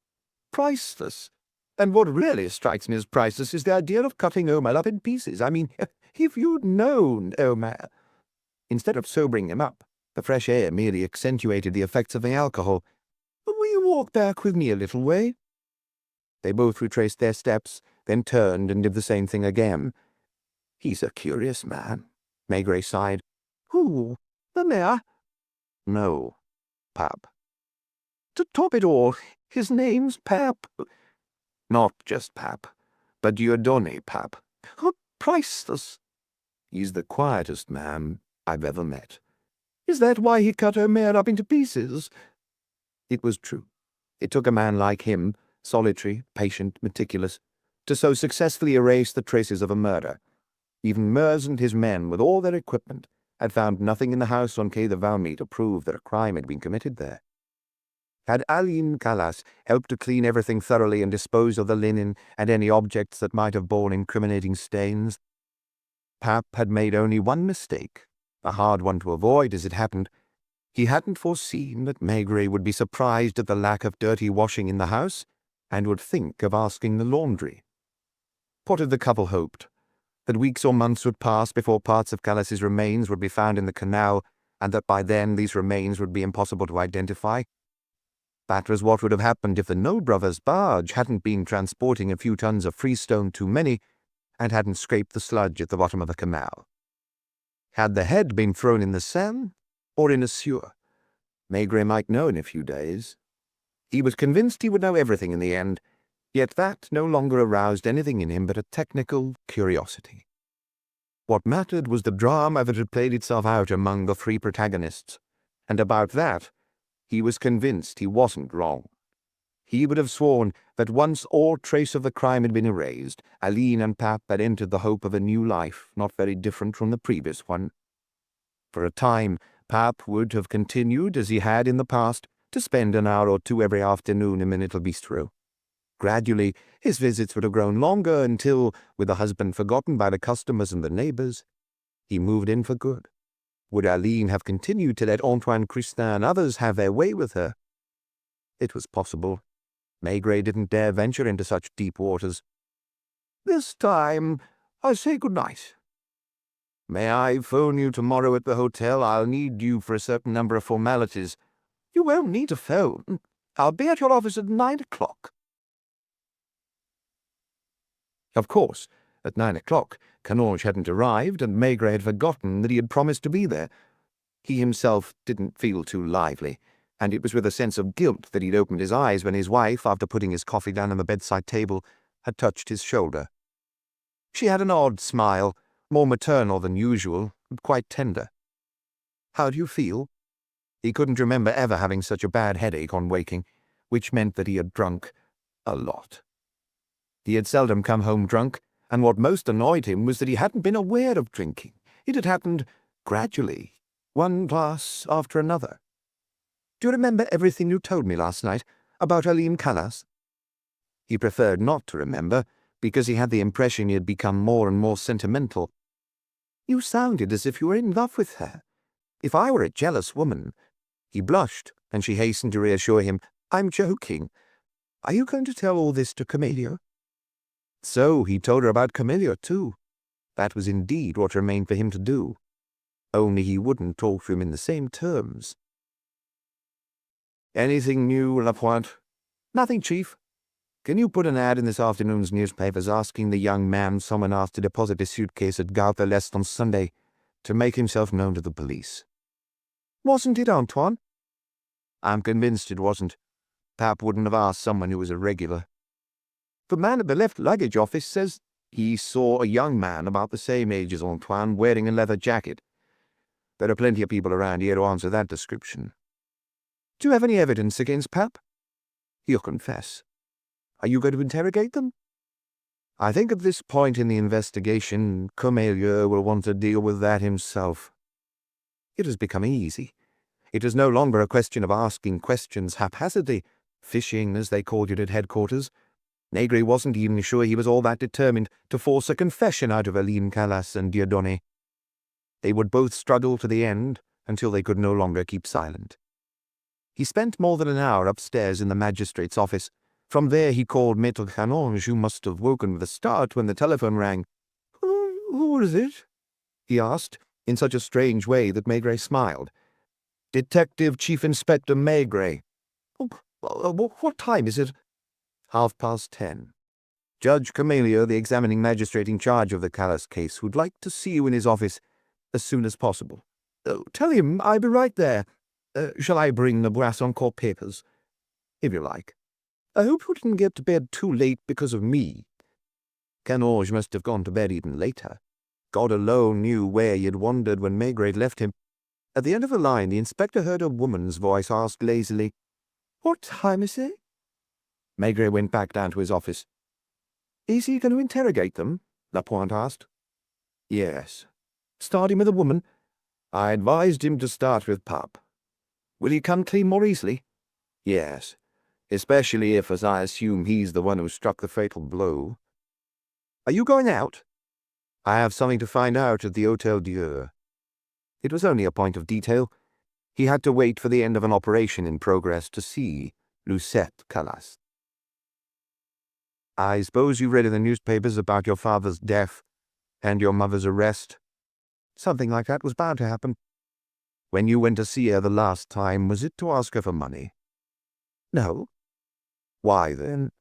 "Priceless. And what really strikes me as priceless is the idea of cutting Omer up in pieces. I mean, if you'd known Omer—" Instead of sobering him up, the fresh air merely accentuated the effects of the alcohol. "Will you walk back with me a little way?" They both retraced their steps, then turned and did the same thing again. "He's a curious man," Maigret sighed. "Who? The mayor?" "No, Pap." "To top it all, his name's Pap." "Not just Pap, but Dieudonné Pap." "Oh, priceless." "He's the quietest man I've ever met." "Is that why he cut her mare up into pieces?" It was true. It took a man like him, solitary, patient, meticulous, to so successfully erase the traces of a murder. Even Mers and his men, with all their equipment, had found nothing in the house on Quai de Valmy to prove that a crime had been committed there. Had Aline Calas helped to clean everything thoroughly and dispose of the linen and any objects that might have borne incriminating stains? Pap had made only one mistake, a hard one to avoid as it happened. He hadn't foreseen that Maigret would be surprised at the lack of dirty washing in the house, and would think of asking the laundry. What had the couple hoped? That weeks or months would pass before parts of Calas's remains would be found in the canal, and that by then these remains would be impossible to identify? That was what would have happened if the No Brothers' barge hadn't been transporting a few tons of freestone too many, and hadn't scraped the sludge at the bottom of the canal. Had the head been thrown in the Seine, or in a sewer? Maigret might know in a few days. He was convinced he would know everything in the end, yet that no longer aroused anything in him but a technical curiosity. What mattered was the drama that had played itself out among the three protagonists, and about that he was convinced he wasn't wrong. He would have sworn that once all trace of the crime had been erased, Aline and Pap had entered the hope of a new life, not very different from the previous one. For a time, Pap would have continued, as he had in the past, to spend an hour or two every afternoon in the little bistro. Gradually, his visits would have grown longer until, with the husband forgotten by the customers and the neighbors, he moved in for good. Would Aline have continued to let Antoine Christin and others have their way with her? It was possible. Maigret didn't dare venture into such deep waters. "This time, I say good night." "May I phone you tomorrow at the hotel? I'll need you for a certain number of formalities." "You won't need to phone. I'll be at your office at 9 o'clock. Of course, at 9 o'clock, Canonge hadn't arrived, and Maigret had forgotten that he had promised to be there. He himself didn't feel too lively, and it was with a sense of guilt that he'd opened his eyes when his wife, after putting his coffee down on the bedside table, had touched his shoulder. She had an odd smile, more maternal than usual, and quite tender. "How do you feel?" He couldn't remember ever having such a bad headache on waking, which meant that he had drunk a lot. He had seldom come home drunk, and what most annoyed him was that he hadn't been aware of drinking. It had happened gradually, one glass after another. "Do you remember everything you told me last night about Aline Calas?" He preferred not to remember, because he had the impression he had become more and more sentimental. "You sounded as if you were in love with her. If I were a jealous woman—" He blushed, and she hastened to reassure him. "I'm joking. Are you going to tell all this to Camillo?" So he told her about Camillo, too. That was indeed what remained for him to do. Only he wouldn't talk to him in the same terms. "Anything new, Lapointe?" "Nothing, Chief." "Can you put an ad in this afternoon's newspapers asking the young man someone asked to deposit his suitcase at Gare de l'Est on Sunday to make himself known to the police. "Wasn't it, Antoine?" "I'm convinced it wasn't. Pap wouldn't have asked someone who was a regular. The man at the left luggage office says he saw a young man about the same age as Antoine wearing a leather jacket. There are plenty of people around here who answer that description." "Do you have any evidence against Pap?" "He'll confess." "Are you going to interrogate them?" "I think at this point in the investigation, Maigret will want to deal with that himself. It has become easy. It is no longer a question of asking questions haphazardly, fishing as they called it at headquarters. Maigret wasn't even sure he was all that determined to force a confession out of Aline Calas and Dieudonné. They would both struggle to the end until they could no longer keep silent. He spent more than an hour upstairs in the magistrate's office. From there he called Maître Canonge, who must have woken with a start when the telephone rang. Who is it?" he asked, in such a strange way that Maigret smiled. "Detective Chief Inspector Maigret." What time is it?" 10:30. "Judge Camilio, the examining magistrate in charge of the Calas case, would like to see you in his office as soon as possible." "Tell him I'll be right there. Shall I bring the Boisson Court papers?" "If you like. I hope you didn't get to bed too late because of me." Canonge must have gone to bed even later. God alone knew where he had wandered when Maigret left him. At the end of the line, the inspector heard a woman's voice ask lazily, "What time is it?" Maigret went back down to his office. "Is he going to interrogate them?" Lapointe asked. "Yes." "Starting with a woman?" "I advised him to start with Pap." "Will he come clean more easily?" "Yes, especially if, as I assume, he's the one who struck the fatal blow." "Are you going out?" "I have something to find out at the Hôtel Dieu." It was only a point of detail. He had to wait for the end of an operation in progress to see Lucette Calas. "I suppose you read in the newspapers about your father's death and your mother's arrest?" "Something like that was bound to happen." "When you went to see her the last time, was it to ask her for money?" "No." "Why, then?"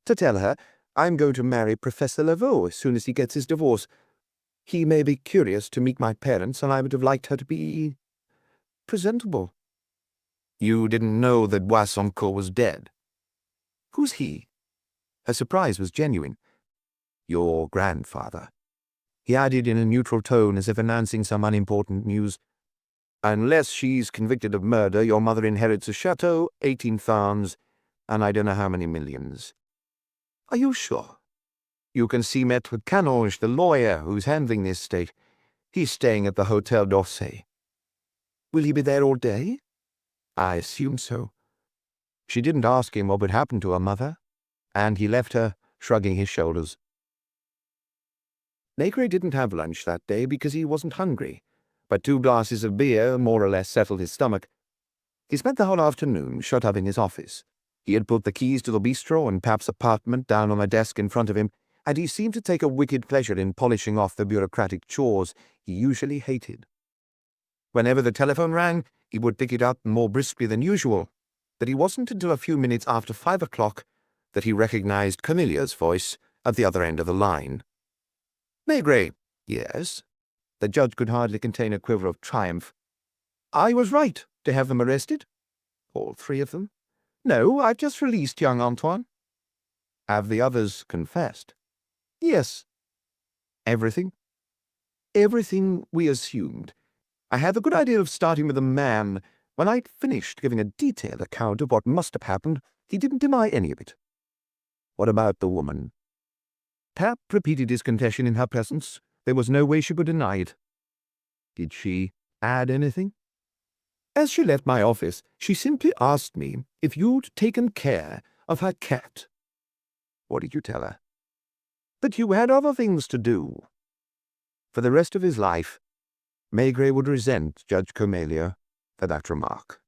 "To tell her I'm going to marry Professor Laveau as soon as he gets his divorce. He may be curious to meet my parents, and I would have liked her to be presentable." "You didn't know that Boissoncourt was dead?" "Who's he?" Her surprise was genuine. "Your grandfather," he added in a neutral tone as if announcing some unimportant news. "Unless she's convicted of murder, your mother inherits a chateau, 18 farms, and I don't know how many millions." "Are you sure?" "You can see Maître Canonge, the lawyer who's handling the estate. He's staying at the Hôtel d'Orsay." "Will he be there all day?" "I assume so." She didn't ask him what would happen to her mother, and he left her, shrugging his shoulders. Maigret didn't have lunch that day because he wasn't hungry, but 2 glasses of beer more or less settled his stomach. He spent the whole afternoon shut up in his office. He had put the keys to the bistro and Pap's apartment down on a desk in front of him, and he seemed to take a wicked pleasure in polishing off the bureaucratic chores he usually hated. Whenever the telephone rang, he would pick it up more briskly than usual, but it wasn't until a few minutes after 5 o'clock that he recognized Camillia's voice at the other end of the line. "Maigret." "Yes." The judge could hardly contain a quiver of triumph. "I was right to have them arrested?" "All 3 of them?" "No, I've just released young Antoine." "Have the others confessed?" "Yes." "Everything?" "Everything we assumed. I had the good idea of starting with a man. When I'd finished giving a detailed account of what must have happened, he didn't deny any of it." "What about the woman?" "Pap repeated his confession in her presence. There was no way she could deny it." "Did she add anything?" "As she left my office, she simply asked me if you'd taken care of her cat." "What did you tell her?" "That you had other things to do." For the rest of his life, Maigret would resent Judge Camillo for that remark.